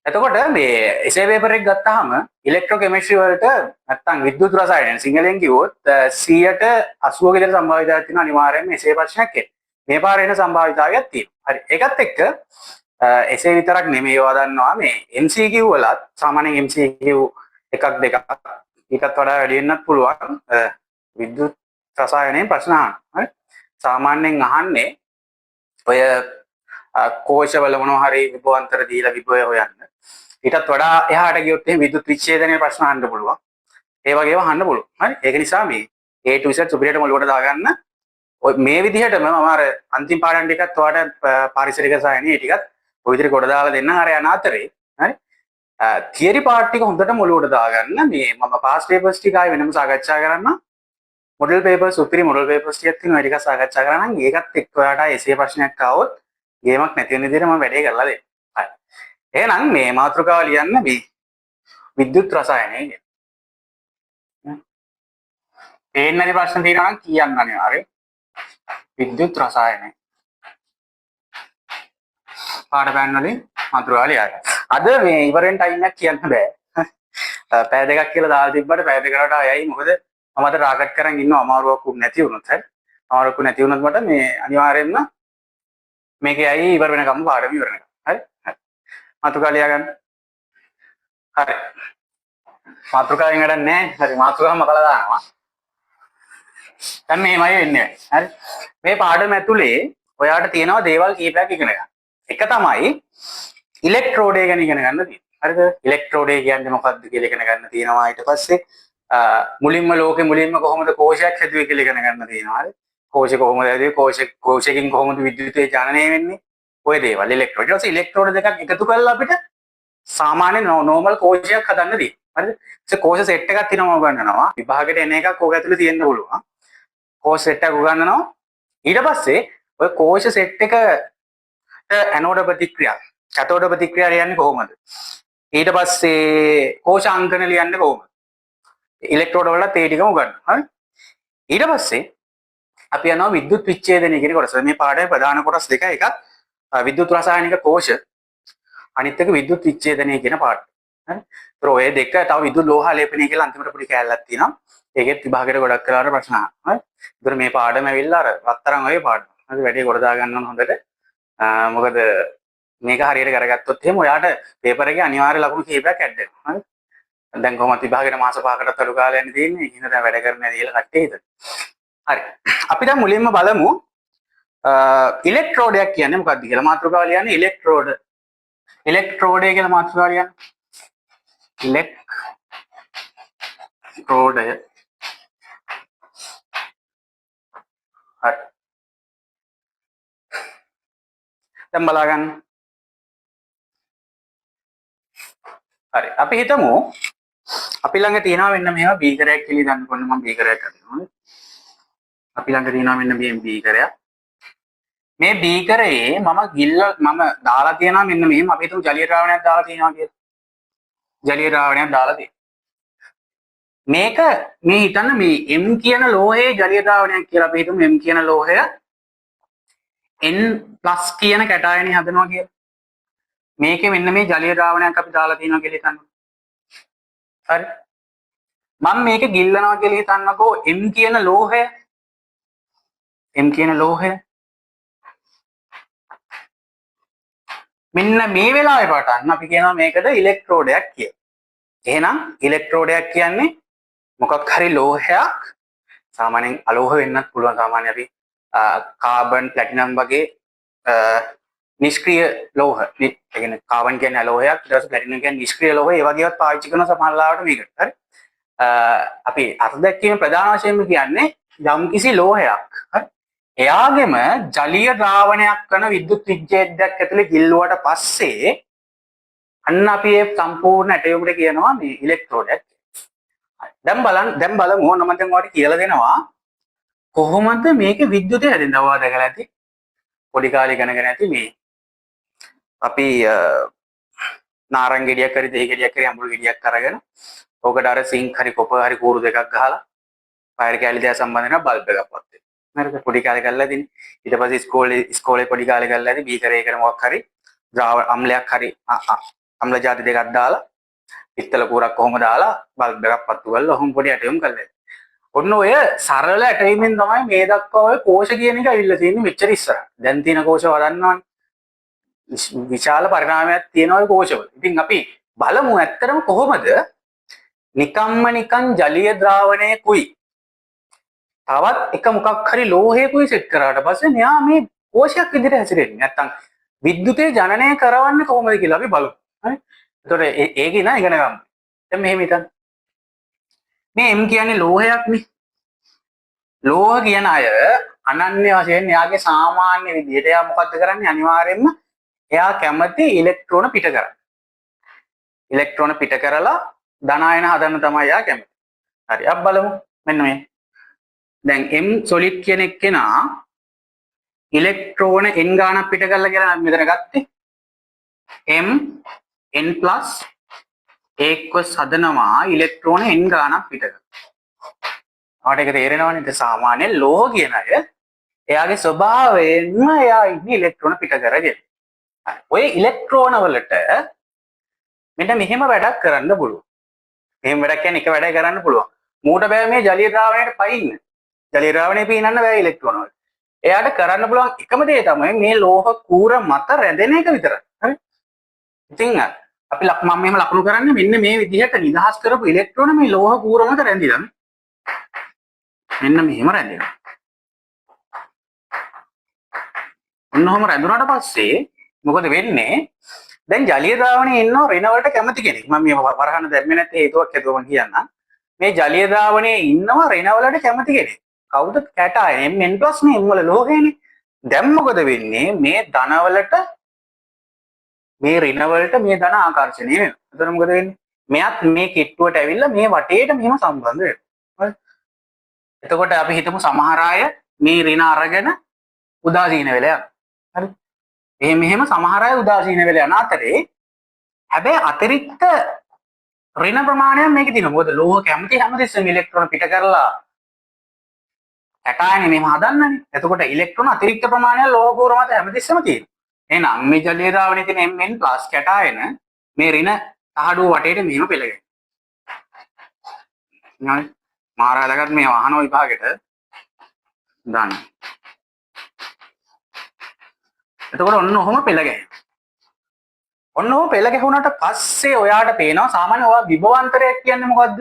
එතකොට මේ එසේ පේපර් එක ගත්තාම ඉලෙක්ට්‍රෝකෙමිස්ට්‍රි වලට නැත්තම් විද්‍යුත් රසායන සිංහලෙන් කිව්වොත් 180ක විතර සම්භාවිතාවක් තියෙනවා අනිවාර්යයෙන්ම එසේ ප්‍රශ්නයක් එන්න. මේ පාරේ එන සම්භාවිතාවයක් තියෙනවා. හරි. ඒකත් එක්ක එසේ විතරක් නෙමෙයි ඒවා දන්නවා මේ MCQ වලත් සාමාන්‍යයෙන් MCQ එකක් දෙකක් ඊටත් වඩා වැඩි වෙන්නත් පුළුවන් විද්‍යුත් රසායනයෙන් ප්‍රශ්න අහන්න. හරි. සාමාන්‍යයෙන් අහන්නේ ඔය කෝෂවල මොනවා හරි විභවාන්තර දීලා විභවය හොයන්න. ඊටත් වඩා එහාට ගියොත් එහෙනම් විද්‍යුත් විච්ඡේදනයේ ප්‍රශ්න අහන්න පුළුවන්. ඒ වගේම අහන්න පුළුවන්. හරි. ඒක නිසා මේ A to Z සුපිරියට ඔලුවට දාගන්න. ඔය මේ විදිහටම මම අර අන්තිම පාඩම් ටිකත් ඔයාලට පාරිසරික රසායනයේ ටිකත් ඔය විදිහට කොට දාලා දෙන්නම් අර යන අතරේ. හරි. තියරි පාර්ට් ටික හොඳටම ඔලුවට දාගන්න. මේ මම පාස් පේපර්ස් ටික ආයෙ වෙනම සාකච්ඡා කරන්න. මොඩල් පේපර්ස් උපරි මොඩල් පේපර්ස් ටිකක් තියෙනවා. ඒ ටික සාකච්ඡා කරා නම් ඒකත් එක්ක ඔයාලට එසේ ප්‍රශ්නයක් ආවොත් ගේමක් නැති වෙන විදිහට මම වැඩේ කරලා දෙන්න. හරි. එහෙනම් මේ මාතෘකාව ලියන්න මේ විද්‍යුත් රසායනය කියන. තේන්නරි ප්‍රශ්න තියෙනවා නම් කියන්න අනිවාර්යයෙන්. විද්‍යුත් රසායනය. පාඩම් වලින් මාතෘකාව ලියන්න. අද මේ ඉවරෙන් ටයිම් එකක් කියන්න බෑ. පැය දෙකක් කියලා දාලා තිබ්බට පැය දෙකකට ආයයි මොකද මම අද ටාගට් කරන් ඉන්නවා අමාරුවක් නැති වුණොත් හරි. අමාරුවක් නැති වුණොත් මට මේ අනිවාර්යෙන්ම මේකේ ඇයි ඉවර වෙනකම් පාඩම ඉවර වෙනකම්. හරි? හරි. මාතෘකාව ලියා ගන්න. හරි. මාතෘකාවෙන් වැඩක් නැහැ. හරි මාතෘකාව මකලා දානවා. දැන් මේමයි වෙන්නේ. හරි. මේ පාඩම ඇතුලේ ඔයාලට තියෙනවා දේවල් කීපයක් ඉගෙන ගන්න. එක තමයි ඉලෙක්ට්‍රෝඩය ගැන ඉගෙන ගන්න තියෙනවා. හරිද? ඉලෙක්ට්‍රෝඩය කියන්නේ මොකක්ද කියලා ඉගෙන ගන්න තියෙනවා. ඊට පස්සේ මුලින්ම ලෝකෙ මුලින්ම කොහොමද කෝෂයක් හැදුවේ කියලා ඉගෙන ගන්න තියෙනවා. හරි? කෝෂය කොහොමද හැදුවේ? කෝෂයකින් කොහොමද විද්‍යුතය ජනනය වෙන්නේ? ඔය දේවල් ඉලෙක්ට්‍රෝඩ. ඊට පස්සේ ඉලෙක්ට්‍රෝඩ දෙකක් එකතු කරලා අපිට සාමාන්‍ය නෝමල් කෝෂයක් හදන්න තියෙනවා. හරිද? ඒ කෝෂ සෙට් එකක් තියෙනවා උගන්වනවා. විභාගයට එන එකක් ඕක ඇතුලේ තියෙන්න පුළුවන්. කෝෂ සෙට් එකක් උගන්වනවා. ඊට පස්සේ ඔය කෝෂ සෙට් එකට ඇනෝඩ ප්‍රතික්‍රියා, කැතෝඩ ප්‍රතික්‍රියා ලියන්නේ කොහොමද? ඊට පස්සේ කෝෂ අංකන ලියන්නේ කොහොමද? ඉලෙක්ට්‍රෝඩ වලට ඒ ටිකම උගන්වනවා. හරි? ඊට පස්සේ අපි යනවා විද්‍යුත් විච්ඡේදනය කියන කොටස. මේ පාඩමේ ප්‍රධාන කොටස් දෙක එකක් විද්‍යුත් රසායනික කෝෂ අනිත් එක විද්‍යුත් විච්ඡේදනය කියන පාඩම. හරි? ඒතර ඔය දෙක තව විද්‍යුත් ලෝහ ලේපනය කියලා අන්තිමට පොඩි කෑල්ලක් තියෙනවා. ඒකෙත් විභාගයට ගොඩක් කරලා ප්‍රශ්න අහනවා. හරි? ඒතර මේ පාඩම ඇවිල්ලා අර රත්තරන් වගේ පාඩම. හරි වැඩි කොට දා ගන්න ඕන හොඳට. මොකද මේක හරියට කරගත්තොත් එහෙම ඔයාට පේපර් එකේ අනිවාර්ය ලකුණු කීපයක් ඇඩ් වෙනවා. හරි? දැන් කොහොමද විභාගයට මාස 5කටත් අඩු කාලයක් තියෙන්නේ. ඉතින් දැන් වැඩ කරන්න ඇදලා කට්ටිය හිතන. හරි. අපි දැන් මුලින්ම බලමු ඉලෙක්ට්‍රෝඩයක් කියන්නේ මොකක්ද කියලා. මාතෘකාව ලියන්නේ ඉලෙක්ට්‍රෝඩ. ඉලෙක්ට්‍රෝඩය කියලා මාතෘකාව ලියන්න. ඉලෙක්ට්‍රෝඩය. හරි. දැන් බලා ගන්න. හරි. අපි හිතමු අපි ළඟ තියෙනවා මෙන්න මේවා බීකරයක් කියලා ගන්න කොන්න මම බීකරයක් අදිනවා. අපි ළඟ තියෙනවා මෙන්න මේ බීකරයක්. මේ බීකරේ මම දාලා තියෙනවා මෙන්න මෙහෙම අපි හිතමු ජලීය ද්‍රාවණයක් දාලා තියෙනවා කියලා. ජලීය ද්‍රාවණයක් දාලා තියෙනවා. මේක මේ හිතන්න මේ M කියන ලෝහයේ ජලීය ද්‍රාවණයක් කියලා අපි හිතමු M කියන ලෝහය N+ කියන කැටායනේ හදනවා කියලා. මේකේ මෙන්න මේ ජලීය ද්‍රාවණයක් අපි දාලා තියෙනවා කියලා හිතන්න. හරි. මම මේක ගිල්ලනවා කියලා හිතන්නකෝ M කියන ලෝහය මෙන්න මේ වෙලාවේ පටන් අපි කියනවා මේකද ඉලෙක්ට්‍රෝඩයක් කියලා. එහෙනම් ඉලෙක්ට්‍රෝඩයක් කියන්නේ මොකක් හරි ලෝහයක් සාමාන්‍යයෙන් අලෝහ වෙන්නත් පුළුවන්. සාමාන්‍ය අපි කාබන් ප්ලැටිනම් වගේ නිෂ්ක්‍රීය ලෝහ. ඒ කියන්නේ කාබන් කියන්නේ අලෝහයක්, ඊට පස්සේ ප්ලැටිනම් කියන්නේ නිෂ්ක්‍රීය ලෝහය. ඒ වගේවත් පාවිච්චි කරන සමහර ලාවට මේකට. හරි. අපි අර්ථ දැක්වීම ප්‍රධාන වශයෙන්ම කියන්නේ යම්කිසි ලෝහයක්. හරි. එයාගෙම ජලීය ද්‍රාවණයක් කරන විද්‍යුත් විච්ඡේදයක් ඇතුලේ ගිල්ලුවට පස්සේ අන්න අපි ඒ සම්පූර්ණ ඇටයුමට කියනවා මේ ඉලෙක්ට්‍රෝඩයක්. දැන් බලමු මම දැන් ඔයාලට කියලා දෙනවා කොහොමද මේකේ විද්‍යුතය හැදෙන්නේ. ඔයාලා දැකලා ඇති පොඩි කාලේ ඉගෙනගෙන ඇති මේ අපි නාරං ගෙඩියක් හරි දෙහි ගෙඩියක් හරි අඹුරු ගෙඩියක් අරගෙන ඕකට අර සිංක් හරි කොප හරි කූරු දෙකක් ගහලා ෆයර් කැලි දෙක සම්බන්ධ වෙන බල්බ් එකක් පත් වෙනවා. හරිද? පොඩි කාලේ කරලා තියෙන්නේ. ඊට පස්සේ ඉස්කෝලේ පොඩි කාලේ කරලා ඇති බීකරයකට මොකක් හරි ද්‍රාව අම්ලයක් හරි අම්ල ಜಾති දෙකක් දාලා පිත්තල කූරක් කොහොම දාලා බල්බ් එකක් පත්තු කරලා ඔහොම පොඩි ඇටයුම් කරලා. ඔන්න ඔය සරල ඇටයුමින් තමයි මේ දක්වා ඔය කෝෂ කියන එක අවිල්ල තියෙන්නේ මෙච්චර ඉස්සර. දැන් තියෙන කෝෂ වදන්නවනේ. විශාල පරිණාමයක් තියෙනවා ඔය කෝෂවල. ඉතින් අපි බලමු ඇත්තටම කොහොමද නිකම්ම නිකන් ජලීය ද්‍රාවණයකුයි තවත් එක මොකක් හරි ලෝහයකුයි සෙට් කරාට පස්සේ මෙයා මේ කෝෂයක් විදිහට හැසිරෙන්නේ. නැත්තම් විද්‍යුතය ජනනය කරවන්නේ කොහොමද කියලා අපි බලමු. හරි. එතකොට ඒක නා ඉගෙන ගමු. දැන් මෙහෙම හිතන්න. මේ M කියන්නේ ලෝහයක්නේ. ලෝහ කියන අය අනන්‍ය වශයෙන් එයාගේ සාමාන්‍ය විදිහට එයා මොකද්ද කරන්නේ? අනිවාර්යයෙන්ම එයා කැමති ඉලෙක්ට්‍රෝන පිට කරන්න. ඉලෙක්ට්‍රෝන පිට කරලා ධන අයන හදන්න තමයි එයා කැමති. හරි. අපි බලමු. මෙන්න මේ. දැන් M solid කියන එක්කෙනා ඉලෙක්ට්‍රෝන n ගානක් පිට කරලා කියලා මෙතන ගත්තේ. M n+ එක්ව හදනවා ඉලෙක්ට්‍රෝන n ගානක් පිට කරලා. ඔයාලට ඒක තේරෙනවනේ. ඒ සාමාන්‍ය ලෝහ කියන අය එයාගේ ස්වභාවයෙන්ම එයා ඉන්නේ ඉලෙක්ට්‍රෝන පිට කරගෙන. ඔය ඉලෙක්ට්‍රෝන වලට මෙන්න මෙහෙම වැඩක් කරන්න පුළුවන්. මෙහෙම වැඩක් කියන්නේ එක වැඩක් කරන්න පුළුවන්. මූට බෑ මේ ජලීය ද්‍රාවණයට පයින්න. ජලීය ද්‍රාවණය පීනන්න බෑ ඉලෙක්ට්‍රෝන වලට. එයාට කරන්න පුළුවන් එකම දේ තමයි මේ ලෝහ කූර මත රැඳෙන එක විතරයි. හරි? ඉතින් අපි මම මෙහෙම ලකුණු කරන්නේ මෙන්න මේ විදිහට නිදහස් කරපු ඉලෙක්ට්‍රෝන මේ ලෝහ කූර මත රැඳිලා. මෙන්න මෙහෙම රැඳෙනවා. ඔන්නෝම රැඳුණාට පස්සේ මොකද වෙන්නේ? දැන් ජලීය ද්‍රාවණයේ ඉන්න රින වලට කැමති කෙනෙක්. මම මේ වරහන දැම්මේ නැත්නම් හේතුවක් හේතුව මම කියන්නම්. මේ ජලීය ද්‍රාවණයේ ඉන්නවා රින වලට කැමති කෙනෙක්. කවුද? කැටායන Mn+ නේ M වල ලෝහයනේ. දැන් මොකද වෙන්නේ? මේ ධන වලට මේ රින වලට මේ ධන ආකර්ෂණය වෙනවා. එතකොට මොකද වෙන්නේ? මෙයත් මේ කිට්ටුවට ඇවිල්ලා මේ වටේට මෙහෙම සම්බන්ධ වෙනවා. හරි. එතකොට අපි හිතමු සමහර අය මේ රින අරගෙන උදාසීන වෙලා යනවා. හරි. මෙහෙම සමහර අය උදාසීන වෙලා යන අතරේ හැබැයි අතිරික්ත රින ප්‍රමාණයක් මේකේ තියෙනවා. මොකද ලෝහ කැමති හැමතිස්සෙම ඉලෙක්ට්‍රෝන පිට කරලා කැටායන මෙහෙම හදන්නනේ. එතකොට ඉලෙක්ට්‍රෝන අතිරික්ත ප්‍රමාණයක් ලෝහ කූර මත හැමතිස්සෙම තියෙනවා. එහෙනම් මේ ජලීය ද්‍රාවණයේ තියෙන Mn+ කැටායන මේ රින තහඩුව වටේට මෙහෙම පෙළගෙනවා. හරි. මාරාලකට මේ වහන විභාගෙට දාන්න. එතකොට ඔන්න ඔහොම පෙළ ගැහෙනවා. ඔන්න ඔහොම පෙළ ගැහුණාට පස්සේ ඔයාට පේනවා සාමාන්‍ය ඔයා විභවාන්තරයක් කියන්නේ මොකද්ද?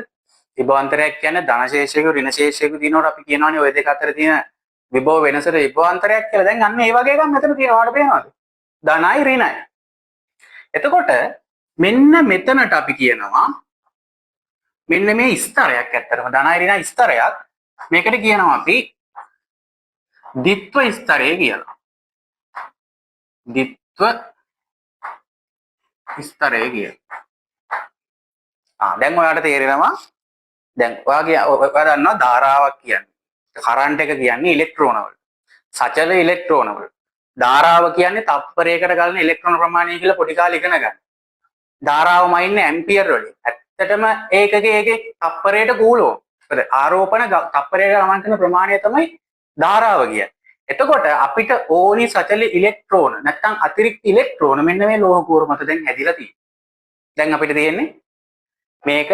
විභවාන්තරයක් කියන්නේ ධන ශේෂයක ඍණ ශේෂයක දිනනකොට අපි කියනවානේ ওই දෙක අතර තියෙන විභව වෙනසට විභවාන්තරයක් කියලා. දැන් අන්න ඒ වගේ එකක් මෙතන තියෙනවා. ඔයාලට පේනවද? ධනයි ඍණයි. එතකොට මෙන්න මෙතනට අපි කියනවා මෙන්න මේ ස්තරයක් ඇත්තටම ධනයි ඍණයි ස්තරයක්. මේකට කියනවා අපි ද්විත්ව ස්තරය කියලා. ද්විත්ව ස්තරය කියලා. දැන් ඔයාලට තේරෙනවා දැන් ඔයා දන්නවා ධාරාවක් කියන්නේ කරන්ට් එක කියන්නේ ඉලෙක්ට්‍රෝන වල. සචල ඉලෙක්ට්‍රෝන වල. ධාරාව කියන්නේ තප්පරයකට ගලන ඉලෙක්ට්‍රෝන ප්‍රමාණය කියලා පොඩි කාලේ ඉගෙන ගන්න. ධාරාවම ඉන්නේ ඇම්පියර් වලින්. ඇත්තටම ඒකේ තප්පරයට කූලෝ. මොකද ආරෝපණ තප්පරයක ගමන් කරන ප්‍රමාණය තමයි ධාරාව කියන්නේ. එතකොට අපිට ඕනි සචල ඉලෙක්ට්‍රෝන නැත්නම් අතිරික්ත ඉලෙක්ට්‍රෝන මෙන්න මේ ලෝහ කූර මත දැන් හැදිලා තියෙනවා. දැන් අපිට තියෙන්නේ මේක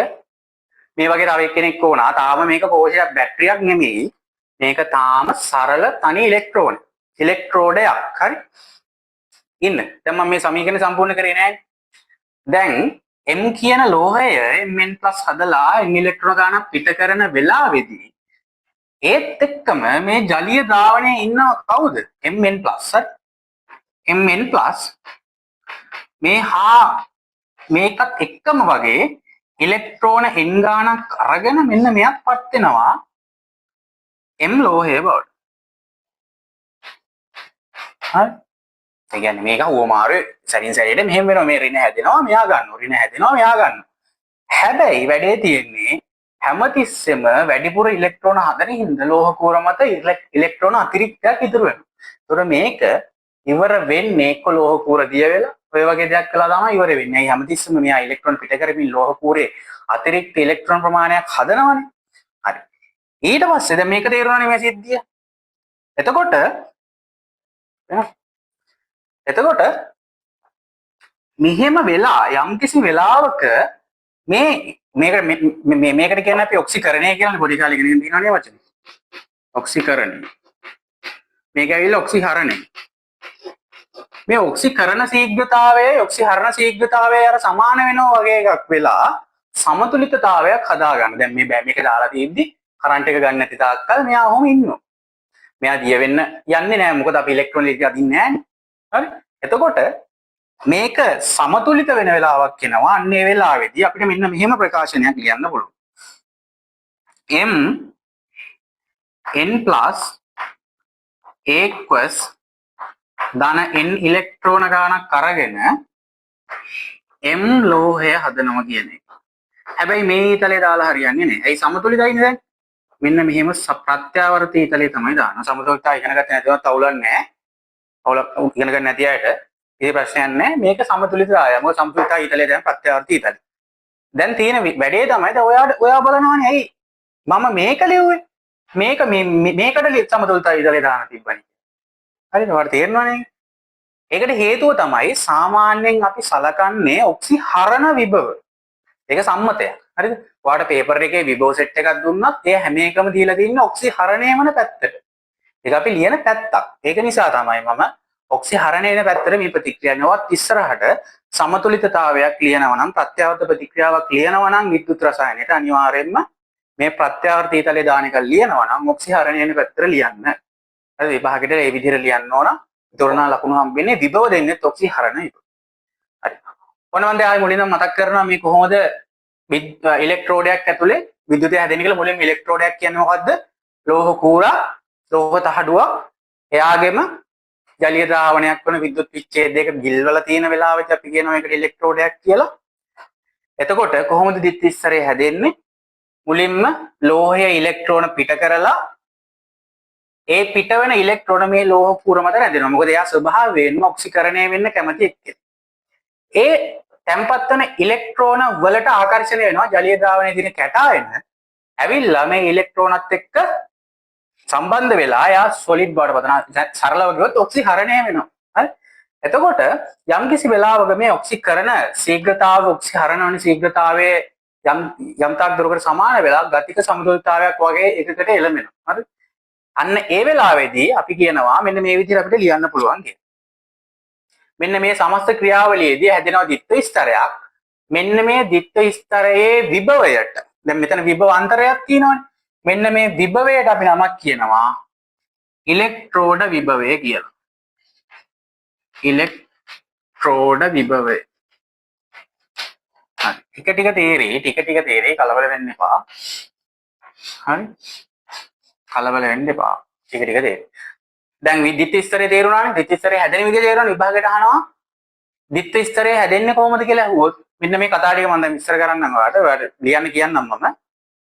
මේ වගේ තව එක්කෙනෙක් ඕනා. තාම මේක කෝෂයක් බැටරියක් නෙමෙයි. මේක තාම සරල තනි ඉලෙක්ට්‍රෝන. ඉලෙක්ට්‍රෝඩයක්. හරි. ඉන්න. දැන් මම මේ සමීකරණය සම්පූර්ණ කරේ නැහැ. දැන් M කියන ලෝහය Mn+ හදලා N ඉලෙක්ට්‍රෝන ගානක් පිට කරන වෙලාවේදී ඒත් එක්කම මේ ජලීය ද්‍රාවණයේ ඉන්නව කවුද? Mn+. Mn+ මේකත් එක්කම වගේ ඉලෙක්ට්‍රෝන n ගානක් අරගෙන මෙන්න මෙයක් පත් වෙනවා M ලෝහය බවට. හරි. ඒ කියන්නේ මේක උවමාරු සරින් සැරේට මෙහෙම වෙනවා. මේ ඍණ හැදෙනවා මෙයා ගන්නවා. ඍණ හැදෙනවා මෙයා ගන්නවා. හැබැයි වැඩේ තියෙන්නේ හැමතිස්සෙම වැඩිපුර ඉලෙක්ට්‍රෝන හදන හින්දා ලෝහ කූර මත ඉලෙක්ට්‍රෝන අතිරික්තයක් ඉතුරු වෙනවා. ඒතර මේක ඉවර වෙන්නේ එක්ක ලෝහ කූර දිය වෙලා ඔය වගේ දෙයක් කළා තමයි ඉවර වෙන්නේ. අයි හැමතිස්සෙම මෙයා ඉලෙක්ට්‍රෝන පිට කරමින් ලෝහ කූරේ අතිරික්ත ඉලෙක්ට්‍රෝන ප්‍රමාණයක් හදනවනේ. හරි. ඊට පස්සේ දැන් මේක තේරුණානේ මේ සිද්ධිය. එතකොට මෙහෙම වෙලා යම්කිසි වෙලාවක මේකට කියන්නේ අපි ඔක්සිකරණය කියලා පොඩි කාලේ ඉගෙන ගන්නනේ වචනේ. ඔක්සිකරණය. මේක ඇවිල්ලා ඔක්සිහරණය. මේ ඔක්සිකරණ ශීඝ්‍රතාවයේ ඔක්සිහරණ ශීඝ්‍රතාවයේ අර සමාන වෙනවා වගේ එකක් වෙලා සමතුලිතතාවයක් හදාගන්න. දැන් මේක දාලා තියෙද්දි කරන්ට් එක ගන්න නැති තාක්කල් මෙයා ඔහොම ඉන්නවා. මෙයා දිය වෙන්න යන්නේ නැහැ. මොකද අපි ඉලෙක්ට්‍රෝන ලික අදින්නේ නැහැනේ. හරි? එතකොට මේක සමතුලිත වෙන වෙලාවක් එනවා. අන්නේ වෙලාවේදී අපිට මෙන්න මෙහෙම ප්‍රකාශනයක් ලියන්න පුළුවන්. m n plus aqueous ධන n ඉලෙක්ට්‍රෝන ගානක් අරගෙන m ලෝහය හදනවා කියන එක. හැබැයි මේ ඊතලේ දාලා හරියන්නේ නැහැ. ඇයි සමතුලිතයිනේ දැන්? මෙන්න මෙහෙම ප්‍රත්‍යාවර්ත ඊතලේ තමයි දාන්න. සමතුලිතයි ඉගෙන ගන්න නැතිවත් අවුලක් නැහැ. අවුල ඉගෙන ගන්න නැති අයට ඒ ප්‍රශ්නයක් නැහැ. මේක සමතුලිතයි. මොකද සමතුලිතයි ඊතලේ දැන් ප්‍රත්‍යාවර්ත ඊතලේ. දැන් තියෙන වැඩේ තමයි දැන් ඔයා බලනවානේ ඇයි මම මේක ලිව්වේ? මේකට සමතුලිතයි ඊතලේ දාන්න තිබ්බනේ. හරිද? ඔයාලට තේරෙනවනේ. ඒකට හේතුව තමයි සාමාන්‍යයෙන් අපි සලකන්නේ ඔක්සිහරණ විභව. ඒක සම්මතයක්. හරිද? ඔයාලට පේපර් එකේ විභව සෙට් එකක් දුන්නත් ඒ හැම එකම දීලා තින්නේ ඔක්සිහරණය වෙන පැත්තට. ඒක අපි ලියන පැත්තක්. ඒක නිසා තමයි මම ඔක්සිහරණය වෙන පැත්තට මේ ප්‍රතික්‍රියාවවත් ඉස්සරහට සමතුලිතතාවයක් ලියනවා නම් ප්‍රත්‍යාවර්ත ප්‍රතික්‍රියාවක් ලියනවා නම් විද්‍යුත් රසායනයට අනිවාර්යයෙන්ම මේ ප්‍රත්‍යාවර්ත ඊතලේ දාන එක ලියනවා නම් ඔක්සිහරණය වෙන පැත්තට ලියන්න. හරි විභාගෙට ඒ විදිහට ලියන්න ඕන. තොරණ ලකුණු හම්බෙන්නේ විභව දෙන්නේ ඔක්සිහරණ විභව. හරි. ඔන්න මම දැන් ආයෙ මුලින්ම මතක් කරනවා මේ කොහොමද ඉලෙක්ට්‍රෝඩයක් ඇතුලේ විද්‍යුතය හැදෙන්නේ කියලා. මුලින්ම ඉලෙක්ට්‍රෝඩයක් කියන්නේ මොකද්ද? ලෝහ කූරා, ලෝහ තහඩුවක්, එයාගෙම ජලීය ද්‍රාවණයක් වන විද්‍යුත් විච්ඡේදයක ගිල්වල තියෙන වෙලාවෙත් අපි කියනවා මේකට ඉලෙක්ට්‍රෝඩයක් කියලා. එතකොට කොහොමද දිත්තිස්තරය හැදෙන්නේ? මුලින්ම ලෝහය ඉලෙක්ට්‍රෝන පිට කරලා ඒ පිට වෙන ඉලෙක්ට්‍රෝන මේ ලෝහ කූර මත රැඳෙනවා. මොකද එයා ස්වභාවයෙන්ම ඔක්සිකරණය වෙන්න කැමති එක්කෙනෙක්. ඒ තැම්පත් වෙන ඉලෙක්ට්‍රෝන වලට ආකර්ෂණය වෙනවා ජලීය ද්‍රාවණයේ තියෙන කැටායන. ඇවිල්ලා මේ ඉලෙක්ට්‍රෝනත් එක්ක සම්බන්ධ වෙලා එයා සොලිඩ් බවට පත් සරලව කිව්වොත් ඔක්සිහරණය වෙනවා. හරි? එතකොට යම්කිසි වෙලාවක මේ ඔක්සිකරණ ශීඝ්‍රතාව ඔක්සිහරණ වන ශීඝ්‍රතාවයේ යම් තාක් දුරකට සමාන වෙලා ගතික සමතුලිතතාවයක් වගේ එකකට එළඹෙනවා. හරි? අන්න ඒ වෙලාවේදී අපි කියනවා මෙන්න මේ විදිහට අපිට ලියන්න පුළුවන් කියලා. මෙන්න මේ සමස්ත ක්‍රියාවලියේදී හැදෙනවා ද්විත්ව ස්තරයක්. මෙන්න මේ ද්විත්ව ස්තරයේ විභවයට දැන් මෙතන විභව අන්තරයක් තියෙනවනේ. මෙන්න මේ විභවයට අපි නමක් කියනවා ඉලෙක්ට්‍රෝඩ විභවය කියලා. ඉලෙක්ට්‍රෝඩ විභවය. හරි. ටික ටික තේරෙයි කලබල වෙන්න එපා. හරි. කලබල වෙන්න එපා. ටික ටික තේරෙයි. දැන් විද්‍යුත් ස්තරය තේරුණානේ. විද්‍යුත් ස්තරය හැදෙන විදිහ තේරුණා. විභාගයට අහනවා විද්‍යුත් ස්තරය හැදෙන්නේ කොහොමද කියලා අහුවොත් මෙන්න මේ කතා ටික මම දැන් විස්තර කරන්නම් ඔයාලට. ලියන්න කියන්නම් මම.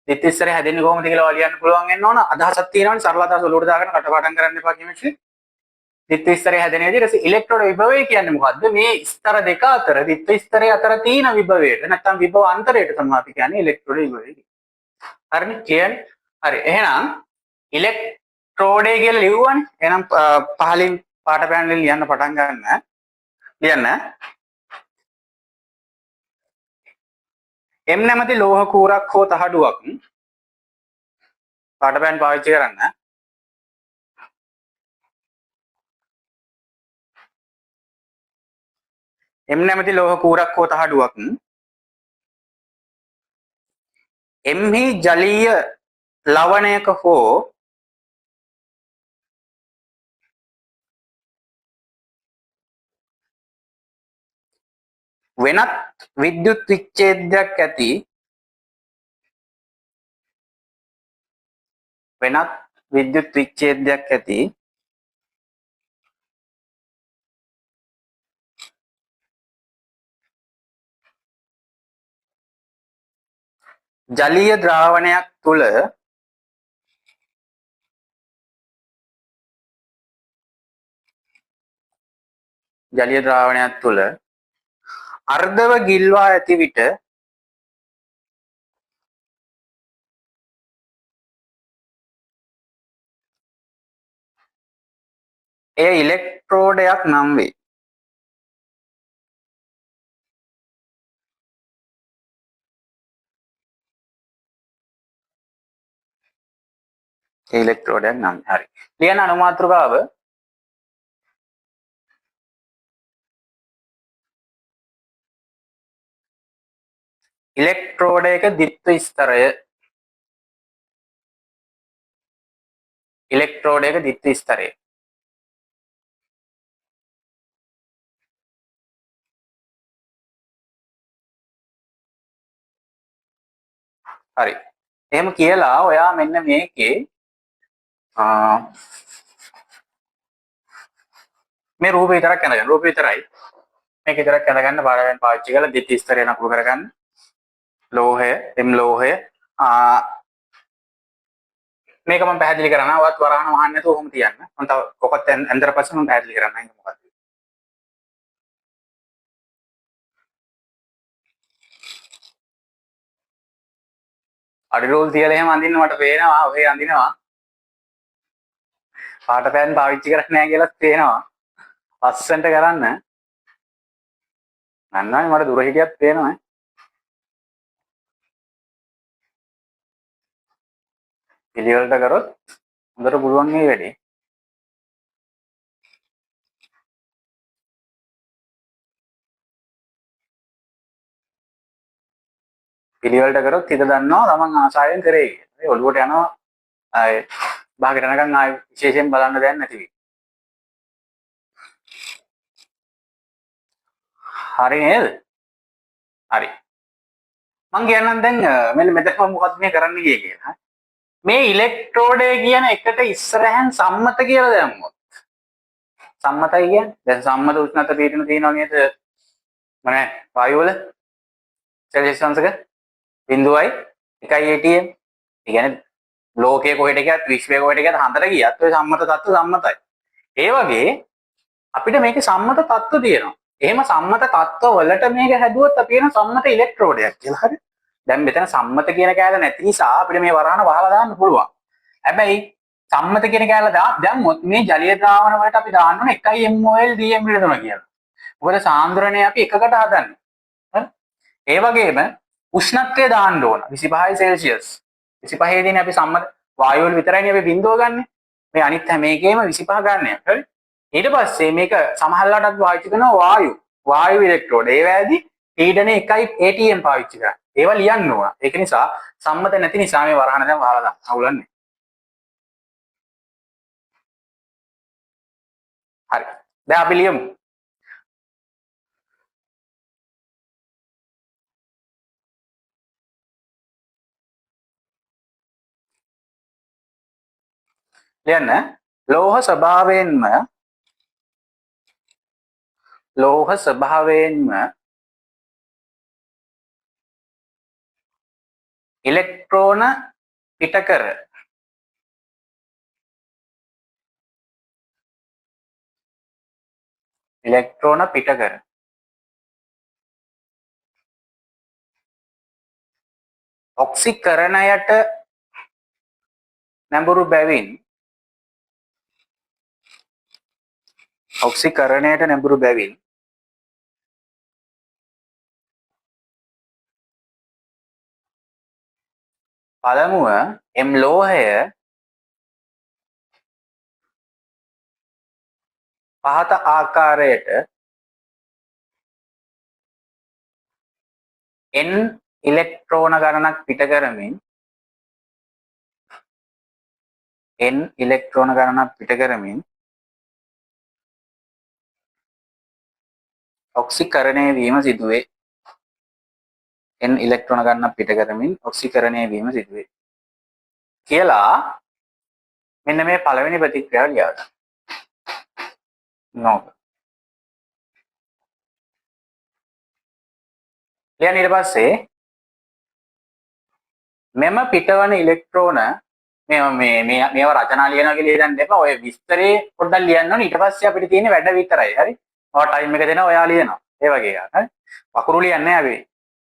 විද්‍යුත් ස්තරය හැදෙන්නේ කොහොමද කියලා ඔයාලා ලියන්න පුළුවන් වෙන්න ඕන. අදහසක් තියෙනවනේ සරල අදහස ඔලුවට දාගෙන කටපාඩම් කරන්න එපා කෙනෙක්. විද්‍යුත් ස්තරය හැදෙන විදිහට ඉලෙක්ට්‍රෝඩ විභවය කියන්නේ මොකද්ද? මේ ස්තර දෙක අතර විද්‍යුත් ස්තරය අතර තියෙන විභවයට නැත්නම් විභව අන්තරයට තමයි අපි කියන්නේ ඉලෙක්ට්‍රෝඩ විභවය කියලා. හරිනේ? කියන්නේ? හරි. එහෙනම් ඉලෙක්ට්‍රෝඩය කියලා ලියුවානේ. එහෙනම් පහලින් පාට පෑන් වලින් ලියන්න පටන් ගන්න. ලියන්න. M නැමැති ලෝහ කූරක් හෝ තහඩුවක් පාට පෑන් පාවිච්චි කරන්න. M නැමැති ලෝහ කූරක් හෝ තහඩුවක් එම්හි ජලීය ලවණයක හෝ වෙනත් විද්‍යුත් විච්ඡේදයක් ඇති ජලීය ද්‍රාවණයක් තුල අර්ධව ගිල්වා ඇති විට එය ඉලෙක්ට්‍රෝඩයක් නම් වේ. ඉලෙක්ට්‍රෝඩයක් නම් හරි. ලියන අනුමාත්‍රකාව ඉලෙක්ට්‍රෝඩයක ද්විත්ව ස්තරය ඉලෙක්ට්‍රෝඩයක ද්විත්ව ස්තරය හරි. එහෙම කියලා ඔයා මෙන්න මේකේ මේ රූපේ විතරක් අඳගන්න. රූපේ විතරයි. මේක විතරක් අඳගන්න බාරවෙන් පාවිච්චි කරලා ද්විත්ව ස්තරය නකුරු කරගන්න. ලෝහය, එම් ලෝහය මේක මම පැහැදිලි කරනවා. ඔයත් වරහන වහන්න නැතුව ඔහොම තියන්න. මම තව කොකත් ඇන්දර පස්සේ මම පැහැදිලි කරන්නම් ඒක මොකක්ද. අඩි රෝල් තියලා එහෙම අඳින්න මට පේනවා. ඔහේ අඳිනවා. පාට පෑන් පාවිච්චි කරන්නේ නැහැ කියලා පේනවා. ලස්සනට කරන්න. නන්නයි මට දුර හිටියත් පේනවා. පිළිවෙලට කරොත් හොඳට පුළුවන් මේ වැඩේ. පිළිවෙලට කරොත් හිත දන්නවා තමන් ආසාවෙන් කරේ කියලා. ඒ ඔළුවට යනවා ආයේ භාගයට යනකම් ආයේ විශේෂයෙන් බලන්න දෙයක් නැති වෙයි. හරි නේද? හරි. මං කියන්නම් දැන් මෙන්න මෙතන මම මොකක්ද මේ කරන්න ගියේ කියලා. මේ ඉලෙක්ට්‍රෝඩය කියන එකට ඉස්සරහෙන් සම්මත කියලා දැම්මොත්. සම්මතයි කියන්නේ දැන් සම්මත උෂ්ණත පීඩන තියෙනවා නේද? මොනේ වායු වල සෙල්සියස් අංශක 0යි 1යි ATM. ඒ කියන්නේ ලෝකයේ කොහෙට ගියත් විශ්වයේ කොහෙට ගියත් හන්දට ගියත් ඔය සම්මත තත්ත්ව සම්මතයි. ඒ වගේ අපිට මේකේ සම්මත තත්ත්ව තියෙනවා. එහෙම සම්මත තත්ත්ව වලට මේක හැදුවොත් අපි කියන සම්මත ඉලෙක්ට්‍රෝඩයක් කියලා. හරි. දැන් මෙතන සම්මත කියන කෑල්ල නැති නිසා අපිට මේ වරහන වහලා දාන්න පුළුවන්. හැබැයි සම්මත කියන කෑල්ල දැම්මොත් මේ ජලීය ද්‍රාවණ වලට අපි දාන්න ඕනේ 1 mol dm3 කියලා. මොකද සාන්ද්‍රණය අපි එකකට හදන්නේ. හරි. ඒ වගේම උෂ්ණත්වය දාන්න ඕන 25 සෙල්සියස්. 25 දී අපි සම්මත වායු වල විතරයිනේ අපි බිඳුව ගන්න. මේ අනිත් හැම එකේම 25 ගන්න. හරි. ඊට පස්සේ මේක සමහරලාටත් පාවිච්චි කරනවා වායු ඉලෙක්ට්‍රෝඩ. ඒවැදී පීඩනය 1 ATM පාවිච්චි කරන්නේ. ඒවා ලියන්න ඕන. ඒක නිසා සම්මත නැති නිසා මේ වරහන දැන් වහලා දාන්න. අවුලන්නේ. හරි. දැන් අපි ලියමු. ලියන්න. ලෝහ ස්වභාවයෙන්ම ඉලෙක්ට්‍රෝන පිටකර ඔක්සිකරණයට නැඹුරු බැවින් පළමුව එම් ලෝහය පහත ආකාරයට n ඉලෙක්ට්‍රෝන ගණනක් පිට කරමින් ඔක්සිකරණය වීම සිදුවේ. n ඉලෙක්ට්‍රෝන ගණනක් පිට කරමින් ඔක්සිකරණය වීම සිදුවේ. කියලා මෙන්න මේ පළවෙනි ප්‍රතික්‍රියාව ලියන්න. නෝක. ඊට පස්සේ මෙම පිටවන ඉලෙක්ට්‍රෝන මේවා රචනා ලියනවා කියලා හිතන්න එපා. ඔය විස්තරේ පොඩ්ඩක් ලියන්න ඕනේ. ඊට පස්සේ අපිට තියෙන වැඩ විතරයි. හරි. ඔය ටයිම් එක දෙනවා ඔයා ලියනවා. ඒ වගේ එකක්. හරි. වකුරු ලියන්නේ නැහැ අපි.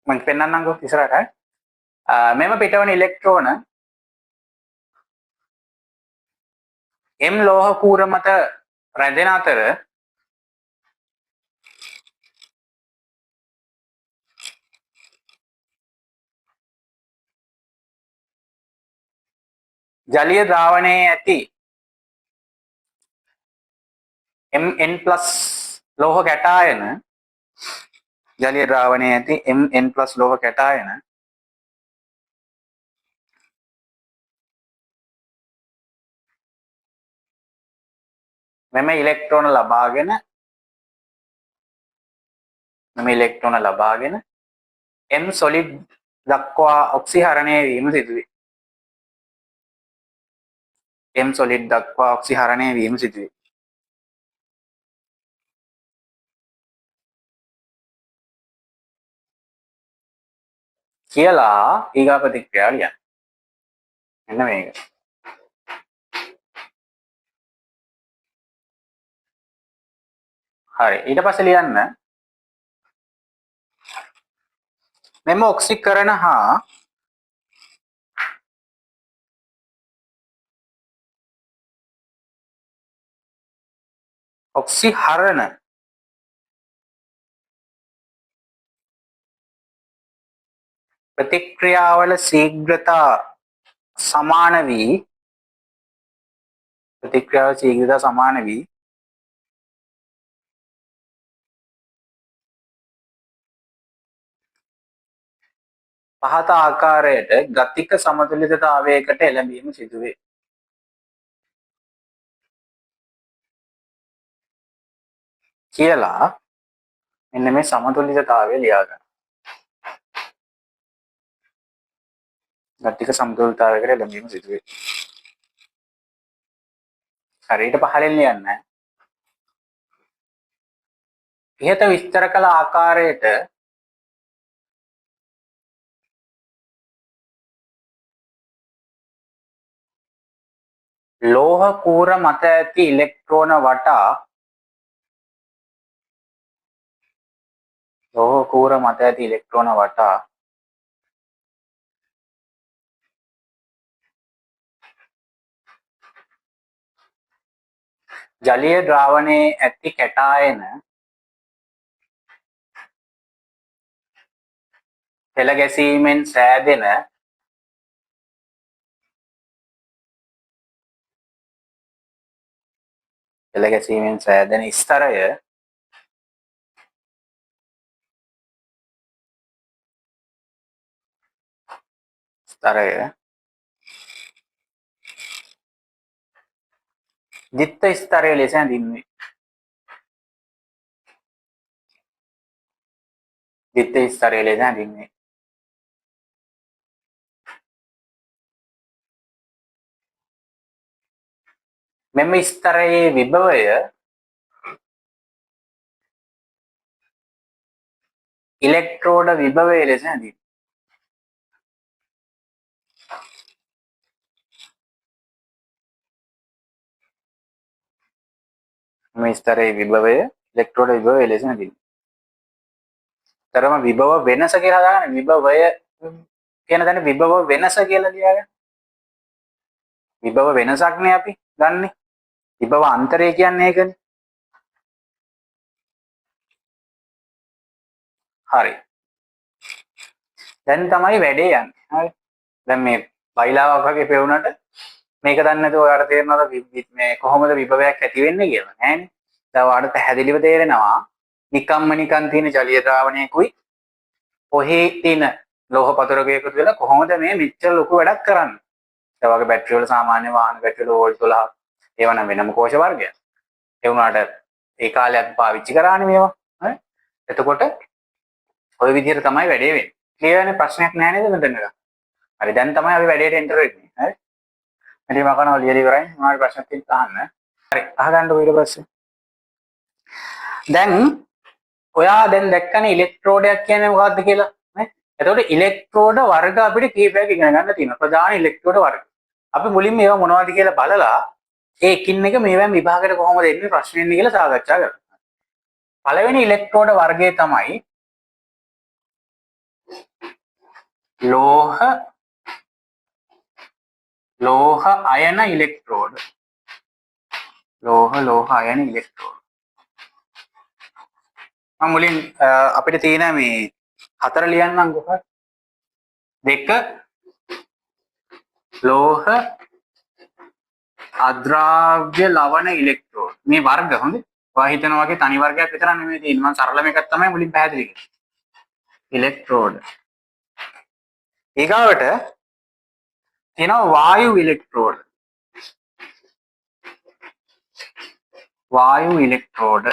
මම පෙන්නන්නම්කෝ ඉස්සරහට. මෙම පිටවන ඉලෙක්ට්‍රෝන M ලෝහ කූර මත රැඳෙන අතර ජලීය ද්‍රාවණයේ ඇති Mn+ ලෝහ කැටායන ජලීය ද්‍රාවණයේ ඇති Mn+ ලෝහ කැටායන මෙම ඉලෙක්ට්‍රෝන ලබාගෙන M solid දක්වා ඔක්සිහරණය වීම සිදුවේ. M solid දක්වා ඔක්සිහරණය වීම සිදුවේ. කියලා ඊගා ප්‍රතික්‍රියාව ලියන්න. මෙන්න මේක. හරි. ඊට පස්සේ ලියන්න මෙම ඔක්සිකරණ හා ඔක්සිහරණ ප්‍රතික්‍රියාවල ශීඝ්‍රතා සමාන වී පහත ආකාරයට ගතික සමතුලිතතාවයකට එළඹීම සිදුවේ. කියලා මෙන්න මේ සමතුලිතතාවය ලියා ගන්න. ගතික සමතුලිතතාවයකට එළඹීම සිදුවේ. හරියට පහලින් ලියන්න. ඉහත විස්තර කළ ආකාරයට ලෝහ කූර මත ඇති ඉලෙක්ට්‍රෝන වටා ජලීය ද්‍රාවණයේ ඇති කැටායන පෙළ ගැසීමෙන් සෑදෙන ස්තරය ද්විත්ව ස්තරය ලෙස හැඳින්වේ. මෙම ස්තරයේ විභවය ඉලෙක්ට්‍රෝඩ විභවය ලෙස හැඳින්වේ. මේ ස්තරයේ විභවය ඉලෙක්ට්‍රෝඩ විභවය ලෙස හැඳින්වේ. තරම විභව වෙනස කියලා දාගන්න. විභවය කියන තැන විභව වෙනස කියලා ලියාගන්න. විභව වෙනසක්නේ අපි ගන්නෙ. විභව අන්තරය කියන්නේ ඒකනේ. හරි. දැන් තමයි වැඩේ යන්නේ. හරි. දැන් මේ බයිලාවක් වගේ පෙවුනට මේක දන්නේ නැතුව ඔයාලට තේරෙනවද මේ කොහොමද විභවයක් ඇති වෙන්නේ කියලා නෑනේ. දැන් ඔයාලට පැහැදිලිව තේරෙනවා නිකම්ම නිකන් තියෙන ජලීය ද්‍රාවණයකුයි ඔහේ තියෙන ලෝහ පතරක එකතු වෙලා කොහොමද මේ මෙච්චර ලොකු වැඩක් කරන්නේ. ඒ වගේ බැටරි වල සාමාන්‍ය වාහන බැටරි වල වෝල්ට් 12ක් ඒව නම් වෙනම කෝෂ වර්ගයක්. ඒ වුණාට ඒ කාලේ අපි පාවිච්චි කරානේ මේවා. හරි. එතකොට ওই විදිහට තමයි වැඩේ වෙන්නේ. ක්ලියර් නේ ප්‍රශ්නයක් නැහැ නේද මෙතන? හරි දැන් තමයි අපි වැඩේට එන්ටර් වෙන්නේ. හරි. මෙතන මම කරනවා ලියලා ඉවරයි. මොනවාරි ප්‍රශ්නක් තියෙනවා අහන්න. හරි අහගන්නකො ඊට පස්සේ. දැන් ඔයා දැන් දැක්කනේ ඉලෙක්ට්‍රෝඩයක් කියන්නේ මොකක්ද කියලා නේ? එතකොට ඉලෙක්ට්‍රෝඩ වර්ග අපිට කීපයක් ඉගෙන ගන්න තියෙනවා. ප්‍රධාන ඉලෙක්ට්‍රෝඩ වර්ග. අපි මුලින්ම ඒවා මොනවද කියලා බලලා ඒ එකින් එක මේවෙන් විභාගයට කොහොමද එන්නේ ප්‍රශ්න එන්නේ කියලා සාකච්ඡා කරමු. පළවෙනි ඉලෙක්ට්‍රෝඩ වර්ගය තමයි ලෝහ අයන ඉලෙක්ට්‍රෝඩ. ලෝහ අයන ඉලෙක්ට්‍රෝඩ. මම මුලින් අපිට තියෙන මේ හතර ලියන්නම් කොහොමද? 2 ලෝහ අද්‍රාව්‍ය ලවණ ඉලෙක්ට්‍රෝඩ. මේ වර්ග හොඳේ. ඔයා හිතනවා වගේ තනි වර්ගයක් විතර නෙමෙයි තියෙන්නේ. මම සරලම එකක් තමයි මුලින් පැහැදිලි කරේ. ඉලෙක්ට්‍රෝඩ. ඊගාවට තියෙනවා වායු ඉලෙක්ට්‍රෝඩ. වායු ඉලෙක්ට්‍රෝඩ.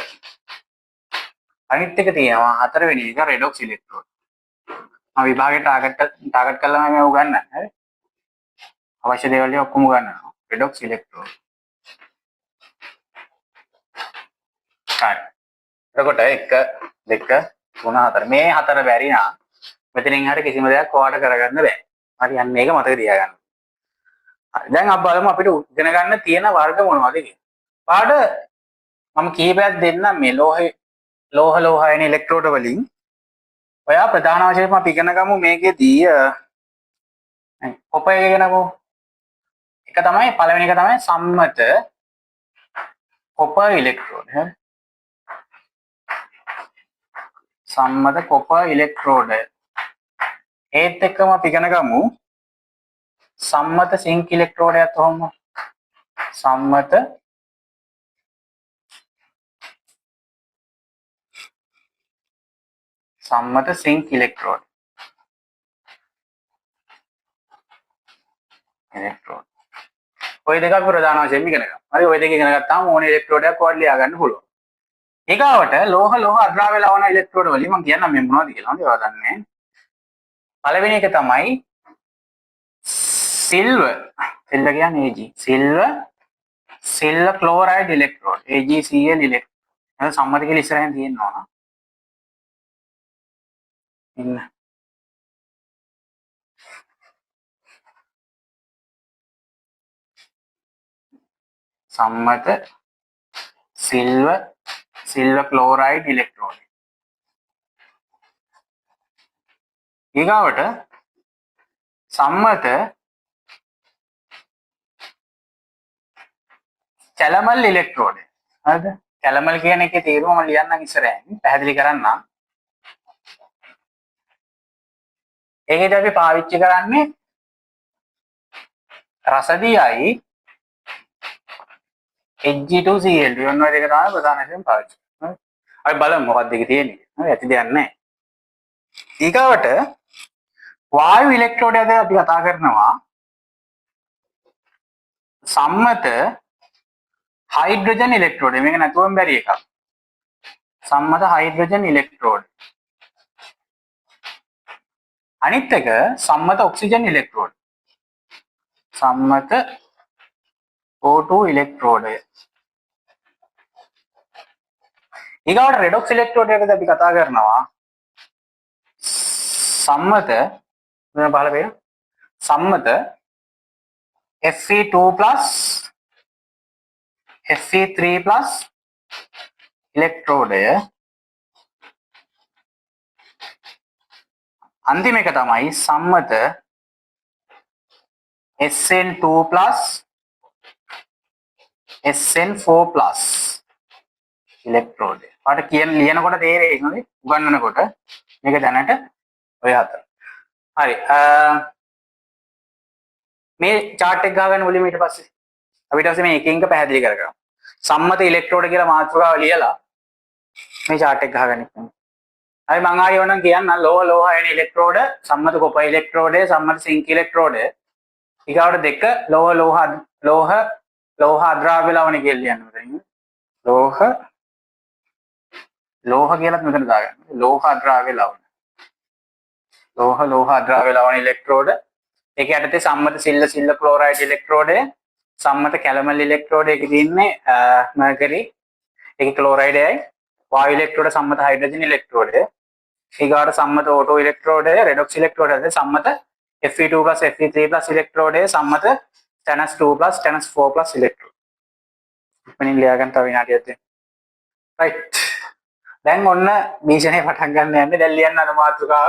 අනිත් එක තියෙනවා හතරවෙනි එක රෙඩොක්ස් ඉලෙක්ට්‍රෝඩ. මම විභාගයට ටාගට් කරලා මම උගන්වන්නේ. හරි. අවශ්‍ය දේවල් ටික ඔක්කොම උගන්වනවා. රෙඩොක්ස් ඉලෙක්ට්‍රෝඩ. හරි. එතකොට 1 2 3 4 මේ හතර බැරි නා මෙතනින් හරිය කිසිම දෙයක් ඔයාලට කරගන්න බෑ. හරි අන්න මේක මතක තියාගන්න. හරි දැන් අපි බලමු අපිට ඉගෙන ගන්න තියෙන වර්ග මොනවද කියලා. පාඩ මම කීපයක් දෙන්නම් මේ ලෝහ අයන ඉලෙක්ට්‍රෝඩ වලින්. ඔයා ප්‍රධාන වශයෙන්ම අපි ඉගෙන ගමු මේකෙදී කොපය ඉගෙනමු. එක තමයි පළවෙනි එක තමයි සම්මත කොපර් ඉලෙක්ට්‍රෝඩ. හරි. සම්මත කොපර් ඉලෙක්ට්‍රෝඩ. ඒත් එක්කම අපි ඉගෙන ගමු සම්මත සිංක් ඉලෙක්ට්‍රෝඩයත් ඔහොම සම්මත සිංක් ඉලෙක්ට්‍රෝඩ. ඔය දෙක අපි ප්‍රධාන වශයෙන් ඉගෙන ගමු. හරි ඔය දෙක ඉගෙන ගත්තාම ඕනේ ඉලෙක්ට්‍රෝඩයක් ඔයාලට ලියා ගන්න පුළුවන්. ඊගාවට ලෝහ අද්‍රාව්‍ය ලවණ ඉලෙක්ට්‍රෝඩ වලින් මම කියන්නම් මේ මොනවද කියලා. හරි ඔයා දන්නේ. පළවෙනි එක තමයි සිල්වර්. සිල්වර් කියන්නේ Ag. Silver chloride electrode. AgCl electrode. එහෙනම් සම්මත කියලා ඉස්සරහින් තියෙනවා. ඉන්න. සම්මත සිල්වර් ක්ලෝරයිඩ් ඉලෙක්ට්‍රෝඩ. ඊගාවට සම්මත කැලමල් ඉලෙක්ට්‍රෝඩ. හරිද? කැලමල් කියන එකේ තේරුම මම ලියන්නම් ඉස්සරහින් පැහැදිලි කරන්නම්. ඒකේදී අපි පාවිච්චි කරන්නේ රසදියයි Ag2Cl. ඔන්න ඔය දෙක තමයි ප්‍රධාන වශයෙන් පාවිච්චි කරන්නේ. අපි බලමු මොකක්ද ඒකේ තියෙන්නේ. හරි ඇති දෙයක් නැහැ. ඊගාවට වායු ඉලෙක්ට්‍රෝඩය ගැන අපි කතා කරනවා සම්මත හයිඩ්‍රජන් ඉලෙක්ට්‍රෝඩ. මේක නැතුවම බැරි එකක්. සම්මත හයිඩ්‍රජන් ඉලෙක්ට්‍රෝඩ. අනිත් එක සම්මත ඔක්සිජන් ඉලෙක්ට්‍රෝඩ. සම්මත O2 ඉලෙක්ට්‍රෝඩය. ඊගාවට රෙඩොක්ස් ඉලෙක්ට්‍රෝඩය ගැන අපි කතා කරනවා සම්මත වෙන පහළ වෙන සම්මත Fe2+ Fe3+ ඉලෙක්ට්‍රෝඩය. අන්තිම එක තමයි සම්මත Sn2+ Sn4+ ඉලෙක්ට්‍රෝඩය. පාට ලියනකොට තේරෙයි නේද? උගන්වනකොට මේක දැනට ඔය හතර. හරි. මේ chart එක ගහගන්න මුලින්ම ඊට පස්සේ අපිට ඊට පස්සේ මේ එකින් එක පැහැදිලි කරගමු. සම්මත ඉලෙක්ට්‍රෝඩ කියලා මාතෘකාව ලියලා මේ chart එක ගහගන්න ඉන්න. හරි මම ආයෙ ඕනනම් කියන්න ලෝහ අයන ඉලෙක්ට්‍රෝඩ සම්මත කොපර් ඉලෙක්ට්‍රෝඩය සම්මත සිංක් ඉලෙක්ට්‍රෝඩය ඊගාවට දෙක ලෝහ අද්‍රාව්‍ය ලවණ කියලා ලියන්න මෙතන. ලෝහ කියලාත් මෙතන දාගන්න. ලෝහ අද්‍රාව්‍ය ලවණ. ලෝහ අද්‍රාව්‍ය ලවණ ඉලෙක්ට්‍රෝඩ. ඒක යටතේ සම්මත සිල්ල ක්ලෝරයිඩ් ඉලෙක්ට්‍රෝඩය, සම්මත කැලමල් ඉලෙක්ට්‍රෝඩය එකේ තියෙන්නේ මර්කරි. ඒකේ ක්ලෝරයිඩයයි. වායු ඉලෙක්ට්‍රෝඩ සම්මත හයිඩ්‍රජන් ඉලෙක්ට්‍රෝඩය. ඊගාට සම්මත O2 ඉලෙක්ට්‍රෝඩය, රෙඩොක්ස් ඉලෙක්ට්‍රෝඩය සම්මත Fe2+ Fe3+ ඉලෙක්ට්‍රෝඩය, සම්මත Stannous2+ Stannous4+ ඉලෙක්ට්‍රෝඩ. මෙන්න ලියාගන්න තව විනාඩියක් දෙන්න. රයිට්. දැන් ඔන්න මීෂනේ පටන් ගන්න යන්නේ. දැන් ලියන්න අර මාතෘකාව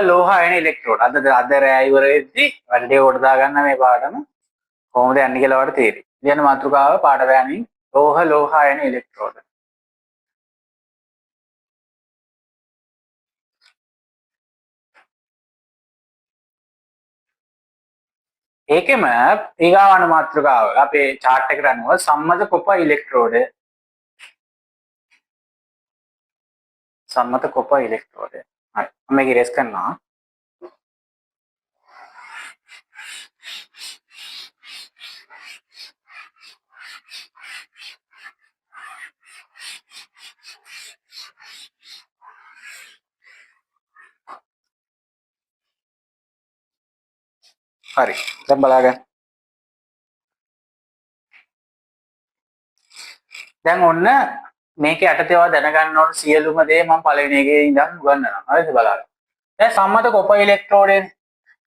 ලෝහ අයන ඉලෙක්ට්‍රෝඩ. අද රෑ ඉවර වෙද්දි වැඩේ කොට දාගන්න මේ පාඩම කොහොමද යන්නේ කියලා ඔයාලට තේරෙයි. ලියන්න මාතෘකාව පාඩ රෑමින් ලෝහ අයන ඉලෙක්ට්‍රෝඩ. ඒකෙම ඊගාවන මාතෘකාව අපේ chart එකට අනුව සම්මත කොපර් ඉලෙක්ට්‍රෝඩ සම්මත කොපර් ඉලෙක්ට්‍රෝඩ හරි මම මේක ඉරේස් කරනවා හරි දැන් බලන්න දැන් ඔන්න මේක යටතේ ඔයා දැනගන්න ඕන සියලුම දේ මම පළවෙනි එකේ ඉඳන් උගන්වනවා. හරිද බලන්න. දැන් සම්මත කොපර් ඉලෙක්ට්‍රෝඩේ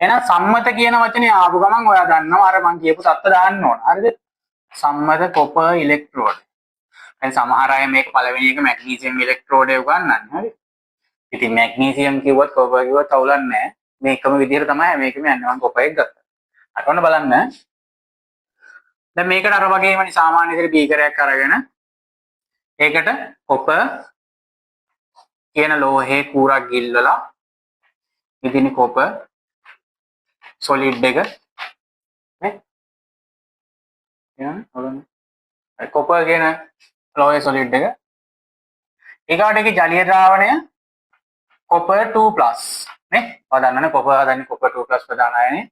එහෙනම් සම්මත කියන වචනේ ආපු ගමන් ඔයා දන්නවා අර මම කියපු තත්ත්ව දාන්න ඕන. හරිද? සම්මත කොපර් ඉලෙක්ට්‍රෝඩ. දැන් සමහර අය මේක පළවෙනි එක මැග්නීසියම් ඉලෙක්ට්‍රෝඩේ උගන්වන්නේ. හරි? ඉතින් මැග්නීසියම් කිව්වත් කොපර් කිව්වත් අවුලක් නැහැ. මේ එකම විදිහට තමයි මේකෙම යන්නේ. මම කොපර් එක ගත්තා. අර ඔන්න බලන්න. දැන් මේකට අර වගේම සාමාන්‍ය විදිහට බීකරයක් අරගෙන ඒකට කොපර් කියන ලෝහේ කූරක් ගිල්වලා ඉතින් කොපර් සොලිඩ් එක නේ එහෙනම් බලන්න කොපර් කියන ලෝහේ සොලිඩ් එක ඊගාට ඒකේ ජලීය ද්‍රාවණය කොපර් 2+ නේ ඔය දන්නනේ කොපර් හදන්නේ කොපර් 2+ ප්‍රධාන අයනේ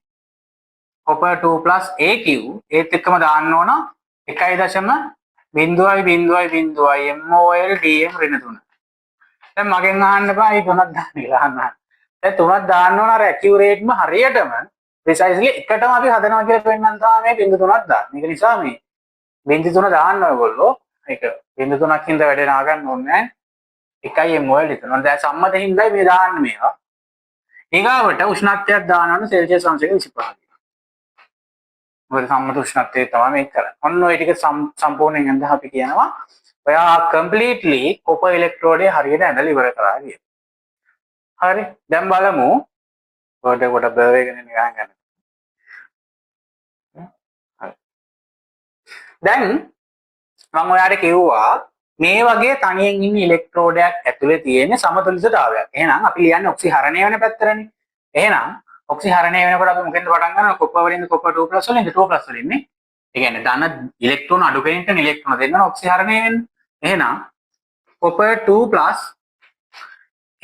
කොපර් 2+ AQ ඒත් එක්කම දාන්න ඕන 1.0.0.0 MOL DM ඍණ 3 දැන් මගෙන් අහන්න එපා මේ තුනක් දාන්න කියලා අහන්න. දැන් තුනක් දාන්න ඕන අර ඇකියුරේට්ම හරියටම ප්‍රිසයිස්ලි එකටම අපි හදනවා කියලා පෙන්නන්න තමයි මේ බිංදු තුනක් දාන්නේ. ඒක නිසා මේ බිංදු තුන දාන්න ඔයගොල්ලෝ. ඒක බිංදු තුනක් හින්දා වැඩේ නා ගන්න ඕනේ නැහැ. 1යි MOL හිතනවා. දැන් සම්මත හින්දායි මේ දාන්නේ මේවා. ඊගාවට උෂ්ණත්වයක් දානවනේ සෙල්සියස් අංශයක 25. මොකද සම්මත උෂ්ණත්වයේ තමයි මේක කරන්නේ. ඔන්න ඔය ටික සම්පූර්ණයෙන් අඳ අපි කියනවා ඔයා කම්ප්ලීට්ලි කොපර් ඉලෙක්ට්‍රෝඩේ හරියට ඇඳලා ඉවර කරා කියලා. හරි. දැන් බලමු කොට බර්වේගෙන නිකන් ගන්න. හරි. දැන් මම ඔයාලට කිව්වා මේ වගේ තනියෙන් ඉන්න ඉලෙක්ට්‍රෝඩයක් ඇතුලේ තියෙන සමතුලිතතාවයක්. එහෙනම් අපි ලියන්නේ ඔක්සිහරණය වෙන පැත්තටනේ. එහෙනම් ඔක්සිහරණය වෙනකොට අපි මොකෙන්ද පටන් ගන්නවා? කොපර් වලින්ද කොපර් 2+ වලින්ද 2+ වලින් නේ. ඒ කියන්නේ ධන ඉලෙක්ට්‍රෝන අඩු කෙනෙක්ට ඉලෙක්ට්‍රෝන දෙන්න ඔක්සිහරණය වෙන්නේ. එහෙනම් කොපර් 2+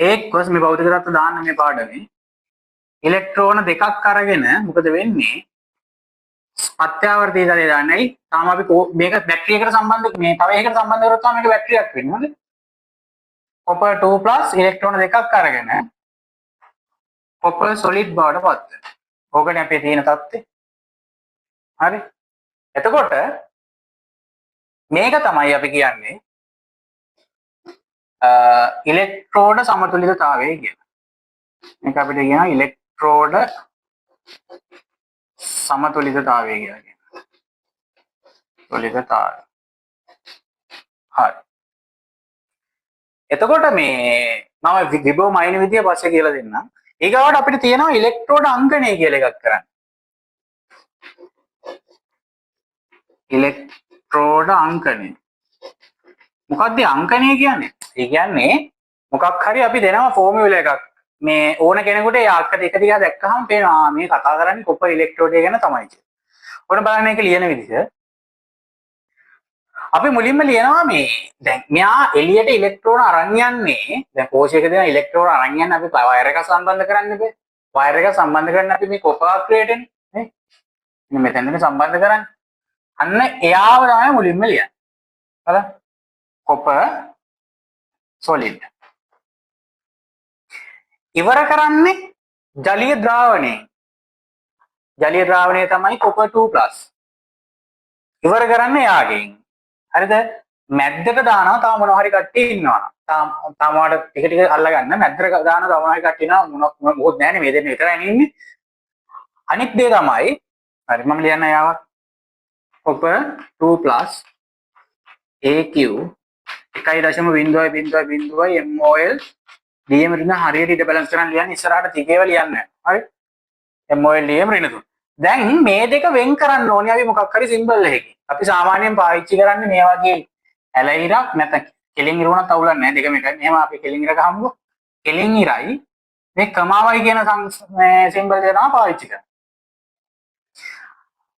එක්වස් මේ භෞතික තත්ත්ව දාන්න මේ පාඩමේ ඉලෙක්ට්‍රෝන දෙකක් අරගෙන මොකද වෙන්නේ? පත්‍යාවර්තී දලේ දාන්නයි. තාම අපි මේක බැටරි එකට සම්බන්ධ මේ තව එකකට සම්බන්ධ කරොත් තමයි මේක බැටරියක් වෙන්නේ. හරිද? කොපර් 2+ ඉලෙක්ට්‍රෝන දෙකක් අරගෙන කොපර් සොලිඩ් බවට පත් වෙනවා. ඕකනේ අපේ තියෙන තත්ත්වය. හරි? එතකොට මේක තමයි අපි කියන්නේ ඉලෙක්ට්‍රෝඩ සමතුලිතතාවය කියලා. මේක අපිට කියනවා ඉලෙක්ට්‍රෝඩ සමතුලිතතාවය කියලා කියනවා. තුලිතතාවය. හරි. එතකොට මේ මම විභව මයින් විදිය පස්සේ කියලා දෙන්නම්. ඊගාවට අපිට තියෙනවා ඉලෙක්ට්‍රෝඩ අංකණය කියලා එකක් කරන්න. ඉලෙක්ට්‍රෝඩ අංකණය. මොකක්ද අංකණය කියන්නේ? ඒ කියන්නේ මොකක් හරි අපි දෙනවා ෆෝමියුලා එකක්. මේ ඕන කෙනෙකුට ඒ අක්ක දෙක දිහා දැක්කහම පේනවා මේ කතා කරන්නේ කොපර් ඉලෙක්ට්‍රෝඩය ගැන තමයි කියලා. ඔන්න බලන්න මේක ලියන විදිහ. අපි මුලින්ම ලියනවා මේ දැන් මෙයා එළියට ඉලෙක්ට්‍රෝන අරන් යන්නේ දැන් කෝෂයක දෙන ඉලෙක්ට්‍රෝන අරන් යන්නේ අපි වයර් එක සම්බන්ධ කරන්න බෑ. වයර් එක සම්බන්ධ කරන්න අපි මේ කොපර් ක්‍රේටනේ නේ. ඉතින් මෙතනනේ සම්බන්ධ කරන්නේ. අන්න එයාව තමයි මුලින්ම ලියන්නේ. බලන්න. කොපර් සොලිඩ් ඉවර කරන්නේ ජලීය ද්‍රාවණයෙන්. ජලීය ද්‍රාවණය තමයි කොපර් 2+. ඉවර කරන්නේ යාගෙන්. හරිද? මැද්දට දානවා තව මොනවා හරි කට්ටිය ඉන්නවා. තාම වාට ටික ටික අල්ලගන්න මැද්දට දානවා තව මොනවා හරි කට්ටිය ඉන්නවා මොකොත් නැහැනේ මේ දෙන්නේ විතරයි ඉන්නේ. අනිත් දේ තමයි හරි මම ලියන්න යාවක් කොපර් 2+ AQ 1.0.0 MOL DM ඍණ හරියට ඉඳ බැලන්ස් කරන් ලියන්න ඉස්සරහට තිකේව ලියන්න. හරි? MOL DM ඍණ 3. දැන් මේ දෙක වෙන් කරන්න ඕනේ අපි මොකක් හරි සිම්බල් එකකින්. අපි සාමාන්‍යයෙන් පාවිච්චි කරන්නේ මේ වගේ ඇලයිරක් නැත්නම් කෙලින් ඉරුණත් අවුලක් නැහැ දෙකම එකයි. මෙහෙම අපි කෙලින් ඉර ගහමුකෝ. කෙලින් ඉරයි මේ කමාවයි කියන සිම්බල් එක තමයි පාවිච්චි කරන්නේ.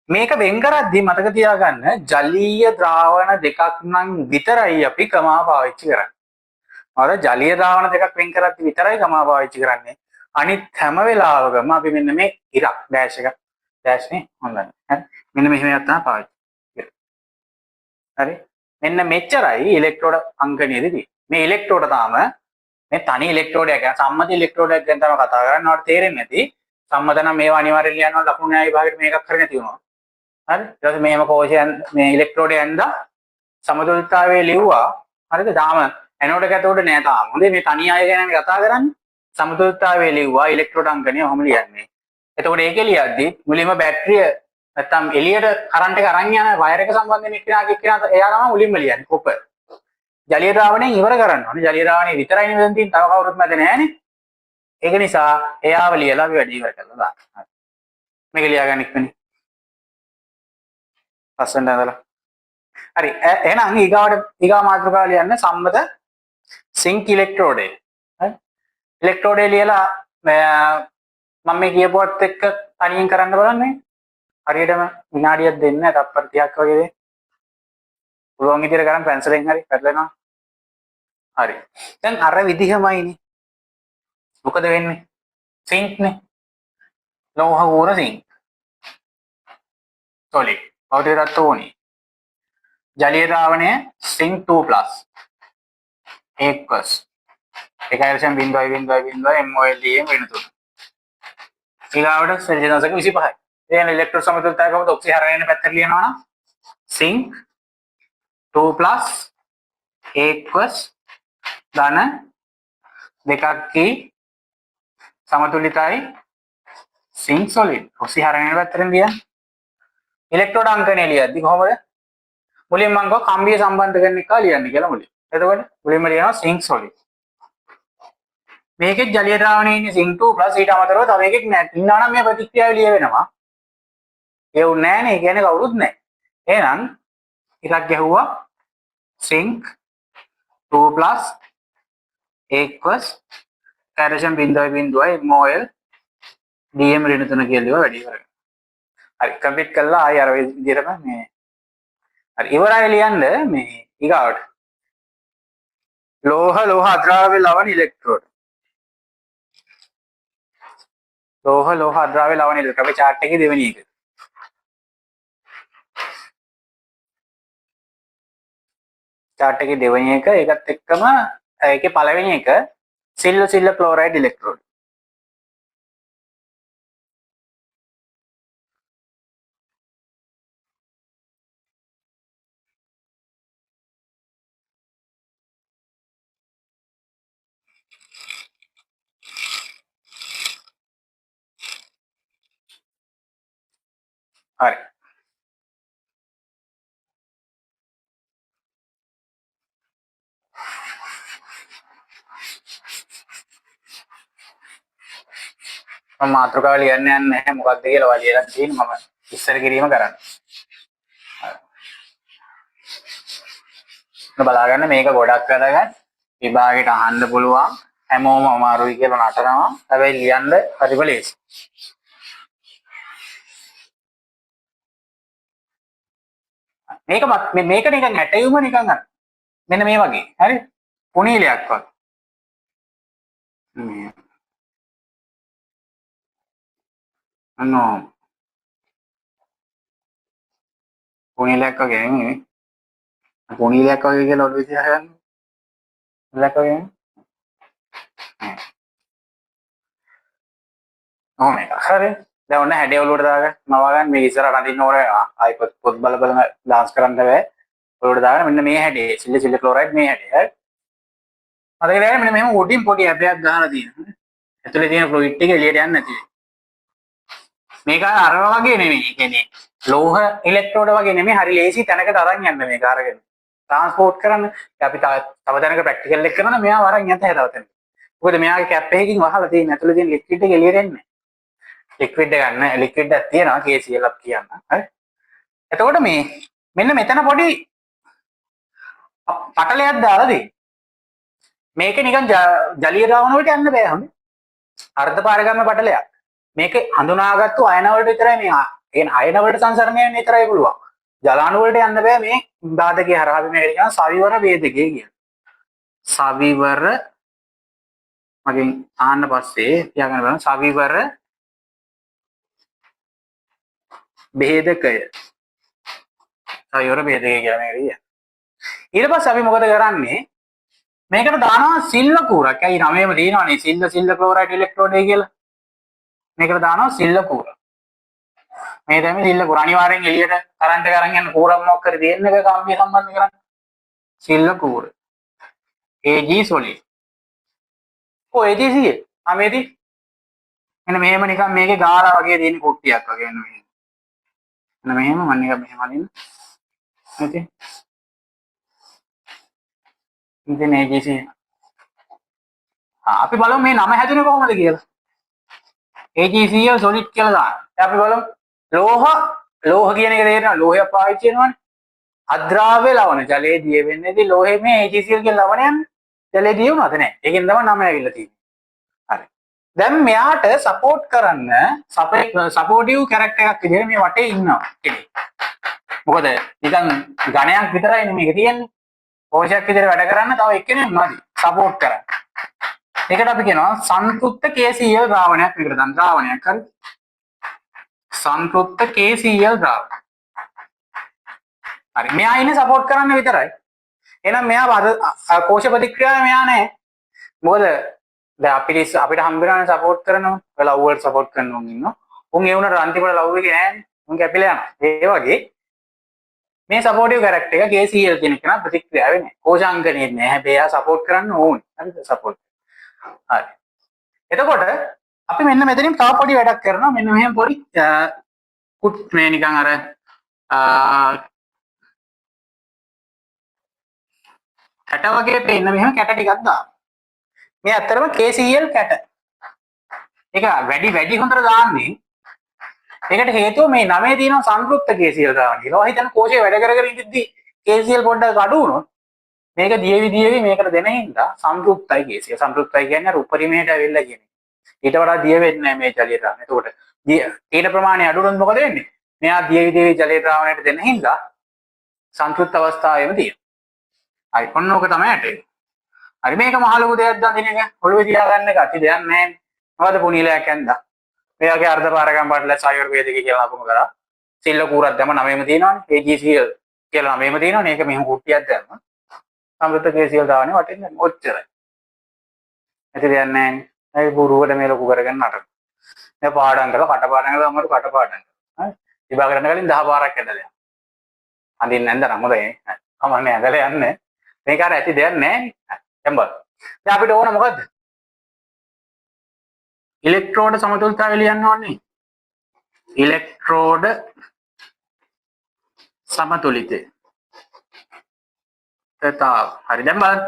මේක වෙන් කරද්දී මතක තියාගන්න ජලීය ද්‍රාවණ දෙකක් නම් විතරයි අපි කමා පාවිච්චි කරන්නේ. අර ජලීය ද්‍රාවණ දෙකක් වෙන් කරද්දී විතරයි කමා පාවිච්චි කරන්නේ. අනිත් හැම වෙලාවකම අපි මෙන්න මේ ඉරක් ඩෑෂ් එක ඩෑෂ් නේ හොඳයි. හරි. මෙන්න මෙහෙම තමයි පාවිච්චි කරන්නේ. හරි. මෙන්න මෙච්චරයි ඉලෙක්ට්‍රෝඩ අංකණයේදී. මේ ඉලෙක්ට්‍රෝඩ තාම මේ තනි ඉලෙක්ට්‍රෝඩයක් ගැන සම්මත ඉලෙක්ට්‍රෝඩයක් ගැන තමයි කතා කරන්නේ. ඔයාලට තේරෙන්නේ නැති. සම්මත නම් මේවා අනිවාර්යයෙන් ලියනවා ලකුණු න්‍යාය විභාගෙට මේකක් කරගෙන තියෙනවා. හරි. ඊට පස්සේ මෙහෙම කෝෂයන් මේ ඉලෙක්ට්‍රෝඩය ඇඳලා සමතුලිතතාවයේ ලිව්වා. හරිද? තාම ඇනෝඩ් එක ඇතුළට නෑ තාම. හොඳේ මේ තනි අය ගැන කතා කරන්නේ. සමතුලිතතාවයේ ලිව්වා ඉලෙක්ට්‍රෝඩ අංකණය ඔහොම ලියන්නේ. එතකොට ඒකේ ලියද්දි මුලින්ම බැටරිය නැත්තම් එළියට කරන්ට් එක අරන් යන වයර් එක සම්බන්ධයෙන් එක්කෙනා එයා තමයි මුලින්ම ලියන්නේ කොපර්. ජලීය ද්‍රාවණයෙන් ඉවර කරන්න ඕනේ. ජලීය ද්‍රාවණය විතරයි මෙතන තියෙන්නේ. තව කවුරුත් මැද නෑනේ. ඒක නිසා එයාව ලියලා අපි වැඩි ඉවර කරලා දාන්න. හරි. මේක ලියාගන්න ඉක්මනින්. ලස්සනට ඇඳලා. හරි. එහෙනම් ඊගා මාතෘකාව ලියන්න සම්මත සිංක් ඉලෙක්ට්‍රෝඩය. හරි. ඉලෙක්ට්‍රෝඩය ලියලා මම මේ කියපුවත් එක්ක තනියෙන් කරන්න බලන්නේ. හරියටම විනාඩියක් දෙන්න තත්පර 30ක් වගේ දෙන්න. පුළුවන් විදිහට කරන් පැන්සලෙන් හරි පැටලෙනවා. හරි. දැන් අර විදිහමයිනේ. මොකද වෙන්නේ? සිංක් නේ. ලෝහ වුණ සිංක්. solid. භෞතික තත්ත්ව ඕනේ. ජලීය ද්‍රාවණය සිංක් 2+ aqueous. ඒකයි බිඳුවයි MOL DN වෙන තුන. ඊගාවට සෙල්සියස් 25යි. එහෙනම් ඉලෙක්ට්‍රෝන සමතුලිතතාවය කොහොමද ඔක්සිහරණය පැත්තට ලියනවා නම් සිංක් 2+ aqueous ධන දෙකක් කී සමතුලිතයි සිංක් solid. ඔක්සිහරණය පැත්තට ලියන්න. ඉලෙක්ට්‍රෝඩ අංකණය ලියද්දි කොහොමද? මුලින්ම මම ගෝ කම්බිය සම්බන්ධ කරන එක ලියන්න කියලා මුලින්. එතකොට මුලින්ම ලියනවා සිංක් solid. මේකේ ජලීය ද්‍රාවණයේ ඉන්නේ සිංක් 2+ ඊට අමතරව තව එකක් ඉන්නවා නම් මේ ප්‍රතික්‍රියාව ලිය වෙනවා. ඒ උන්නේ නැහනේ. ඒ කියන්නේ කවුරුත් නැහැ. එහෙනම් එකක් ගැහුවා සිංක් 2+ aqueous කැරේෂන් 0.0 MOL DM ඍණ 3 කියලා ලියුවා වැඩි කරගන්න. හරි කම්ප්ලීට් කළා ආයෙ අර විදිහටම මේ හරි ඉවරයි ලියන්න මේ ඊගාවට ලෝහ අද්‍රාව්‍ය ලවණ ඉලෙක්ට්‍රෝඩ ලෝහ අද්‍රාව්‍ය ලවණ ඉලෙක්ට්‍රෝඩ අපි chart එකේ දෙවෙනි එක chart එකේ දෙවෙනි එක ඒකත් එක්කම ඒකේ පළවෙනි එක සිල්වර් ක්ලෝරයිඩ් ඉලෙක්ට්‍රෝඩ හරි මම මාතෘකාව ලියන්න යන්නේ නැහැ මොකක්ද කියලා ඔයා ලියලා තියෙන්නේ මම ඉස්සර කිරීම කරන්න. බලාගන්න මේක ගොඩක් වැදගත් විභාගයට අහන්න පුළුවන් හැමෝම අමාරුයි කියලා නටනවා හැබැයි ලියන්න හරිම ලේසි. මේක නිකන් ඇටයුම නිකන් අර මෙන්න මේ වගේ හරි පුනීලයක් වගේ මේ අනෝ පුනීලයක් වගේ නෙමෙයි පුනීලයක් වගේ කියලා ඔළුවේ තියාගන්න පුනීලයක් වගේ ඕ මේක හරි දැන් ඔන්න හැඩය ඔලුවට දාගන්න මවා ගන්න මේ ඉස්සරහට අඳින්න ඕනේ ආයි පොත් බල ඩාන්ස් කරන්න බෑ ඔලුවට දාගන්න මෙන්න මේ හැඩය සිල්වර් ක්ලෝරයිඩ් මේ හැඩය හරි මතක තියාගන්න මෙන්න මෙහෙම උඩින් පොඩි ඇබ්බයක් ගහලා තියෙනවා ඇතුලේ තියෙන ෆ්ලුයිඩ් ටික එළියට යන්නේ නැති මේක අර වගේ නෙමෙයි කියන්නේ ලෝහ ඉලෙක්ට්‍රෝඩ වගේ නෙමෙයි හරි ලේසි තැනකට අරන් යන්න මේක අරගෙන ට්‍රාන්ස්පෝර්ට් කරන්න අපි තව තැනක ප්‍රැක්ටිකල් එක කරනවා මෙයාව අරන් යන්න තව තැනක මොකද මෙයාගේ කැප් එකකින් වහලා තියෙන ඇතුලේ තියෙන ලික්විඩ් එක එළියට එන්නේ ලික්විඩ් එක ගන්න ලික්විඩ් එකක් තියෙනවා KCl අප් කියන්න හරි එතකොට මේ මෙන්න මෙතන පොඩි පටලයක් දාලා දෙන්න මේක නිකන් ජලීය ද්‍රාවණ වලට යන්න බෑ හොඳේ අර්ධ පාරගම්ම පටලයක් මේක හඳුනාගත්තු අයන වලට විතරයි මේ කියන්නේ අයන වලට සංසරණය වෙන්න විතරයි පුළුවන්. ජලාණු වලට යන්න බෑ මේ බාධකේ හරහා මේ කියන සවිවර වේදකේ කියන. සවිවර මගෙන් ආන්න පස්සේ තියාගන්න බලන්න සවිවර භේදකය. සවිවර භේදකය කියලා මේක කියන්නේ. ඊට පස්සේ අපි මොකද කරන්නේ? මේකට දානවා සිල්ව කූරක්. ඇයි නමේම දිනවනේ සිල්ල ක්ලෝරයිඩ් ඉලෙක්ට්‍රෝඩය කියලා. මේකට දානවා සිල්ල කූර. මේ තමයි සිල්ල කූර. අනිවාර්යෙන් එළියට කරන්ට් එක අරන් යන කූරක් මොකක් කර දෙන්න එක කම්බිය සම්බන්ධ කරන්නේ. සිල්ල කූර. Ag solid. ඔය Ag සිය. අමේදී මෙන්න මෙහෙම නිකන් මේකේ ගාලා වගේ තියෙන කුට්ටියක් වගේ මෙන්න මෙහෙම. මෙන්න මෙහෙම මම නිකන් මෙහෙම අදින්න. ඉතින් ඉතින් Ag සිය. අපි බලමු මේ නම හැදුනේ කොහොමද කියලා. AgCl solid කියලා දාන්න. අපි බලමු ලෝහ කියන එක තේරෙනවා. ලෝහයක් පාවිච්චි කරනවානේ. අද්‍රාව්‍ය ලවණ ජලයේ දිය වෙන්නේදී ලෝහයේ මේ AgCl කියන ලවණ යන්නේ. ජලයේ දිය වුණාද නැහැ. ඒකෙන් තමයි නම ඇවිල්ලා තියෙන්නේ. හරි. දැන් මෙයාට සපෝට් කරන්න සපෝටිව් කැරක්ටර් එකක් විදිහට මේ වටේ ඉන්නවා කෙනෙක්. මොකද නිකන් ඝණයක් විතරයි මේක තියෙන්නේ. කෝෂයක් විදිහට වැඩ කරන්න තව එක්කෙනෙක් නැති සපෝට් කරන්න. ඒකට අපි කියනවා සංතෘප්ත KCl ද්‍රාවණයක් විතර දන් ද්‍රාවණයක් හරි සංතෘප්ත KCl ද්‍රාවණය. හරි මෙයා ඉන්නේ සපෝට් කරන්න විතරයි. එහෙනම් මෙයා කෝෂ ප්‍රතික්‍රියාවේ මෙයා නැහැ. මොකද දැන් අපිට හම්බ වෙනවනේ සපෝට් කරනවා. ලව් වලට සපෝට් කරන උන් ඉන්නවා. උන් ඒ වුණාට අන්තිමට ලව් එකේ නැහැනේ. උන් කැපිලා යනවා. ඒ වගේ මේ සපෝටිව් කැරක්ටර් එක KCl කියන එක නම් ප්‍රතික්‍රියාවේ නැහැ. කෝෂාංගනේ නැහැ. හැබැයි එයා සපෝට් කරන්න ඕනේ. හරිද? සපෝට්. හරි. එතකොට අපි මෙන්න මෙතනින් තව පොඩි වැඩක් කරනවා. මෙන්න මෙහෙම පොඩි කුට් මේ නිකන් අර කැට වගේ පේන්න මෙහෙම කැට ටිකක් දාන්න. මේ ඇත්තටම KCl කැට. ඒක වැඩි හොඳට දාන්නේ. ඒකට හේතුව මේ නමේ තියෙන සංතෘප්ත KCl ද්‍රාවණය කියලා. ඔය හිතන කෝෂේ වැඩ කර ඉඳිද්දි KCl පොඩ්ඩක් අඩු වුණොත් මේක දියවි මේකට දෙන හින්දා සංතෘප්තයි KCl. සංතෘප්තයි කියන්නේ අර උපරිමයට ඇවිල්ලා කියන්නේ. ඊට වඩා දිය වෙන්නේ නැහැ මේ ජලීය ද්‍රාවණය. එතකොට ඊට ප්‍රමාණය අඩු වුණොත් මොකද වෙන්නේ? මෙයා දියවි ජලීය ද්‍රාවණයට දෙන හින්දා සංතෘප්ත අවස්ථාවේම තියෙනවා. හරි ඔන්න ඕක තමයි ඇටේ. හරි මේක මහ ලොකු දෙයක් දන් දින එක ඔළුවේ තියාගන්න එක අති දෙයක් නැහැ. මොකද පුණීලයක් ඇන්දා. මේ වගේ අර්ධ පාරකම් පාටල සායවර වේදිකේ කියලා අපුම කරා. සිල්ල කූරක් දැම්ම නමෙම තියෙනවානේ. AgCl කියලා නමෙම තියෙනවානේ. ඒක මෙහෙම කුට්ටියක් දැම්ම. සම්ප්‍රත KCl දාන්නේ වටින් දැන් ඔච්චරයි. ඇති දෙයක් නැහැ. ඒ බුරුවට මේ ලොකු කරගෙන නටන. මේ පාඩම් කරලා කටපාඩම් කරලා අමාරු කටපාඩම් කරනවා. හරි. විභාග කරන්න කලින් 10 පාරක් ඇදලා යනවා. අඳින්න නැන්ද නම් හොඳයි. කමන්නේ ඇදලා යන්නේ. මේක අර ඇති දෙයක් නැහැ. දැන් බලන්න. දැන් අපිට ඕන මොකද්ද? ඉලෙක්ට්‍රෝඩ සමතුලිතතාවය ලියන්න ඕනේ. ඉලෙක්ට්‍රෝඩ සමතුලිතතාව. හරි දැන් බලන්න.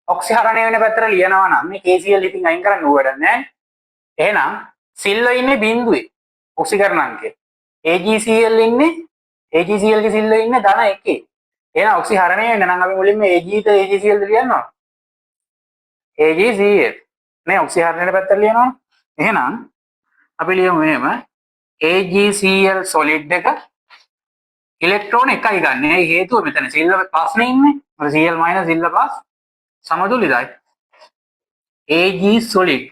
ඔක්සිහරණය වෙන පැත්තට ලියනවා නම් මේ KCl ඉතින් අයින් කරන්න ඕන වැඩක් නැහැ. එහෙනම් සිල්ල ඉන්නේ බිඳුවේ. ඔක්සිකරණාංකය. AgCl ඉන්නේ AgCl ගේ සිල්ල ඉන්නේ ධන 1. එහෙනම් ඔක්සිහරණය වෙන්න නම් අපි මුලින්ම Ag ට AgCl ලියනවා. AgCl. මේ ඔක්සිහරණයට පැත්තට ලියනවා. එහෙනම් අපි ලියමු එහෙම AgCl solid එක ඉලෙක්ට්‍රෝන එකයි ගන්න. ඒ හේතුව මෙතන සිල්ල ප්ලස් නේ ඉන්නේ. මොකද Cl - සිල්ල ප්ලස් සමතුලිතයි. Ag solid.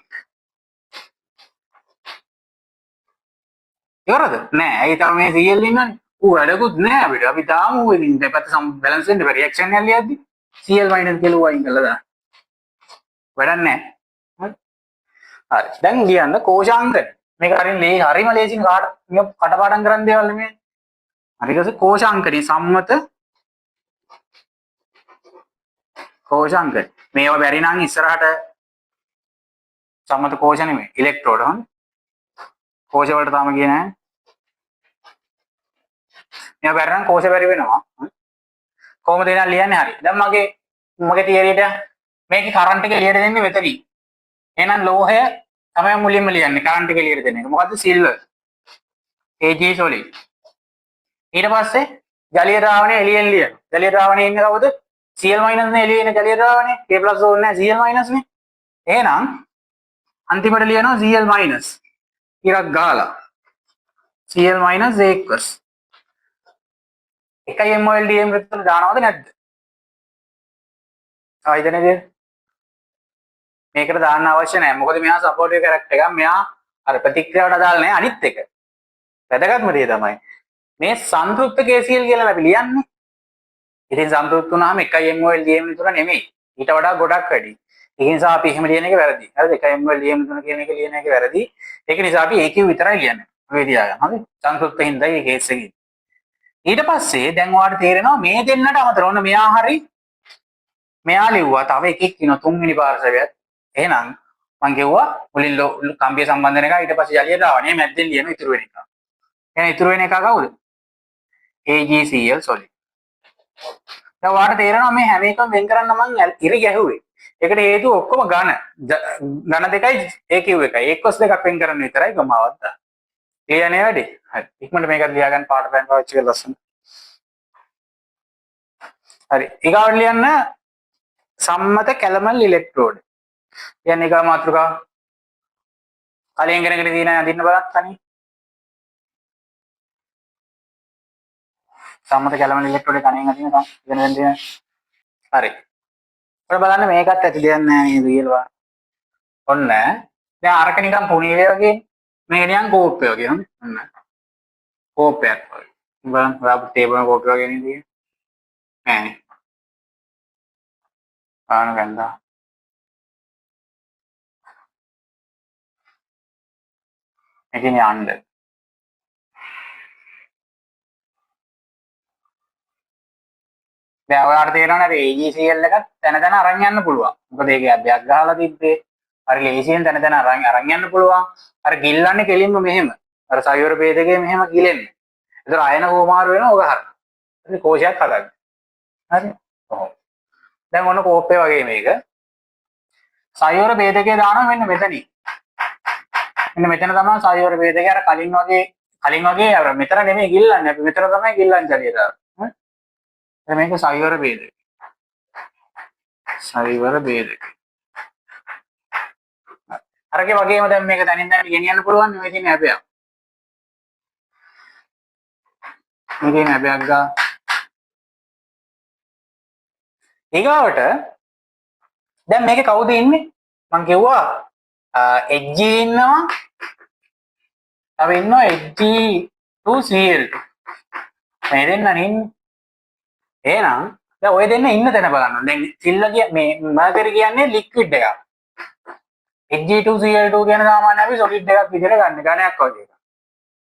ඉවරද? නෑ. ඒ තමයි මේ Cl ඉන්නනේ. ඌ වැඩකුත් නෑ අපිට. අපි තාම ඌ ඉතින් දෙපැත්ත බැලන්ස් වෙන්න බැරි රියැක්ෂන් එක ලියද්දි Cl - කියලා වයින් කළා දාන්න. වැඩක් නෑ. හරි. හරි. දැන් ලියන්න කෝෂාංග. මේක හරිම ලේසියෙන් කටපාඩම් කරන්න දේවල් නෙමෙයි. හරිද? කෝෂාංකනේ සම්මත කෝෂාංක. මේවා බැරි නම් ඉස්සරහට සම්මත කෝෂ නෙමෙයි ඉලෙක්ට්‍රෝඩ හොන්. කෝෂ වලට තාම ගියේ නැහැ. මේවා බැරි නම් කෝෂ බැරි වෙනවා. කොහොමද එනවා ලියන්නේ හරි. දැන් මගේ තියරියට මේකේ කරන්ට් එක එළියට දෙන්නේ මෙතනින්. එහෙනම් ලෝහය තමයි මුලින්ම ලියන්නේ කරන්ට් එක එළියට දෙන එක. මොකද්ද? සිල්වර්. Ag solid. ඊට පස්සේ ජලීය ද්‍රාවණය එළියෙන් ලියනවා. ජලීය ද්‍රාවණයේ ඉන්නේ කවුද? Cl- නේ එළියේ ඉන්න ජලීය ද්‍රාවණය. K+ ඕනේ නැහැ Cl- නේ. එහෙනම් අන්තිමට ලියනවා Cl- ටිකක් ගාලා. Cl minus aqueous. එකයි MOL DM වෘත්තවල දානවද නැද්ද? ආයිදනේ මේකට දාන්න අවශ්‍ය නැහැ. මොකද මෙයා සපෝටිව් කැරක්ටර් එකක්. මෙයා අර ප්‍රතික්‍රියාවට අදාළ නැහැ අනිත් එක. වැදගත්ම දේ තමයි මේ සංතෘප්ත KCl කියලා අපි ලියන්නේ. ඉතින් සංතෘප්ත වුණාම එකයි MOL DM විතර නෙමෙයි. ඊට වඩා ගොඩක් වැඩි. ඒ නිසා අපි එහෙම ලියන එක වැරදි. හරිද? එකයි MOL DM විතර කියන එක ලියන එක වැරදි. ඒක නිසා අපි AQ විතරයි ලියන්නේ. ඔය තියාගන්න. හරි? සංතෘප්ත හින්දා මේ කේස් එකේ. ඊට පස්සේ දැන් ඔයාලට තේරෙනවා මේ දෙන්නට අමතරව ඔන්න මෙයා හරි මෙයා ලිව්වා තව එකෙක් ඉන්නවා තුන්වෙනි පාර්ශවයත්. එහෙනම් මං කිව්වා මුලින් කම්බිය සම්බන්ධන එක ඊට පස්සේ ජලිය දාවනේ මැද්දෙන් ලියන ඉතුරු වෙන එක. එහෙනම් ඉතුරු වෙන එක කවුද? AgCl solid. දැන් ඔයාලට තේරෙනවා මේ හැම එකම වෙන් කරන්න මං ඉරි ගැහුවේ. ඒකට හේතුව ඔක්කොම ඝන දෙකයි AQ එකයි. ඒකස් දෙකක් වෙන් කරන්න විතරයි ගමාවක් දාන්න. ලියන්නේ වැඩි. හරි. ඉක්මනට මේකත් ලියා ගන්න පාට පෑන් පාවිච්චි කරලා ලස්සන. හරි. ඊගාවට ලියන්න සම්මත කැලමල් ඉලෙක්ට්‍රෝඩ්. කියන්නේ ඊගා මාතෘකාව. කලින් ඉගෙනගෙන තියෙන අඳින්න බලන්න තනි. සම්මත කැලමල් ඉලෙක්ට්‍රෝඩ් කණෙන් අදින තම ඉගෙනගෙන තියෙන. හරි. ඔය බලන්න මේකත් ඇති දෙයක් නෑ නේද කියලා. ඔන්න. දැන් අරක නිකන් පුණීවේ වගේ මේක නිකන් කෝප්පේ වගේ නේද? ඔන්න. කෝප්පයක් වගේ. බලන්න ඔයා ටේබල් එක කෝප්පේ වගේ නේද? නෑනේ. ආන ගන්නවා. මේකේ යන්න. දැන් ඔයාලට තේරෙනවා නේද AgCl එකත් තැන තැන අරන් යන්න පුළුවන්. මොකද ඒකේ අභ්‍යක් ගහලා තිබ්බේ. අර ලේසියෙන් තැන තැන අරන් යන්න පුළුවන්. අර ගිල්ලන්නේ කෙලින්ම මෙහෙම. අර සයවර ભેදකයේ මෙහෙම ගිලෙන්නේ. ඒතර අයන කොමාරු වෙනවා ඔක හරියට. ඉතින් කෝෂයක් හදන්න. හරි. ඔහොම. දැන් ඔන්න කෝප්පේ වගේ මේක. සයවර ભેදකයේ දානවා මෙන්න මෙතනින්. මෙන්න මෙතන තමයි සයවර ભેදකයේ අර කලින් වගේ අර මෙතන නෙමෙයි ගිල්ලන්නේ. අපි මෙතන තමයි ගිල්ලන්නේ ජලිය දාන්නේ. මේක සයවර ભેදක. සයවර ભેදක. අරගේ වගේම දැන් මේක දැනින් දැනට ගෙනියන්න පුළුවන් මේ තියෙන හැබැයි. මේ තියෙන හැබැයි ගා. ඊගාවට දැන් මේකේ කවුද ඉන්නේ? මං කිව්වා Hg ඉන්නවා. තව ඉන්නවා Hg2Cl2. මේ දෙන්න ඉන්නේ. එහෙනම් දැන් ඔය දෙන්න ඉන්න තැන බලන්න. දැන් සිල්ලා මේ මර්කරි කියන්නේ ලික්විඩ් එකක්. Hg2Cl2 කියන සාමාන්‍ය අපි සොලිඩ් එකක් විදිහට ගන්න ඝනයක් වගේ එකක්.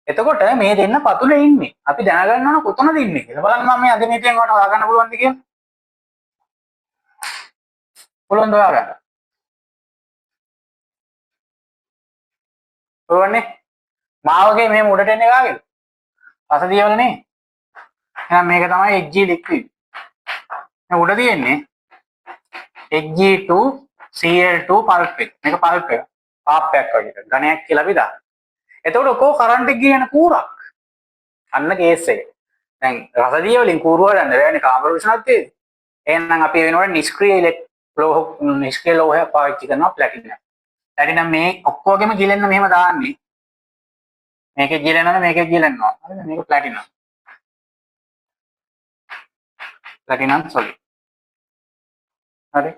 එතකොට මේ දෙන්න පතුලේ ඉන්නේ. අපි දැනගන්න ඕන කොතනද ඉන්නේ කියලා. බලන්න මම මේ අධිනේතයෙන් ඔයාලට හොයාගන්න පුළුවන්ද කියලා. පුළුවන්ද හොයාගන්න? පුළුවන්නේ. මාවගේ මෙහෙම උඩට එන්නේ කාගේද? රසදියවල නේ. එහෙනම් මේක තමයි Hg ලික්විඩ්. මේ උඩ තියෙන්නේ Hg2Cl2 පල්ප් එක. මේක පල්ප් එක. පාප්පයක් වගේ. ඝනයක් කියලා අපි දානවා. එතකොට කො කරන්ට් එක කියන කූරක්. අන්න කේස් එක. දැන් රසදිය වලින් කූරු හදන්න බෑනේ කාමර විශ්නාත් තියෙන්නේ. එහෙනම් අපි වෙනකොට නිෂ්ක්‍රීය ලෝහය පාවිච්චි කරනවා ප්ලැටිනම්. ප්ලැටිනම් මේ ඔක්කොගෙම ගිලෙන්න මෙහෙම දාන්නේ. මේකේ ගිලෙනවද මේකේ ගිලෙනවා. හරිද? මේක ප්ලැටිනම්. Platinum solid. හරි.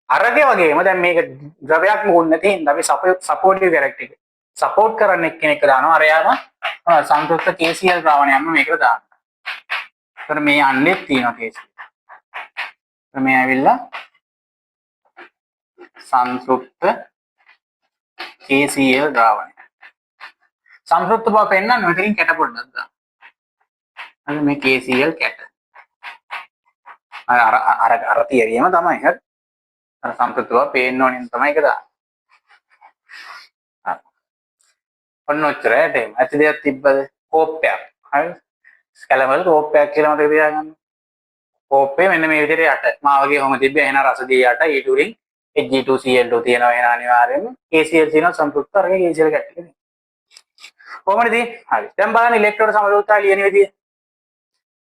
අරගේ වගේම දැන් මේක ද්‍රවයක් මොකුත් නැති හින්දා අපි සපෝටිව් කැරක්ටර් එක සපෝට් කරන්න එක්කෙනෙක් දානවා. අරයාම සංතෘප්ත KCl ද්‍රාවණයක්ම මේකට දානවා. ඒතර මේ යන්නේ තියෙනවා KCl. මේ ඇවිල්ලා සංතෘප්ත KCl ද්‍රාවණය. සංතෘප්ත බව පෙන්වන්න මෙතනින් කැට පොඩ්ඩක් දාන්න. අර මේ KCl කැට. අර තියරියම තමයි හරි. අර සංතෘප්ත බව පේන්න ඕනින් තමයි ඒක දාන්නේ. ඔන්න ඔච්චරයි දෙන්න. ඇති දෙයක් තිබ්බද? කෝප්පයක්. හරි. ස්කැලමල් කෝප්පයක් කියලා මතක තියාගන්න. කෝප්පේ මෙන්න මේ විදිහට යට මාවගේ ඔහම තිබ්බ එහෙනම් රසදිය යට ඊටුරින් Hg2Cl2 තියෙනවා එහෙනම් අනිවාර්යයෙන්ම KCl තියෙනවා සංතෘප්ත අරගේ KCl කැට් එක. කොහොමද තියෙන්නේ? හරි. දැන් බලන්න ඉලෙක්ට්‍රෝන සමතුලිතතාවය ලියන විදිය.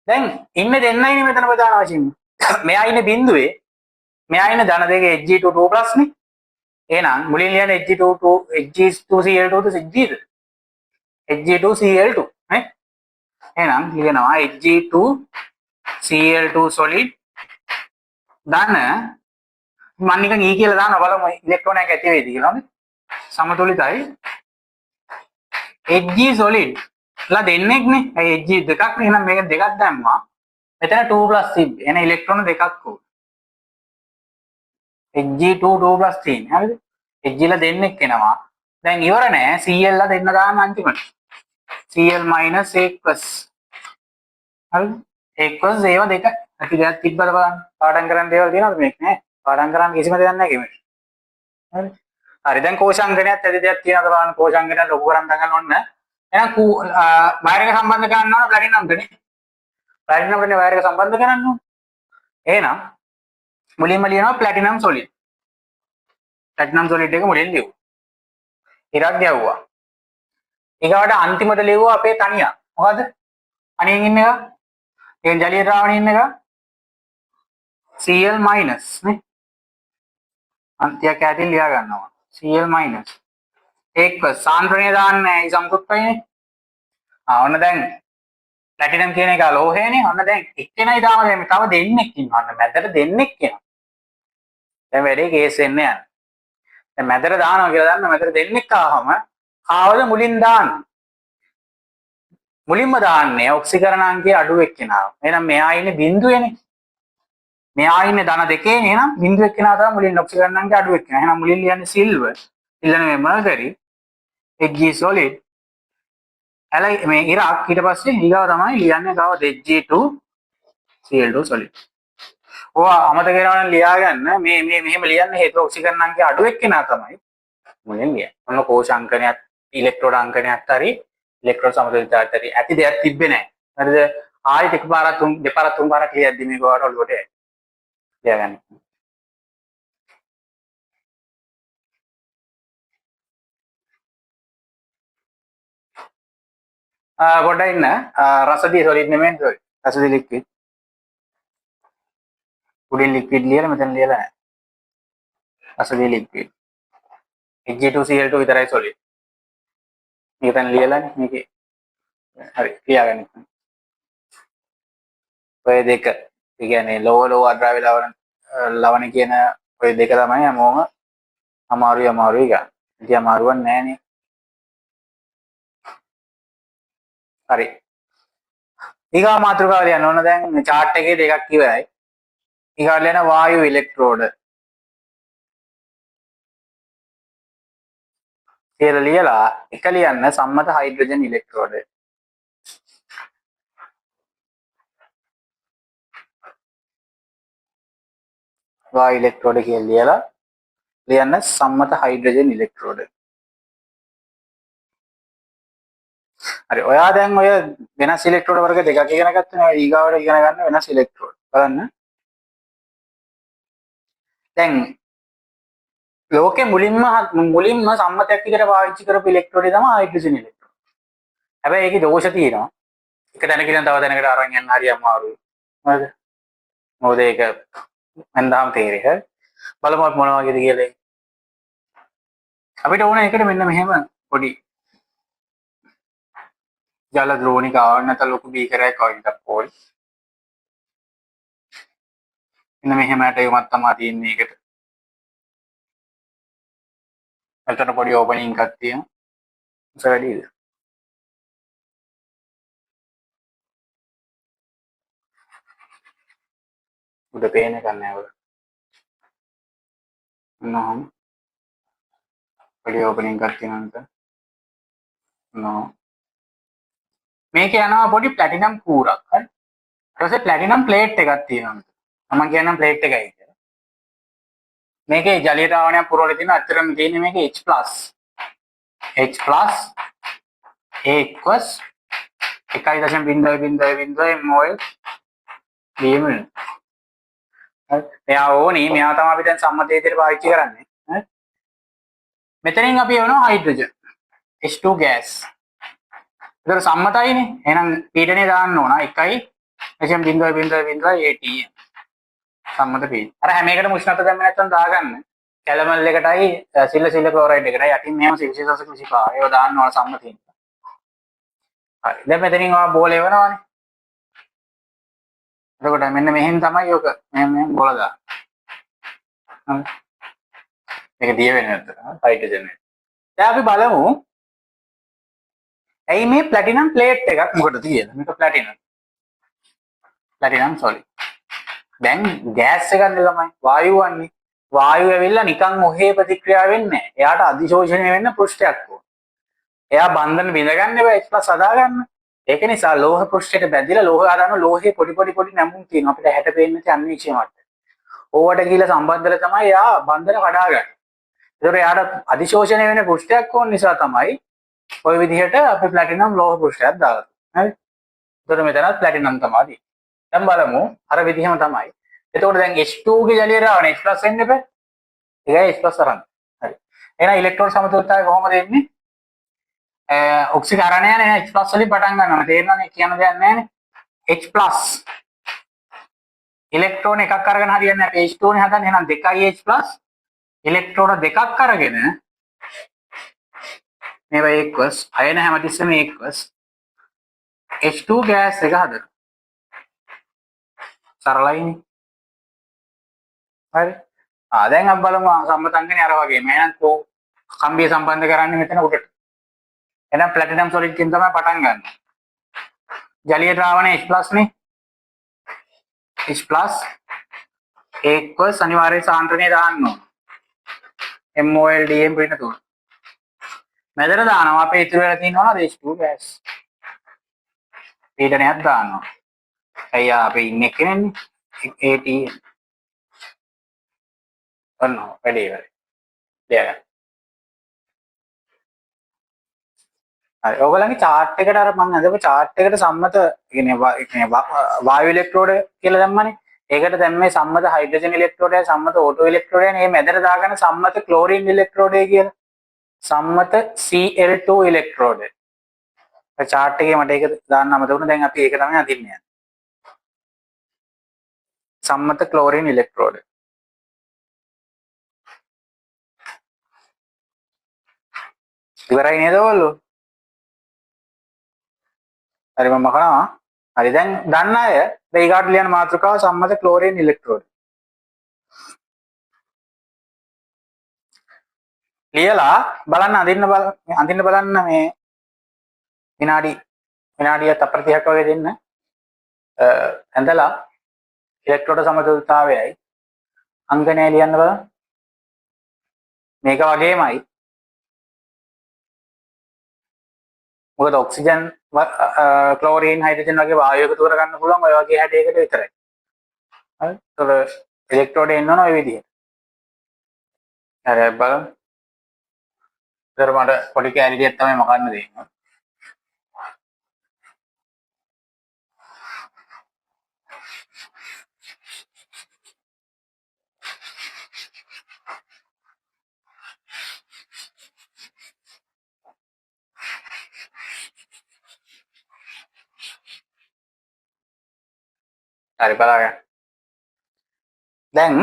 දැන් ඉන්නේ දෙන්නයිනේ මෙතන ප්‍රධාන වශයෙන්. මෙයා ඉන්නේ බිඳුවේ. මෙයා ඉන්නේ ධන දෙකේ Hg2 නේ. එහෙනම් මුලින් ලියන්නේ Hg2Cl2 ද Hgද? Hg2Cl2 නේ එහෙනම් ලියනවා Hg2Cl2 solid ධන මම නිකන් E කියලා දානවා බලමු ඉලෙක්ට්‍රෝනයක් ඇති වෙයිද කියලා නේ සමතුලිතයි Hg solid ලා දෙන්නෙක් නේ ඒ Hg දෙකක් නේ එහෙනම් මේක දෙකක් දැම්මා මෙතන 2 තිබ්බේ එන ඉලෙක්ට්‍රෝන දෙකක් ඕන Hg2 2 තියෙන හරිද Hg ලා දෙන්නෙක් එනවා දැන් ඉවර නෑ Cl ලා දෙන්න දාන්න අන්තිමට Cl minus aqueous හරිද aqueous ඒවා දෙක අපි දෙයක් තිබ්බද බලන්න පාඩම් කරන්න දේවල් තියෙනවද මේක නෑ පාඩම් කරන්න කිසිම දෙයක් නෑ කෙනෙක් හරි හරි දැන් කෝෂාංගනයත් ඇති දෙයක් තියෙනවද බලන්න කෝෂාංගනය ලොකු කරන් ගන්න ඕන එහෙනම් වයර් එක සම්බන්ධ කරන්න ඕන ප්ලැටිනම් ගනේ ප්ලැටිනම් ගනේ වයර් එක සම්බන්ධ කරන්න ඕන එහෙනම් මුලින්ම ලියනවා ප්ලැටිනම් සොලිඩ් ප්ලැටිනම් සොලිඩ් එක මුලින් ලියුවා ඉරක් ගැව්වා ඊගාට අන්තිමට ලියුවා අපේ තනියා මොකද අනියෙන් ඉන්න එක ඒ ජලීය ද්‍රාවණයේ ඉන්න එක Cl minus නේ අන්තියක් ඇතින් ලියා ගන්නවා Cl minus ඒක සාන්ද්‍රණය දාන්නේ නැහැ සම්පූර්ණයිනේ ඔන්න දැන් ප්ලැටිනම් කියන එක ලෝහයනේ ඔන්න දැන් එක්කෙනයි දාම දැන් තව දෙන්නෙක් ඉන්නවා ඔන්න මැදට දෙන්නෙක් එනවා දැන් වැඩේ කේස් වෙන්නේ යන දැන් මැදට දානවා කියලා දන්න මැදට දෙන්නෙක් ආවම ආවද මුලින් දාන්න මුලින්ම දාන්නේ ඔක්සිකරණාංකයේ අඩු එක්කෙනා එහෙනම් මෙයා ඉන්නේ බිඳුවේනේ මෙයා ඉන්නේ ධන දෙකේනේ එහෙනම් බිඳුව එක්කෙනා තමයි මුලින් ඔක්සිකරණාංකයේ අඩු එක්කෙනා එහෙනම් මුලින් ලියන්නේ සිල්වර් ඊළඟ මර්කරි Hg solid ඇලයි මේ ඉරක් ඊට පස්සේ ඊගාව තමයි ලියන්නේ ගාව Hg2Cl2 solid ඔයා අමතක කරනවා නම් ලියා ගන්න මේ මෙහෙම ලියන්න හේතුව ඔක්සිකරණාංකයේ අඩු එක්කෙනා තමයි මුලින් ලියන්නේ ඔන්න කෝෂ අංකනයක් ඉලෙක්ට්‍රෝඩ අංකනයක් හරි ඉලෙක්ට්‍රෝන සමතුලිතතාවයට හරි ඇති දෙයක් තිබ්බේ නැහැ හරිද ආයෙත් එකපාරක් දෙපාරක් තුන් පාරක් ලියද්දි මේක ඔයාලට ඔළුවට ලියා ගන්න පොඩ්ඩක් ඉන්න රසදී සොලිඩ් නෙමෙයි සොරි රසදී ලික්විඩ් උඩින් ලික්විඩ් ලියලා මෙතන ලියලා නැහැ රසදී ලික්විඩ් Hg2Cl2 විතරයි සොලිඩ් මෙතන ලියලානේ මේකේ හරි ලියාගන්න ඔය දෙක ඒ කියන්නේ ලෝහ අද්‍රාව්‍ය ලවණ කියන ඔය දෙක තමයි හැමෝම අමාරුයි ගන්න. ඉතින් අමාරුවක් නැහැනේ. හරි. ඊගා මාතෘකාව ලියන්න ඕන දැන් chart එකේ දෙකක් ඉවරයි. ඊගාට ලියන වායු ඉලෙක්ට්‍රෝඩ. කියලා ලියලා එක ලියන්න සම්මත හයිඩ්‍රජන් ඉලෙක්ට්‍රෝඩ. වායු ඉලෙක්ට්‍රෝඩ කියලා ලියලා ලියන්න සම්මත හයිඩ්‍රජන් ඉලෙක්ට්‍රෝඩ. හරි ඔයා දැන් ඔය වෙනස් ඉලෙක්ට්‍රෝඩ වර්ග දෙකක් ඉගෙන ගත්තා නේ ඊගාවට ඉගෙන ගන්න වෙනස් ඉලෙක්ට්‍රෝඩ බලන්න දැන් ලෝකේ මුලින්ම සම්මතයක් විදිහට පාවිච්චි කරපු ඉලෙක්ට්‍රෝඩය තමයි හයිඩ්‍රජන් ඉලෙක්ට්‍රෝඩ. හැබැයි ඒකේ දෝෂ තියෙනවා. එක තැනකින් තව තැනකට අරන් යන්න හරි අමාරුයි. හරිද? මොකද ඒක මන්දාම තේරෙයි. හරි? බලමු මොන වගේද කියලා. අපිට ඕන එකට මෙන්න මෙහෙම පොඩි ජල ද්‍රෝණිකාවක් නැත්නම් ලොකු බීකරයක් වගේ එකක් ඕනේ. මෙන්න මෙහෙම ඇටයුමක් තමයි තියෙන්නේ ඒකට. මෙතන පොඩි ඕපනින් එකක් තියෙනවා. ඒක වැඩිද? උඩ පේන එක නෑ වල. නෝ. පොඩි ඕපනින් එකක් තියෙනවා නේද? නෝ. මේක යනවා පොඩි ප්ලැටිනම් කූරක්. හරි? ඊට පස්සේ ප්ලැටිනම් ප්ලේට් එකක් තියෙනවා. මම කියන්නම් ප්ලේට් එකයි කියලා. මේකේ ජලීය ද්‍රාවණයක් පුරවලා තියෙන අතරම තියෙන්නේ මේකේ H+ aqueous 1.000 mol බීමල්. මෙයා ඕනේ මෙයා තමයි අපි දැන් සම්මත විදිහට පාවිච්චි කරන්නේ. හරි? මෙතනින් අපි යවනවා හයිඩ්‍රජන් H2 gas. ඒතර සම්මතයිනේ. එහෙනම් පීඩනය දාන්න ඕන 1.0.0 atm. සම්මත පීඩන. අර හැම එකටම උෂ්ණත්ව දැම්මේ නැත්නම් දාගන්න. කැලමල් එකටයි සිල්ල ක්ලෝරයිඩ් එකටයි යටින් මෙහෙම සිල්සියස් 25 ඒව දාන්න ඕන සම්මතියෙන්. හරි. දැන් මෙතනින් ආ බෝල එවනවනේ. එතකොට මෙන්න මෙහෙන් තමයි ඔක මෙහෙන් බෝල ගන්න. හරි. මේක දිය වෙන්නේ නැත්තර හයිඩ්‍රජන් එක. දැන් අපි බලමු ඇයි මේ ප්ලැටිනම් ප්ලේට් එකක් මොකටද කියලා. මේක ප්ලැටිනම් සොලිඩ්. දැන් ගෑස් එකක් නෙමෙයි වායුව වන්නේ. වායුව ඇවිල්ලා නිකන් ඔහේ ප්‍රතික්‍රියා වෙන්නේ නැහැ. එයාට අධිශෝෂණය වෙන්න පෘෂ්ඨයක් ඕන. එයා බන්ධන බිඳ ගන්න බෑ H+ හදා ගන්න. ඒක නිසා ලෝහ පෘෂ්ඨයට බැඳිලා ලෝහ ආදාන ලෝහේ පොඩි නැමුම් තියෙනවා. අපිට හැට පේන්නේ නැති අන්වීක්ෂය මට්ටම. ඕවට ගිහිලා සම්බන්ධල තමයි එයා බන්ධන කඩාගන්නේ. ඒතකොට එයාට අධිශෝෂණය වෙන පෘෂ්ඨයක් ඕන නිසා තමයි ওই විදිහට අපි ප්ලැටිනම් ලෝහ පෘෂ්ඨයක් දාලා තියෙන්නේ. හරි. ඒතකොට මෙතනත් ප්ලැටිනම් තමයි. දැන් බලමු අර විදිහම තමයි. එතකොට දැන් H2 ගේ ජලීය ද්‍රාවණය H+ එන්න එපා. ඒකයි H+ අරන්. හරි. එහෙනම් ඉලෙක්ට්‍රෝන සමතුලිතතාවය කොහොමද එන්නේ? ඔක්සිකරණය නේ H+ වලින් පටන් ගන්නවා. තේරෙනවනේ කියන දෙයක් නැහැනේ. H+ ඉලෙක්ට්‍රෝන එකක් අරගෙන හරියන්නේ නැහැ. H2 නේ හදන්නේ. එහෙනම් 2H+ ඉලෙක්ට්‍රෝන දෙකක් අරගෙන මේවා එක්වස් අයන හැමතිස්සෙම එක්වස් H2 ගෑස් එක හදනවා. සරලයිනේ. හරි. දැන් අපි බලමු සම්මතංගනේ අර වගේම. එහෙනම් කම්බිය සම්බන්ධ කරන්නේ මෙතන උඩට. එහෙනම් ප්ලැටිනම් සොලිඩ් කින් තමයි පටන් ගන්න. ජලීය ද්‍රාවණය H+ නේ. H+ එක්වස් අනිවාර්යයෙන් සාන්ද්‍රණය දාන්න ඕන. MOL DM පිට තුන. මෙතන දානවා අපේ ඉතුරු වෙලා තියෙනවා H2 ගෑස්. පීඩනයක් දානවා. අයියා අපි ඉන්නේ කෙනෙන්නේ AT ඔන්න වැඩේ වැඩේ. දෙයක්. හරි. ඔයගොල්ලන්ගේ chart එකට අර මම අදව chart එකට සම්මත කියන්නේ වායු ඉලෙක්ට්‍රෝඩ කියලා දැම්මනේ. ඒකට දැන් මේ සම්මත හයිඩ්‍රජන් ඉලෙක්ට්‍රෝඩය සම්මත ඕටෝ ඉලෙක්ට්‍රෝඩය මේ මැදට දාගන්න සම්මත ක්ලෝරින් ඉලෙක්ට්‍රෝඩය කියලා. සම්මත Cl2 ඉලෙක්ට්‍රෝඩය. ඒ chart එකේ මට ඒක දාන්න අමතක වුණා. දැන් අපි ඒක තමයි අදින්නේ. සම්මත ක්ලෝරින් ඉලෙක්ට්‍රෝඩය. ඉවරයි නේද ඔයගොල්ලෝ? හරි මම කරනවා. හරි දැන් දන්න අය ඊගාට ලියන මාතෘකාව සම්මත ක්ලෝරින් ඉලෙක්ට්‍රෝඩ. ලියලා බලන්න අඳින්න බලන්න මේ විනාඩිය තප්පර 30ක් වගේ දෙන්න. ඇඳලා ඉලෙක්ට්‍රෝඩ සමතුලිතතාවයයි අංගනය ලියන්න බලන්න. මේක වගේමයි. මොකද ඔක්සිජන් ක්ලෝරින් හයිඩ්‍රජන් වගේ වායු එකතු කර ගන්න පුළුවන් ඔය වගේ හැඩයකට විතරයි. හරි. ඒතකොට ඉලෙක්ට්‍රෝඩ එන්න ඕන ඔය විදිහට. හරි බලන්න. ඒතර මට පොඩි කැලිටියක් තමයි මකන්න දෙන්නේ. හරි බලාගන්න. දැන්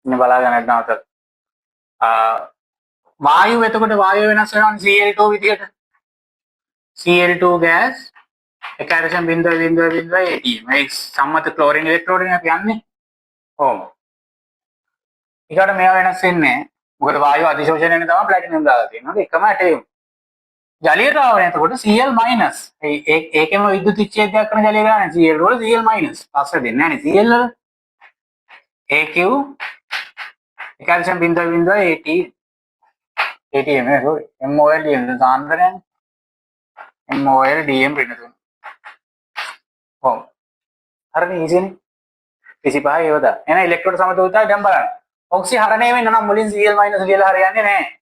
ඉන්න බලාගන්න නැත්නම් වායුව එතකොට වායුව වෙනස් වෙනවා Cl2 විදියට. Cl2 ගෑස් එක ඇරෂන් 0.0.0 ATM. මේ සම්මත ක්ලෝරින් ඉලෙක්ට්‍රෝඩ් එක යන්නේ. ඕම. ඊකට මේවා වෙනස් වෙන්නේ නැහැ. මොකද වායුව අධිශෝෂණයෙන් තමයි ප්ලැටිනම් දාලා තියෙනවා. ඒකම ඇටේම. ජලීය ද්‍රාවණය එතකොට Cl-. ඒකෙම විද්‍යුත් විච්ඡේදයක් කරන ජලීය ද්‍රාවණය Cl වල Cl-. පස්සේ දෙන්නේ නැහැ නේ Cl වල. AQ එක ඇරෂන් 0.0 ATM sorry MOL DM සාන්ද්‍රණය MOL DM ඍණ 3. ඔව්. හරිනේ ඊසිනේ. 25 ඒවද. එහෙනම් ඉලෙක්ට්‍රෝන සමතුලිතතාවය දැන් බලන්න. ඔක්සිහරණය වෙන්න නම් මුලින් Cl- කියලා හරියන්නේ නැහැ.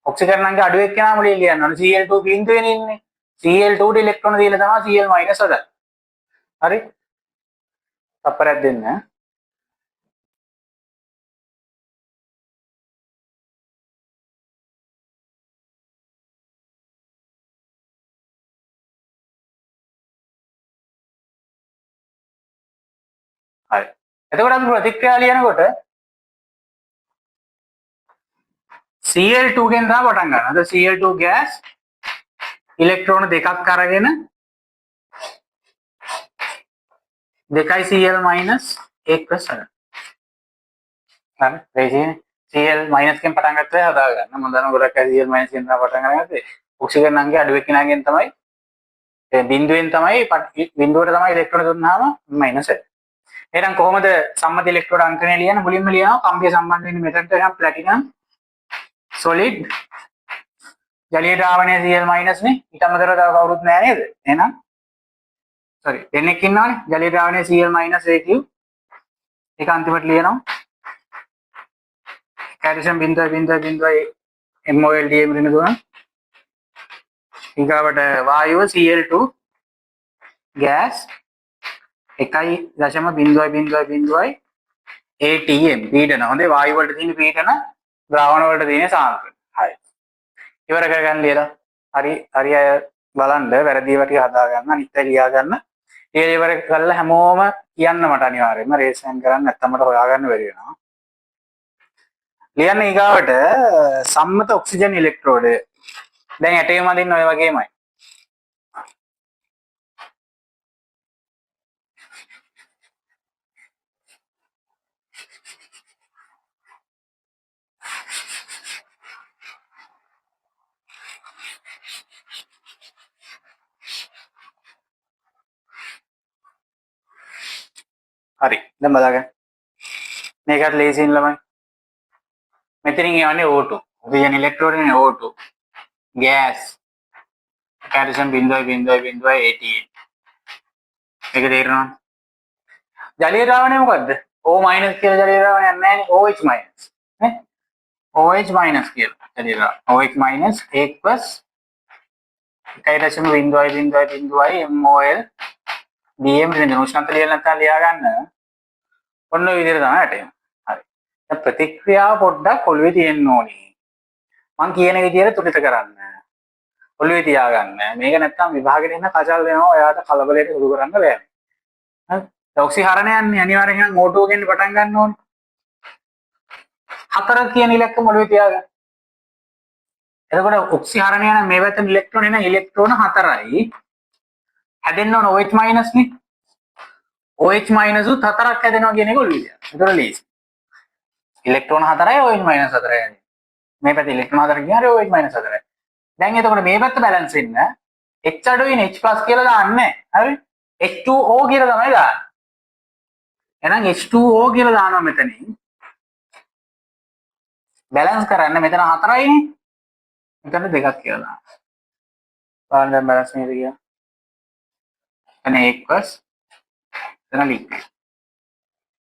ඔක්සිකරණංගේ අඩු එක්කෙනා මුලින් ලියන්න ඕනේ. Cl2 බිඳුවෙන ඉන්නේ. Cl2 ට ඉලෙක්ට්‍රෝන දීලා තමයි Cl- හදන්නේ. හරි? තප්පරයක් දෙන්න. හරි. එතකොට අපි ප්‍රතික්‍රියා ලියනකොට Cl2 ගෙන් තමයි පටන් ගන්න. අද Cl2 gas ඉලෙක්ට්‍රෝන දෙකක් අරගෙන 2යි Cl minus 1 plus 7. හරි. රේජින් Cl minus එකෙන් පටන් ගත්තා හදා ගන්න. මම දන්නවා ගොඩක් අය Cl minus එකෙන් තමයි පටන් ගන්නන්නේ. ඔක්සිජන් අංගයේ අඩු වෙකිනාගෙන් තමයි බිඳුවෙන් තමයි බිඳුවට තමයි ඉලෙක්ට්‍රෝන දුන්නාම මයිනස් එක. එහෙනම් කොහොමද සම්මත ඉලෙක්ට්‍රෝන අංකණය ලියන්න? මුලින්ම ලියනවා කම්පිය සම්බන්ධ වෙන මෙතනට එහෙනම් ප්ලැටිනම් solid ජලීය ද්‍රාවණය Cl minus නේ. ඊට අමතරව තව කවුරුත් නැහැ නේද? එහෙනම් sorry දෙන්නෙක් ඉන්නවනේ. ජලීය ද්‍රාවණය Cl minus AQ. ඒක අන්තිමට ලියනවා. Calcium 0.0.0 MOL DM රින දුනා. ඊගාවට වායුව Cl2 gas 1.0.0 ATM පීඩන. හොඳේ වායුව වලට තියෙන පීඩන ද්‍රාවණ වලට තියෙන සාන්ද්‍රණය. හරි. ඉවර කරගන්න ලියලා. හරි හරි අය බලන්න වැරදි ඒවා ටික හදා ගන්න අනිත් අය ලියා ගන්න. ඒ ඉවර කරලා හැමෝම කියන්න මට අනිවාර්යයෙන්ම රේෂන් කරන්න නැත්නම් මට හොයාගන්න බැරි වෙනවා. ලියන්න ඊගාවට සම්මත ඔක්සිජන් ඉලෙක්ට්‍රෝඩ. දැන් ඇටේම අදින්න ඔය වගේමයි. හරි දැන් බලගන්න මේකට ලේසියෙන් ළමයි මෙතනින් යන්නේ O2 ඔක්සිජන් ඉලෙක්ට්‍රෝඩ නේ O2 ගෑස් කැල්සියම් 0.0.0 ATM මේක තේරෙනවද ජලීය ද්‍රාවණය මොකද්ද O- කියලා ජලීය ද්‍රාවණයක් නැහැ නේ OH නේ OH කියලා ජලීය ද්‍රාවණය OH 1 1.0.0 MOL DM රින උෂ්ණත්වය ලියලා නැත්නම් ලියා ගන්න ඔන්න ඔය විදිහට තමයි ඇටේ. හරි. දැන් ප්‍රතික්‍රියාව පොඩ්ඩක් ඔළුවේ තියෙන්න ඕනේ. මම කියන විදිහට තුලිත කරන්න. ඔළුවේ තියාගන්න. මේක නැත්නම් විභාගෙට එන්න කචල් වෙනවා. ඔයාට කලබලයට උදු කරන්න බෑ. හරි. ඔක්සිහරණය යන්නේ අනිවාර්යෙන් O2 ගෙන් පටන් ගන්න ඕනේ. 4 කියන ඉලක්කම ඔළුවේ තියාගන්න. එතකොට ඔක්සිහරණය යන මේ පැත්තේ ඉලෙක්ට්‍රෝන එන ඉලෙක්ට්‍රෝන 4යි. හැදෙන්න ඕන OH නේ. OH උත් 4ක් හැදෙනවා කියන එක ඔළුවේ තියාගන්න. ඒතර ලේසි. ඉලෙක්ට්‍රෝන 4යි OH 4යි. මේ පැත්තේ ඉලෙක්ට්‍රෝන 4 කියන්නේ OH 4යි. දැන් එතකොට මේ පැත්ත බැලන්ස් වෙන්න H අඩුවෙන් H+ කියලා දාන්නේ. හරි? H2O කියලා තමයි දාන්නේ. එහෙනම් H2O කියලා දානවා මෙතනින්. බැලන්ස් කරන්න මෙතන 4යිනේ. මෙතන 2ක් කියලා දානවා. බලන්න දැන් බැලන්ස් නේද කියලා. එතන H+ එතන ලික්විඩ්.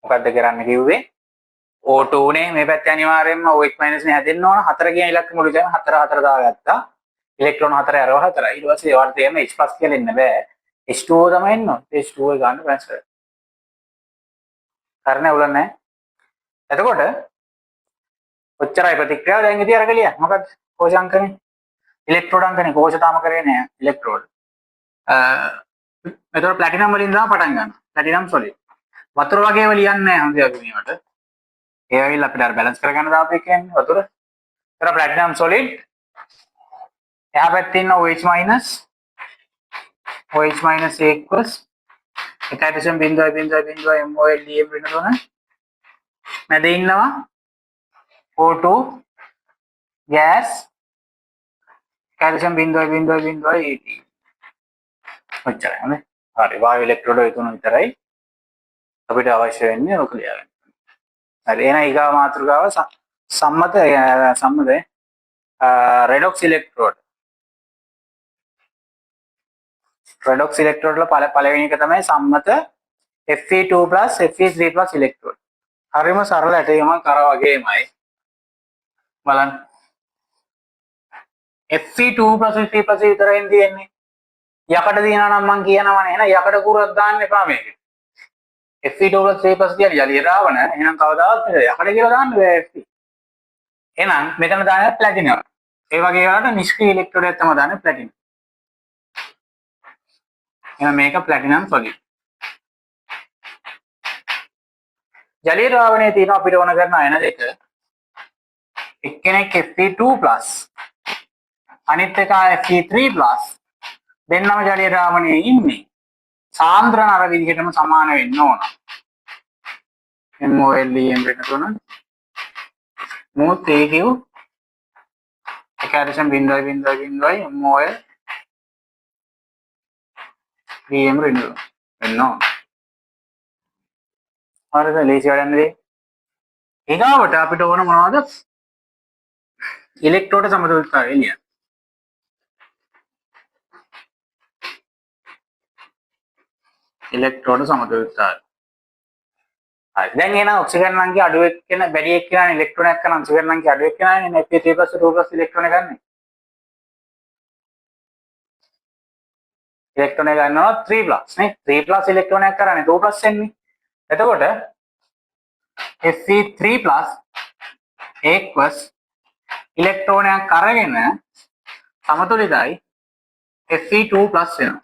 මොකද්ද කරන්න කිව්වේ? O2 නේ මේ පැත්තේ අනිවාර්යයෙන්ම OH- නේ හැදෙන්න ඕන 4 කියන ඉලක්ක මුළු දැන් 4 දාගත්තා ඉලෙක්ට්‍රෝන 4 අරව 4 ඊට පස්සේ ඒවට තේරෙන H+ කියලා එන්න බෑ H2O තමයි එන්න ඕන H2O ගන්න ප්‍රශ්න කරන්නේ උලන්නේ නැහැ එතකොට ඔච්චරයි ප්‍රතික්‍රියාව දැන් ඉතින් අරක ලියන්න මොකක්ද කෝෂ අංකනේ ඉලෙක්ට්‍රෝඩ අංකනේ කෝෂ තාම කරේ නෑ ඉලෙක්ට්‍රෝඩ එතකොට ප්ලැටිනම් වලින් තමයි පටන් ගන්න ප්ලැටිනම් සොලිඩ් වතුර වගේම ලියන්නේ නැහැ හොඳ යගුණියට ඒ වගේ අපිට අර බැලන්ස් කරගන්න දාපු එක කියන්නේ වතුර. ඒතර ප්ලැටිනම් සොලිඩ්. එහා පැත්තේ ඉන්න OH- aqueous. Calcium 0.0.0 MOL DM වෙන තොන. මැද ඉන්නවා O2 gas කැල්සියම් 0.0.0 AT. ඔච්චරයි නේද? හරි වායු ඉලෙක්ට්‍රෝඩ ඒ තුන විතරයි අපිට අවශ්‍ය වෙන්නේ ඔක ලියගන්න. හරි එහෙනම් ඊගා මාතෘකාව සම්මත redox electrode redox electrode වල පළවෙනි එක තමයි සම්මත Fe2 Fe3 electrode හරිම සරල ඇටේම කර වගේමයි බලන්න Fe2 Fe3 විතරයින් තියෙන්නේ යකඩ දිනනවා නම් මම කියනවනේ එහෙනම් යකඩ කුරක් දාන්න එපා මේකට Fe2 Fe3 කියන්නේ ජලීය ද්‍රාවණ එහෙනම් කවදාවත් යකඩ කියලා දාන්න බෑ Fe එහෙනම් මෙතන දාන්නේ ප්ලැටිනම් ඒ වගේ වලට නිෂ්ක්‍රීය ඉලෙක්ට්‍රෝඩයක් තමයි දාන්නේ ප්ලැටිනම් එහෙනම් මේක ප්ලැටිනම් සොලිඩ් ජලීය ද්‍රාවණයේ තියෙන අපිට ඕන කරන අයන දෙක එක්කෙනෙක් Fe2+ අනිත් එක Fe3+ දෙන්නම ජලීය ද්‍රාවණයේ ඉන්නේ. සාන්ද්‍රණ අර විදිහටම සමාන වෙන්න ඕන. MOL DM වෙන තුන මොත් AQ එකැරිසම් 0.0.0 MOL DM වෙන්න ඕන. හරිද? ලේසි වැඩක් නෙවෙයි. ඊගාවට අපිට ඕන මොනවද? ඉලෙක්ට්‍රෝඩ සමතුලිතතාවය එළිය. ඉලෙක්ට්‍රෝඩ සමතුලිතතාවය. හරි. දැන් එහෙනම් ඔක්සිජන් අංකය අඩු එක්කන බැරි එක්කන ඉලෙක්ට්‍රෝනයක් කරන ඔක්සිජන් අංකය අඩු එක්කනනේ Fe3+2+ ඉලෙක්ට්‍රෝන ගන්න. ඉලෙක්ට්‍රෝන ගන්නවා 3+ නේ. 3+ ඉලෙක්ට්‍රෝනයක් කරන්නේ 2+ එන්නේ. එතකොට Fe3+ එක්වස් ඉලෙක්ට්‍රෝනයක් අරගෙන සමතුලිතයි Fe2+ වෙනවා.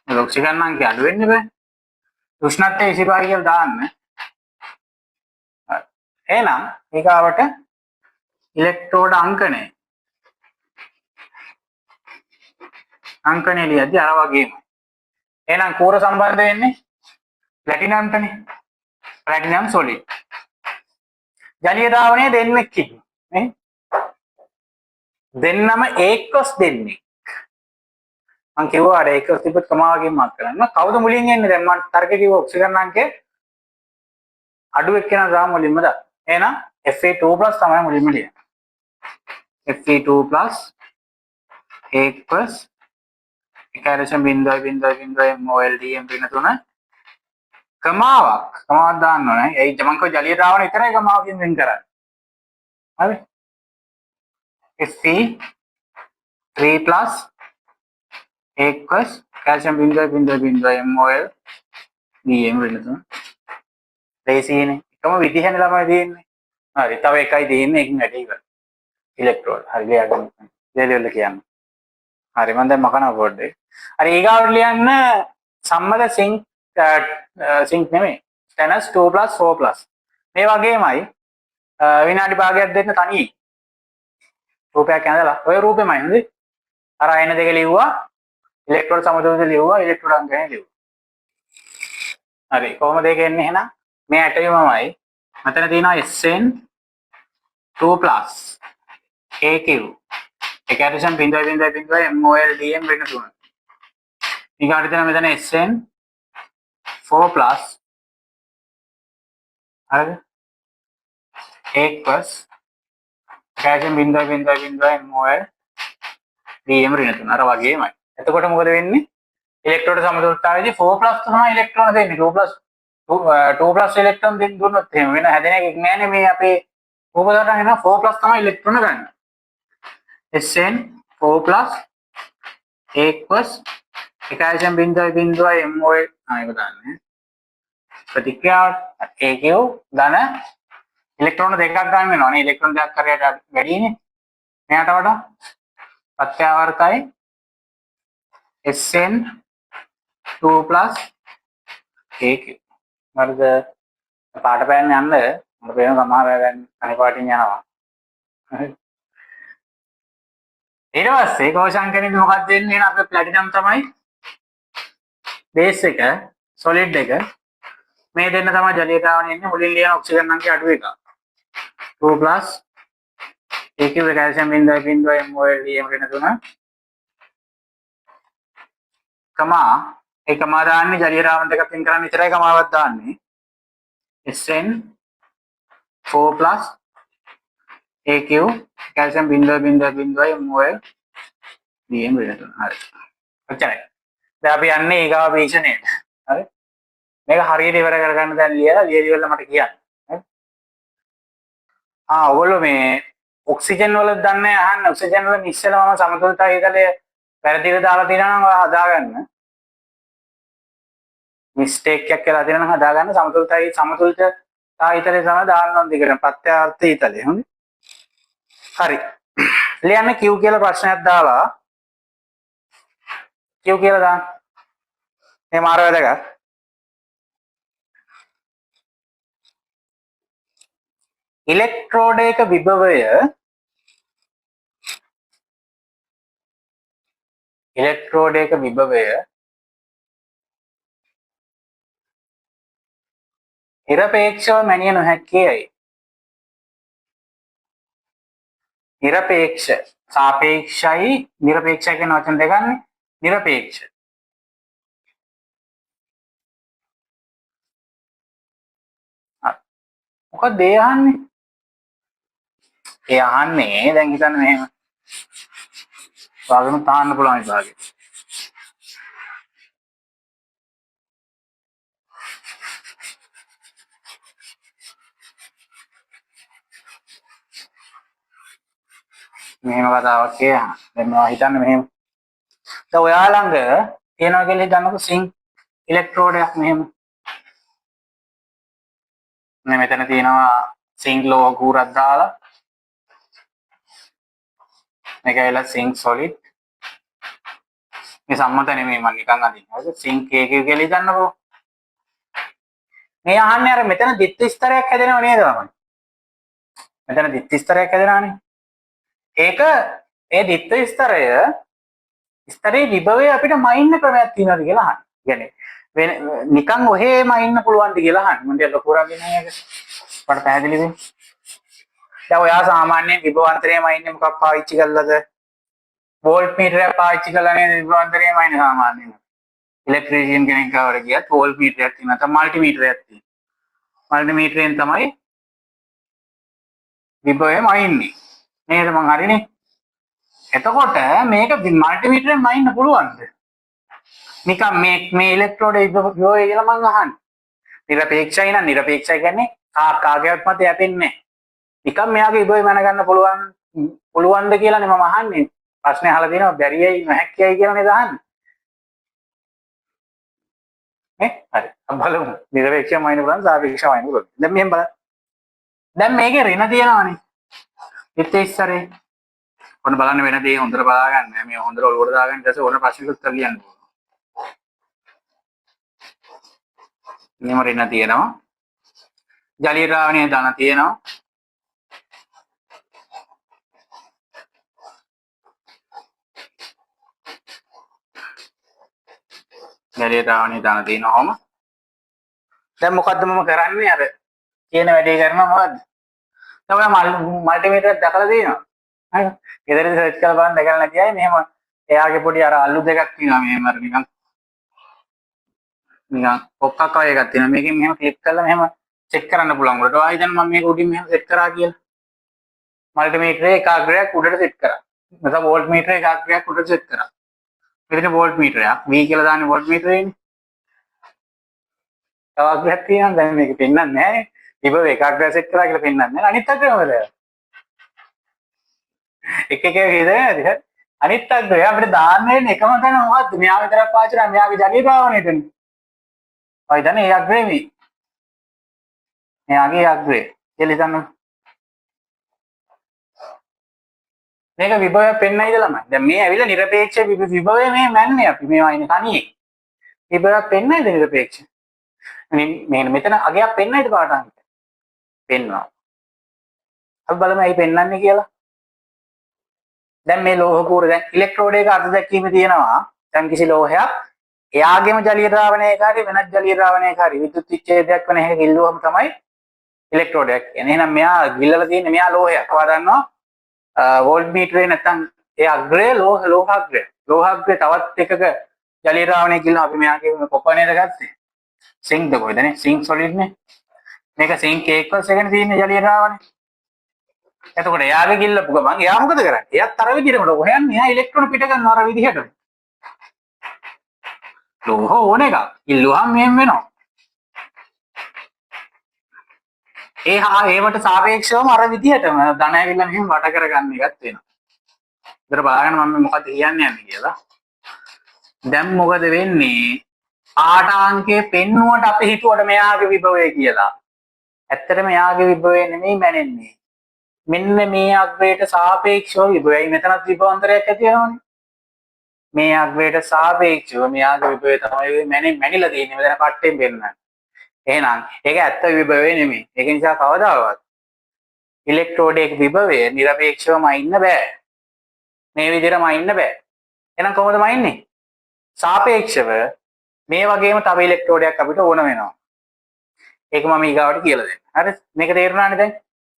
ඒක ඔක්සිජන් අංකය අඩු වෙන්නේ බෑ. උෂ්ණත්වය 25 කියලා දාන්න. හරි. එහෙනම් ඊගාවට ඉලෙක්ට්‍රෝඩ අංකණය ලියද්දී අර වගේම. එහෙනම් කෝර සම්බන්ධ වෙන්නේ ප්ලැටිනම්ටනේ. Platinum solid. ජලීය ද්‍රාවණයේ දෙන්නෙක් ඉන්නේ නේ. දෙන්නම ඒක්කොස් දෙන්නේ. මං කිව්වා අර ඒක්කොස් තිබ්බත් කමාවකින් මාක් කරන්න. කවුද මුලින් එන්නේ? දැන් මම තර්ක කිව්ව ඔක්සිජන් අංකය අඩු එක්කෙනා දාමු මුලින්ම දා. එහෙනම් Fe2+ තමයි මුලින්ම ලියන්නේ. Fe2+ ඒක්කොස් එකැරිසම් 0.0.0 MOL DM වෙන තුන කමාවක් දාන්න ඕනේ. ඒ මං කිව්ව ජලීය ද්‍රාවණ විතරයි කමාවකින් වෙන් කරන්නේ. හරි. Fe3+ ඒක්වස් කැල්සියම් 0.0.0 MOL DM වෙන තුන. ලේසියිනේ. එකම විදිහනේ ළමයි දෙන්නේ. හරි. තව එකයි දෙන්නේ එකකින් වැඩි ඉවර. ඉලෙක්ට්‍රෝන. හරි ලියාගන්න. ලේලිවල කියන්නේ. හරි මම දැන් මකනවා පොඩ්ඩේ. හරි ඊගාවට ලියන්න සම්මත සිංක් නෙමෙයි. ස්ටැනස් 2+4+. මේ වගේමයි විනාඩි භාගයක් දෙන්න තනියි. රූපයක් ඇඳලා ඔය රූපෙමයි නේද? අර අයන දෙක ලිව්වා ඉලෙක්ට්‍රෝන සමතුලිත ලිව්වා ඉලෙක්ට්‍රෝන අංකය ලිව්වා. හරි කොහොමද ඒක එන්නේ එහෙනම්? මේ ඇටයුමමයි මෙතන තියෙනවා SN2+ AQ එකැරිසම් 0.0.0 MOL DM වෙන තුන. ඊගාට තියෙනවා මෙතන SN4+ හරිද? ඒක්වස් එකැරිසම් 0.0.0 MOL DM වෙන තුන. අර වගේමයි. එතකොට මොකද වෙන්නේ? ඉලෙක්ට්‍රෝන සමතුලිතතාවයේදී 4+ තමයි ඉලෙක්ට්‍රෝන දෙන්නේ. 2+ ඉලෙක්ට්‍රෝන දෙන්න දුන්නොත් එහෙම වෙන හැදෙන එකක් නෑනේ මේ අපේ රූප දරන එන 4+ තමයි ඉලෙක්ට්‍රෝන ගන්න. SN4+ ඒක්වස් එකැරිසම් 0.0 MOL ආයෙක දාන්නේ. ප්‍රතික්‍රියාව AQ ධන ඉලෙක්ට්‍රෝන දෙකක් ගන්න වෙනවා නේ. ඉලෙක්ට්‍රෝන දෙකක් කරයට වැඩිනේ. මෙයාට වඩා ප්‍රත්‍යාවර්තයි SN2+ AQ. හරිද? පාට පෑන්න යන්න මට පේන සමහර අය දැන් අනිත් පාටින් යනවා. ඊට පස්සේ කෝෂාංකනේදී මොකක්ද වෙන්නේ? එහෙනම් අපේ ප්ලැටිනම් තමයි බේස් එක සොලිඩ් එක. මේ දෙන්න තමයි ජලීය ද්‍රාවණය එන්නේ. මුලින් ලියන ඔක්සිජන් අංකය අඩු එක. 2+ AQ කැල්සියම් 0.0 MOL DM වෙන තුන. කමා ඒ කමා දාන්නේ ජලීය ද්‍රාවණ දෙකක් වෙන් කරන්න විතරයි කමාවක් දාන්නේ. SN4+ AQ calcium 0.0 MOL DM වෙන තුන. හරි. ඔච්චරයි. දැන් අපි යන්නේ ඊගාව පීක්ෂණයට. හරි. මේක හරියට ඉවර කරගන්න දැන් ලියලා ලියලිවල මට කියන්න. හරි. ඔයගොල්ලෝ මේ ඔක්සිජන් වල දන්නේ අහන්න ඔක්සිජන් වල මිශ්‍රලම සමතුලිතතාවය ඉතලේ වැරදිව දාලා තියෙනවා නම් ඔයා හදාගන්න. මිස්ටේක් එකක් කියලා තියෙනවා නම් හදාගන්න සමතුලිතතාවය ඉතලේ තමයි දාන්න ඕන දෙකට ප්‍රත්‍යාර්ථ ඉතලේ. හරි. ලියන්න Q කියලා ප්‍රශ්නයක් දාලා Q කියලා දාන්න. මේ මාර වැදගත්. ඉලෙක්ට්‍රෝඩයක විභවය ඉලෙක්ට්‍රෝඩයක විභවය නිරපේක්ෂව මැනිය නොහැක්කේයි. නිරපේක්ෂ සාපේක්ෂයි නිරපේක්ෂයි කියන වචන දෙකන්නේ නිරපේක්ෂ. මොකද ඒ අහන්නේ? ඒ අහන්නේ දැන් හිතන්න මෙහෙම. වාගෙම තාන්න පුළුවන් විභාගෙ. මෙහෙම කතාවක් කියනවා. දැන් මම හිතන්නේ මෙහෙම. දැන් ඔයා ළඟ තියනවා කියලා හිතන්නකො සිංක් ඉලෙක්ට්‍රෝඩයක් මෙහෙම. මෙතන තියෙනවා සිංක් ලෝහ කූරක් දාලා. මේක ඇවිල්ලා සිංක් සොලිඩ්. මේ සම්මත නෙමෙයි මම නිකන් අදිනවා. හරිද? සිංක් එකේ කියලා හිතන්නකො. මේ අහන්නේ අර මෙතන දිත්ත ස්තරයක් හැදෙනව නේද මම? මෙතන දිත්ත ස්තරයක් හැදෙනවානේ. ඒක ඒ දිත්ත ස්තරයේ විභවය අපිට මයින්න ක්‍රමයක් තියෙනවද කියලා අහන්න. කියන්නේ නිකන් ඔහෙම ඉන්න පුළුවන්ද කියලා අහන්න. මම දෙයක් පුරාගෙන මේක. මට පැහැදිලි වෙන්නේ. දැන් ඔයා සාමාන්‍යයෙන් විභවාන්තරයේම ඉන්නේ මොකක් පාවිච්චි කළාද? වෝල්ට් මීටරයක් පාවිච්චි කළා නේද විභවාන්තරයේම ඉන්නේ සාමාන්‍යයෙන්. ඉලෙක්ට්‍රීෂියන් කෙනෙක් ගාවට ගියත් වෝල්ට් මීටරයක් තියෙනවා. නැත්නම් මල්ටිමීටරයක් තියෙනවා. මල්ටිමීටරයෙන් තමයි විභවයම ඉන්නේ. නේද මං හරිනේ? එතකොට මේක මල්ටිමීටරයෙන් මයින්න පුළුවන්ද? නිකන් මේ ඉලෙක්ට්‍රෝඩ විභවය කියලා මං අහන්නේ. නිරපේක්ෂයි නම් නිරපේක්ෂයි කියන්නේ කාගේවත් මත යැපෙන්නේ නැහැ. නිකන් මෙයාගේ විභවය මැනගන්න පුළුවන්ද කියලානේ මම අහන්නේ. ප්‍රශ්නේ අහලා දෙනවා බැරියයි නොහැකියයි කියලා නේද අහන්නේ. නේ? හරි. බලමු. නිරපේක්ෂයි මයින්න පුළුවන් සාපේක්ෂයි මයින්න පුළුවන්. දැන් මෙහෙම බලන්න. දැන් මේකේ ඍණ තියෙනවානේ. ඉතිස්සරේ ඔන්න බලන්න වෙන දේ හොඳට බලා ගන්න. මේ හොඳට ඔලුවට දාගන්න ඊට පස්සේ ඕන ප්‍රශ්නෙට උත්තර ලියන්න ඕන. නියම ඍණ තියෙනවා. ජලීය ද්‍රාවණයේ ධන තියෙනවා. ජලීය ද්‍රාවණයේ ධන තියෙනවම දැන් මොකද්ද මම කරන්නේ අර කියන වැඩේ කරනවා මොකද්ද? දැන් ඔයා මල්ටිමීටරයක් දැකලා තියෙනවා. හරිද? ගෙදරදී සර්ච් කරලා බලන්න දැකලා නැති අය මෙහෙම එයාගේ පොඩි අර අල්ලු දෙකක් තියෙනවා මෙහෙම අර නිකන් ඔක්කක් වගේ එකක් තියෙනවා. මේකෙන් මෙහෙම ක්ලික් කරලා මෙහෙම චෙක් කරන්න පුළුවන්. උඩට ආයි දැන් මම මේක උඩින් මෙහෙම සෙට් කරා කියලා. මල්ටිමීටරේ එකාග්‍රයක් උඩට සෙට් කරා. නැත්නම් වෝල්ට් මීටරේ එකාග්‍රයක් උඩට සෙට් කරා. මෙතන වෝල්ට් මීටරයක් V කියලා දාන්නේ වෝල්ට් මීටරේනේ. එකාග්‍රයක් තියෙනවා. දැන් මේක පෙන්වන්නේ නැහැ. විභව එකාග්‍රයක් සෙට් කරා කියලා පෙන්වන්නේ නැහැ. අනිත් අග්‍රය මොකද? එක විදිහට අනිත් අග්‍රය අපිට දාන්න වෙන්නේ එකම තැන මොකද්ද? මෙයා විතරක් පාවිච්චි කරා මෙයාගේ ජලීය ද්‍රාවණයටනේ. ඔය දන්නේ ඒ අග්‍රේ මේ. මෙයාගේ අග්‍රේ. කියලා හිතන්න. මේක විභවය පෙන්නයිද ළමයි? දැන් මේ ඇවිල්ලා නිරපේක්ෂ විභවය මේ මැන්නේ අපි මේවා ඉන්නේ තනියේ. විභවය පෙන්නයිද නිරපේක්ෂ? මේ මෙතන අගයක් පෙන්නයිද පාඩම්? පෙන්නවා. අපි බලමු ඇයි පෙන්වන්නේ කියලා. දැන් මේ ලෝහ කූර දැන් ඉලෙක්ට්‍රෝඩ එක අර්ධ දැක්වීම තියෙනවා. දැන් කිසි ලෝහයක් එයාගේම ජලීය ද්‍රාවණයක හරි වෙනත් ජලීය ද්‍රාවණයක හරි විද්‍යුත් විච්ඡේදයක් වෙන එක ගිල්ලුවම තමයි ඉලෙක්ට්‍රෝඩයක් කියන්නේ. එහෙනම් මෙයා ගිල්ලලා තියෙන්නේ මෙයා ලෝහයක්. ඔයා දන්නවා වෝල්ට් මීටරේ නැත්තම් ඒ අග්‍රය ලෝහාග්‍රය. ලෝහාග්‍රය තවත් එකක ජලීය ද්‍රාවණයක ගිල්ලන අපි මෙයාගේ කොපර් නේද ගත්තේ. සිංක්ද කොහෙදනේ? සිංක් සොලිඩ් නේ. මේක සිංක් එකවස් එකනේ තියෙන්නේ ජලීය ද්‍රාවණය. එතකොට එයාගේ ගිල්ලපු ගමන් එයා මොකද කරන්නේ? එයාත් අර විදිහටම ලෝහ යන්නේ. එයා ඉලෙක්ට්‍රෝන පිට ගන්නවා අර විදිහටම. ලෝහ ඕන එක. ගිල්ලුවාම මෙහෙම වෙනවා. ඒවට සාපේක්ෂවම අර විදිහටම ධන ඇවිල්ලා මෙහෙම වට කරගන්න එකක් වෙනවා. ඉතින් බලන්න මම මොකද කියන්නේ කියලා. දැන් මොකද වෙන්නේ? පාඨාංකයේ පෙන්නුවට අපි හිතුවට මෙයාගේ විභවය කියලා. ඇත්තටම මෙයාගේ විභවය නෙමෙයි මැනෙන්නේ. මෙන්න මේ අග්‍රයට සාපේක්ෂව විභවයයි මෙතනත් විභවාන්තරයක් ඇති වෙනවනේ. මේ අග්‍රයට සාපේක්ෂව මෙයාගේ විභවය තමයි මැනිලා තියෙන්නේ. මෙතන කට්ටෙන් පෙන්නන්නේ. එහෙනම් ඒක ඇත්ත විභවය නෙමෙයි. ඒක නිසා කවදාවත් ඉලෙක්ට්‍රෝඩයක විභවය নিরপেক্ষවම ඉන්න බෑ. මේ විදිහටම ඉන්න බෑ. එහෙනම් කොහොමද මයින්නේ? සාපේක්ෂව මේ වගේම තව ඉලෙක්ට්‍රෝඩයක් අපිට ඕන වෙනවා. ඒක මම ඊගාවට කියලා දෙන්න. හරි? මේක තේරුණානේ දැන්?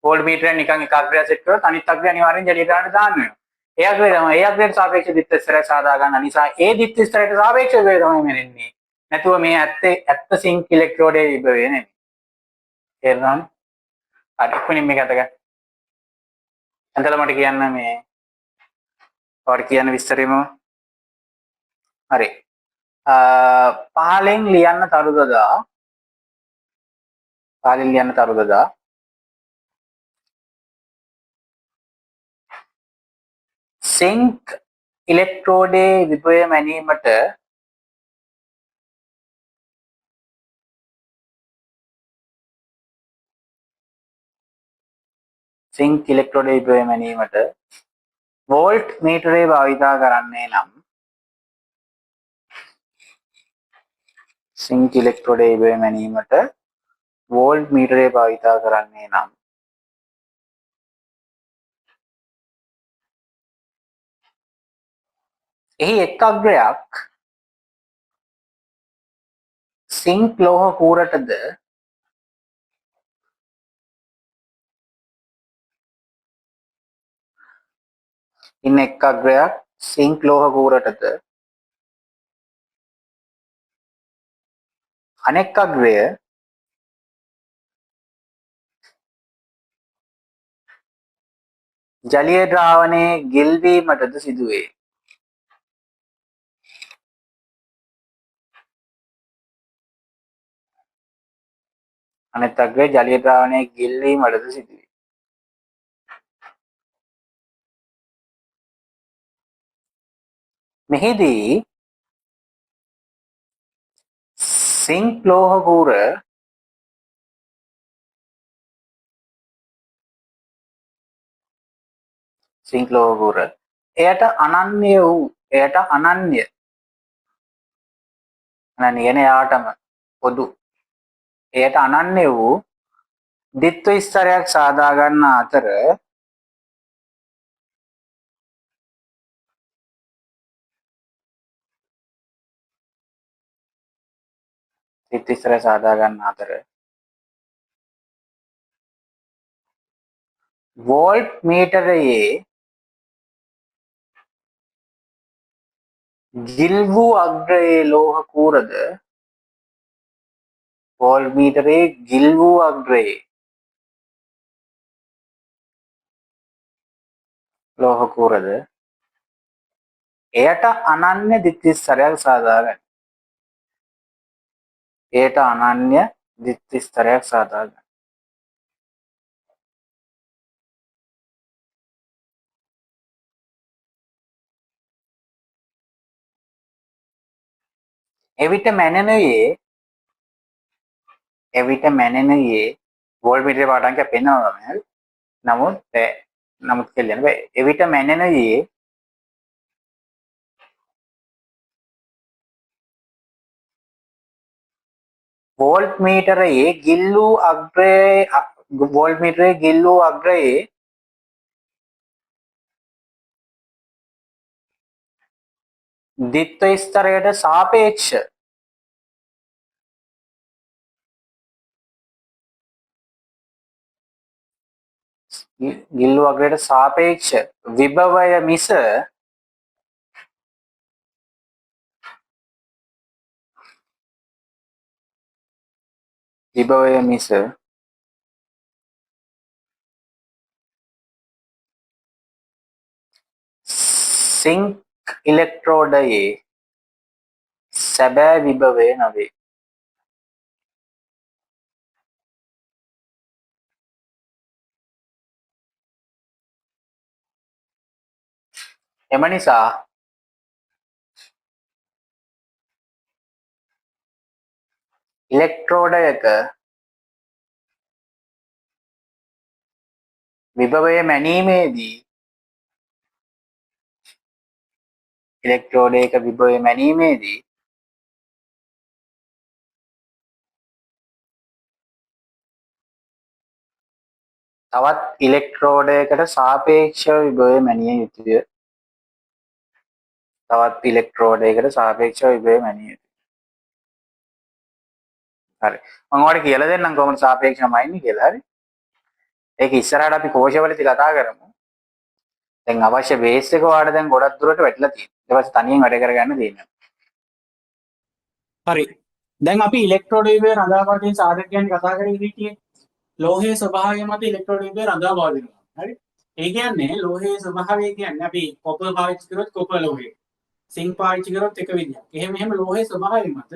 වෝල්ට් මීටරයෙන් නිකන් එක අග්‍රයක් සෙට් කරලා අනිත් අග්‍රය අනිවාර්යෙන් ජලිය ගන්නට දාන්න වෙනවා. ඒ අග්‍රය තමයි ඒ අග්‍රයට සාපේක්ෂ දිත්ත ස්ථරය සාදා ගන්න නිසා ඒ දිත්ත ස්ථරයට සාපේක්ෂ වේ තමයි මෙන්නේ. නැතුව මේ ඇත්ත සිංක් ඉලෙක්ට්‍රෝඩයේ විභවය නෙමෙයි. තේරුණානේ? හරි. ඉක්මනින් මේක අත ගන්න. එතන මට කියන්න මේ ඔයාලට කියන්න විස්තරෙම හරි. පහලෙන් ලියන්න තරුදදා සිංක් ඉලෙක්ට්‍රෝඩයේ විභවය මැනීමට සිංක් ඉලෙක්ට්‍රෝඩයේ විභවය මැනීමට වෝල්ට් මීටරය භාවිතා කරන්නේ නම් සිංක් ඉලෙක්ට්‍රෝඩයේ විභවය මැනීමට වෝල්ට් මීටරය භාවිතා කරන්නේ නම් එහි එක් අග්‍රයක් සිංක් ලෝහ කූරටද ඉන්න එක් අග්‍රයක් සිංක් ලෝහ කූරටද අනෙක් අග්‍රය ජලීය ද්‍රාවණයේ ගිල්වීමටද සිදුවේ. අනෙක් අග්‍රය ජලීය ද්‍රාවණයේ ගිල්වීමටද සිදුවේ. මෙහිදී සිංක් ලෝහ කූර එයට අනන්‍ය කියන්නේ එයාටම පොදු එයට අනන්‍ය වූ ද්විත්ව ස්තරයක් සාදා ගන්න අතර වෝල්ට් මීටරයේ ගිල් වූ අග්‍රයේ ලෝහ කූරද වෝල්ට් මීටරයේ ගිල් වූ අග්‍රයේ ලෝහ කූරද එයට අනන්‍ය ද්විත්ව ස්තරයක් සාදා ගන්න. එයට අනන්‍ය ද්විත්ව ස්තරයක් සාදා ගන්න. එවිට මැනෙනුයේ වෝල්ට් මීටරේ පාඩම් එක පෙන්වනවා මම. නමුත් කියන්න බෑ. එවිට මැනෙනුයේ වෝල්ට් මීටරයේ ගිල් වූ අග්‍රයේ ද්විත්ව ස්තරයට සාපේක්ෂ ගිල් වූ අග්‍රයට සාපේක්ෂ විභවය මිස සිංක් ඉලෙක්ට්‍රෝඩයේ සැබෑ විභවය නොවේ. එම නිසා ඉලෙක්ට්‍රෝඩයක විභවය මැනීමේදී තවත් ඉලෙක්ට්‍රෝඩයකට සාපේක්ෂව විභවය මැනිය යුතුය. තවත් ඉලෙක්ට්‍රෝඩයකට සාපේක්ෂව විභවය මැනිය යුතුයි. හරි. මම ඔයාලට කියලා දෙන්නම් කොහොමද සාපේක්ෂවම අයින්නේ කියලා. හරි. ඒක ඉස්සරහට අපි කෝෂවලදී කතා කරමු. දැන් අවශ්‍ය බේස් එක ඔයාලට දැන් ගොඩක් දුරට වැටලා තියෙනවා. ඊට පස්සේ තනියෙන් වැඩ කරගන්න දෙන්න. හරි. දැන් අපි ඉලෙක්ට්‍රෝඩ විභවය රඳා පවතින සාධකයන් කතා කරගෙන හිටියේ. ලෝහයේ ස්වභාවය මත ඉලෙක්ට්‍රෝඩ විභවය රඳා පවතිනවා. හරි. ඒ කියන්නේ ලෝහයේ ස්වභාවය කියන්නේ අපි කොපර් පාවිච්චි කරොත් කොපර් ලෝහය. සිංක් පාවිච්චි කරොත් එක විදියක්. එහෙම ලෝහයේ ස්වභාවය මත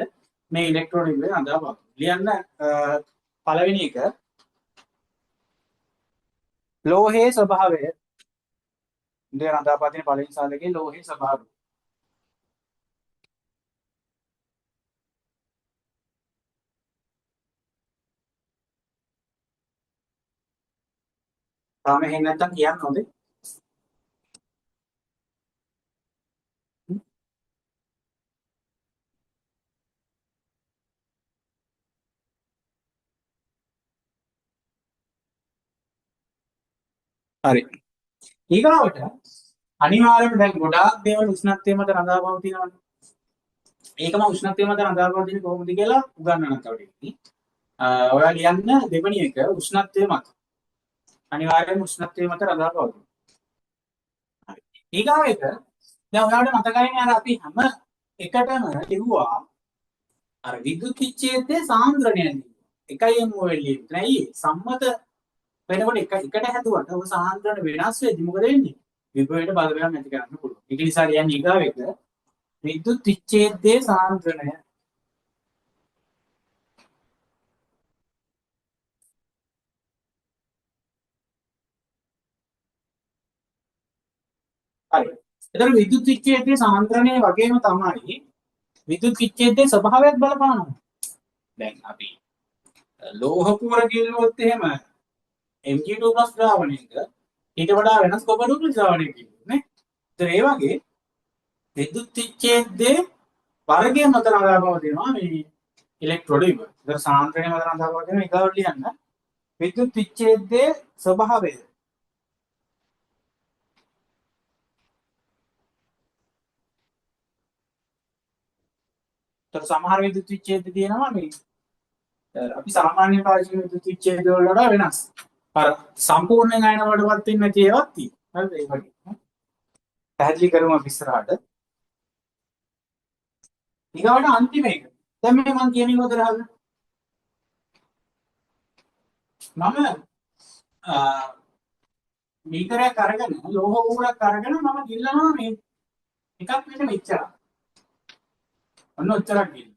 මේ ඉලෙක්ට්‍රෝඩ විභවය රඳා පවතිනවා. ලියන්න පළවෙනි එක ලෝහයේ ස්වභාවය ඉන්දිය රඳා පවතින පළවෙනි සාධකයේ ලෝහයේ ස්වභාවය. තාම එහෙම නැත්තම් කියන්න හොඳේ. හරි. ඊගාවට අනිවාර්යයෙන්ම දැන් ගොඩාක් දේවල් උෂ්ණත්වය මත රඳා පවතිනවානේ. ඒකම උෂ්ණත්වය මත රඳා පවතින කොහොමද කියලා උගන්වන්න තවදී. ඔයා ලියන්න දෙවෙනි එක උෂ්ණත්වය මත. අනිවාර්යයෙන්ම උෂ්ණත්වය මත රඳා පවතින. හරි. ඊගාව එක දැන් ඔයාලට මතකයිනේ අර අපි හැම එකටම ලිව්වා අර විද්‍යුත් විච්ඡේදයේ සාන්ද්‍රණය එකයි mol ලියුත් නෑ සම්මත වෙනකොට එකට හැදුවට ඔය සාන්ද්‍රණ වෙනස් වෙද්දි මොකද වෙන්නේ? විභවයට බලපෑම් නැති කරන්න පුළුවන්. ඒක නිසා කියන්නේ ඊගාව එක විද්‍යුත් විච්ඡේදයේ සාන්ද්‍රණය හරි. එතකොට විද්‍යුත් විච්ඡේදයේ සාන්ද්‍රණය වගේම තමයි විද්‍යුත් විච්ඡේදයේ ස්වභාවයත් බලපානවා. දැන් අපි ලෝහ පුර කිල්ලුවොත් එහෙම Mg2+ ද්‍රාවණයක ඊට වඩා වෙනස් කොපර් ද්‍රාවණයක නේ. ඒතර ඒ වගේ විද්‍යුත් විච්ඡේදයේ වර්ගය මත රඳා පවතිනවා මේ ඉලෙක්ට්‍රෝඩ විභවය. ඒතර සාන්ද්‍රණය මත රඳා පවතින ඊගාවට ලියන්න විද්‍යුත් විච්ඡේදයේ ස්වභාවය. ඒතර සමහර විද්‍යුත් විච්ඡේද තියෙනවා මේ අපි සාමාන්‍ය පාවිච්චි කරන විද්‍යුත් විච්ඡේද වල වඩා වෙනස්. අර සම්පූර්ණයෙන් අයන වලටවත් වෙන්නේ නැති ඒවාත් තියෙනවා. හරිද? ඒ වගේ. පැහැදිලි කරමු අපි ඉස්සරහට. ඊගාවට අන්තිම එක. දැන් මේ මම කියන එක උදේ අහන්න. මම මීටරයක් අරගෙන ලෝහ කූරක් අරගෙන මම ගිල්ලනවා මේ එකක් මෙන්න මෙච්චර. ඔන්න ඔච්චරක් ගිල්ල.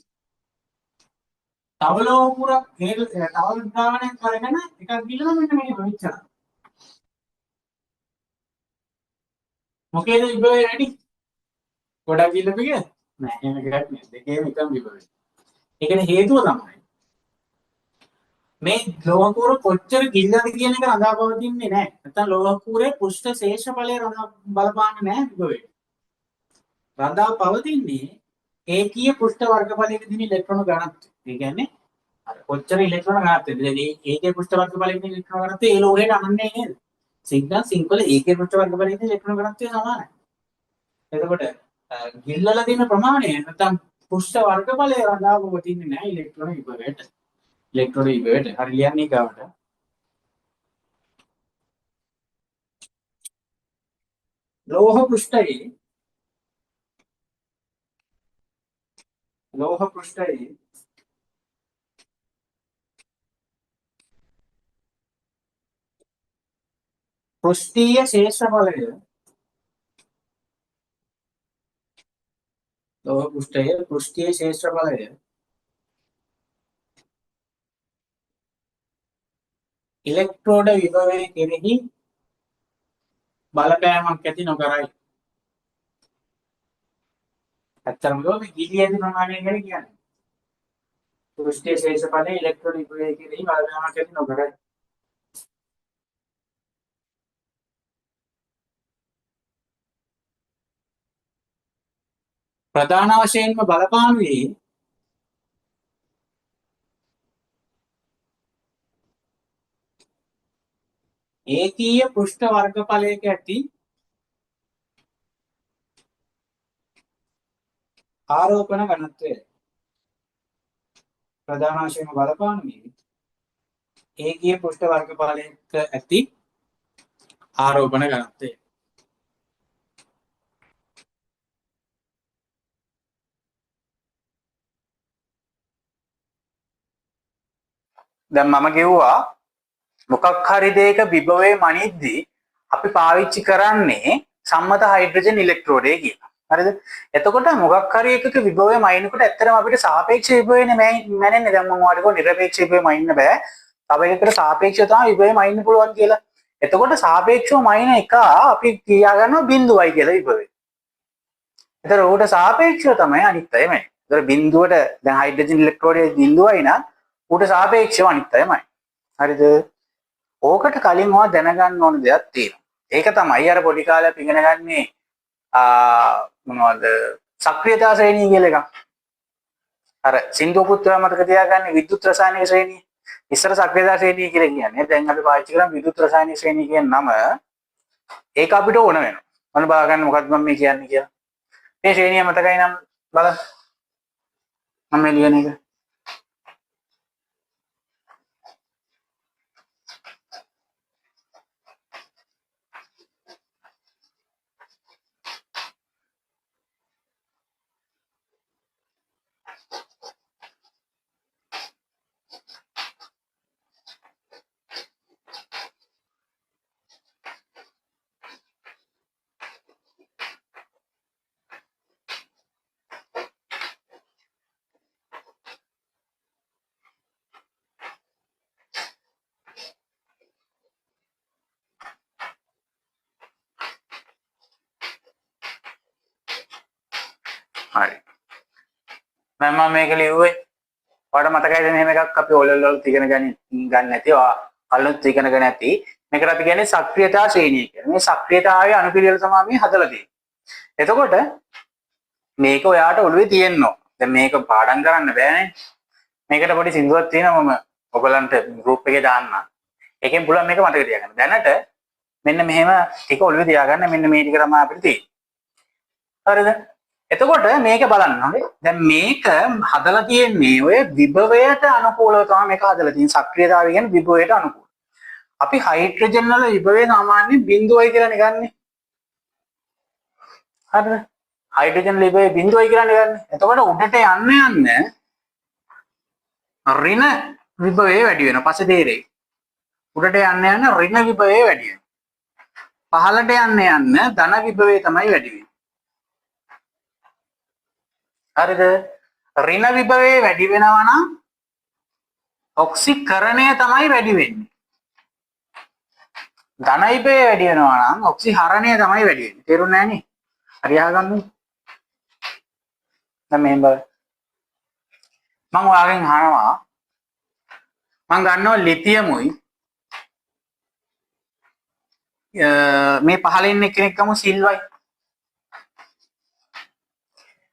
තව ලෝහ කූරක් තව ද්‍රාවණයක් අරගෙන එකක් ගිල්ලනවා මෙන්න මෙච්චර. මොකේද විභවය වැඩි? ගොඩක් ගිල්ලපු එක නෑ එහෙම එකක් නෑ. දෙකේම එකම විභවය. ඒකනේ හේතුව තමයි මේ ලෝහ කූර කොච්චර ගිල්ලද කියන එක රඳා පවතින්නේ නැහැ. නැත්නම් ලෝහ කූරේ පෘෂ්ඨ ශේෂඵලය රඳා බලපාන්නේ නැහැ විභවයට. රඳා පවතින්නේ ඒකීය පෘෂ්ඨ වර්ගඵලයක තියෙන ඉලෙක්ට්‍රෝන ඝනත්වය. ඒ කියන්නේ අර කොච්චර ඉලෙක්ට්‍රෝන ඝනත්වයද? ඒකේ පෘෂ්ඨ වර්ගඵලයක තියෙන ඉලෙක්ට්‍රෝන ඝනත්වය ඒ ලෝහයට අනන්නේ නේද? සිග්නල් සිංකවල ඒකේ පෘෂ්ඨ වර්ගඵලයක තියෙන ඉලෙක්ට්‍රෝන ඝනත්වය සමානයි. එතකොට ගිල්ලලා තියෙන ප්‍රමාණය නැත්නම් පෘෂ්ඨ වර්ගඵලය රඳා පවතින්නේ නැහැ ඉලෙක්ට්‍රෝන විභවයට. ඉලෙක්ට්‍රෝන විභවයට. හරි ලියන්නේ ගාවට. ලෝහ පෘෂ්ඨයේ පෘෂ්ඨීය ශේෂඵලය ලෝහ පෘෂ්ඨයේ පෘෂ්ඨීය ශේෂඵලය ඉලෙක්ට්‍රෝඩ විභවය කෙරෙහි බලපෑමක් ඇති නොකරයි. ඇත්තටම ගොම ගිලියන ප්‍රමාණය ගැන කියන්නේ. පෘෂ්ඨීය ශේෂඵලය ඉලෙක්ට්‍රෝඩ විභවය කෙරෙහි බලපෑමක් ඇති නොකරයි. ප්‍රධාන වශයෙන්ම බලපානුයේ ඒකීය පෘෂ්ඨ වර්ගඵලයක ඇති ආරෝපණ ඝනත්වය ප්‍රධාන වශයෙන්ම බලපාන්නේ ඒකීය පෘෂ්ඨ වර්ගඵලයක ඇති ආරෝපණ ඝනත්වය. දැන් මම කිව්වා මොකක් හරි දෙයක විභවය මනිද්දී අපි පාවිච්චි කරන්නේ සම්මත හයිඩ්‍රජන් ඉලෙක්ට්‍රෝඩය කියලා. හරිද? එතකොට මොකක් හරි එකක විභවය මනිනකොට ඇත්තටම අපිට සාපේක්ෂ විභවයනේ මැනෙන්නේ. දැන් මම ඔයාලට කිව්වා නිරපේක්ෂ විභවය මනින්න බෑ. තව එකකට සාපේක්ෂව තමයි විභවය මනින්න පුළුවන් කියලා. එතකොට සාපේක්ෂව මනින එක අපි කියා ගන්නවා බිඳුවයි කියලා විභවය. එතකොට උඩ සාපේක්ෂව තමයි අනිත් අය මැනෙන්නේ. එතකොට බිඳුවට දැන් හයිඩ්‍රජන් ඉලෙක්ට්‍රෝඩය බිඳුවයි නම් උඩ සාපේක්ෂව අනිත් අය මනින්නේ. හරිද? ඕකට කලින් ඔයා දැනගන්න ඕන දෙයක් තියෙනවා. ඒක තමයි අර පොඩි කාලේ අපි ඉගෙන ගන්නේ මොනවද සක්‍රියතා ශ්‍රේණිය කියලා එකක්. අර සින්දු පුත්‍රයා මතක තියාගන්න විද්‍යුත් රසායනික ශ්‍රේණිය. ඉස්සර සක්‍රියතා ශ්‍රේණිය කියලා කියන්නේ. දැන් අපි පාවිච්චි කරන විද්‍යුත් රසායනික ශ්‍රේණිය කියන නම ඒක අපිට ඕන වෙනවා. මොන බාගන්න මොකද්ද මම මේ කියන්නේ කියලා. මේ ශ්‍රේණිය මතකයි නම් බලන්න. මම මේ ලියන එක. හරි. මම මේක ලියුවේ ඔයාලට මතකයිද මෙහෙම එකක් අපි ඕලෙවල් වල ඉගෙන ගන්න නැති කලිනුත් ඉගෙනගෙන නැති මේකට අපි කියන්නේ සක්‍රියතා ශ්‍රේණිය කියලා. මේ සක්‍රියතාවයේ අනුපිළිවෙල තමයි මේ හදලා තියෙන්නේ. එතකොට මේක ඔයාට ඔළුවේ තියෙන්න ඕන. දැන් මේක පාඩම් කරන්න බෑනේ. මේකට පොඩි සින්දුවක් තියෙනවා මම ඔයගලන්ට ගෲප් එකේ දාන්න. ඒකෙන් පුළුවන් මේක මතක තියාගන්න. දැනට මෙන්න මෙහෙම ටික ඔළුවේ තියාගන්න මෙන්න මේ ටික තමයි අපිට තියෙන්නේ. හරිද? එතකොට මේක බලන්න හොඳේ. දැන් මේක හදලා තියෙන්නේ ඔය විභවයට අනුකූලව තමයි මේක හදලා තියෙන්නේ. සක්‍රියතාවය කියන්නේ විභවයට අනුකූල. අපි හයිඩ්‍රජන් වල විභවය සාමාන්‍යයෙන් බිඳුවයි කියලා නිකන්නේ. හරිද? හයිඩ්‍රජන් විභවය බිඳුවයි කියලා නිකන්නේ. එතකොට උඩට යන්න ඍණ විභවය වැඩි වෙනවා. පස්සේ තේරෙයි. උඩට යන්න ඍණ විභවය වැඩි වෙනවා. පහළට යන්න ධන විභවය තමයි වැඩි වෙන්නේ. හරිද? ඍණ විභවය වැඩි වෙනවා නම් ඔක්සිකරණය තමයි වැඩි වෙන්නේ. ධන විභවය වැඩි වෙනවා නම් ඔක්සිහරණය තමයි වැඩි වෙන්නේ. තේරුණා නෑනේ? හරි අහගන්නු. දැන් මෙහෙම බලන්න. මම ඔයාගෙන් අහනවා මම ගන්නවා ලිතියමුයි මේ පහළ ඉන්න කෙනෙක් ගමු සිල්වයි.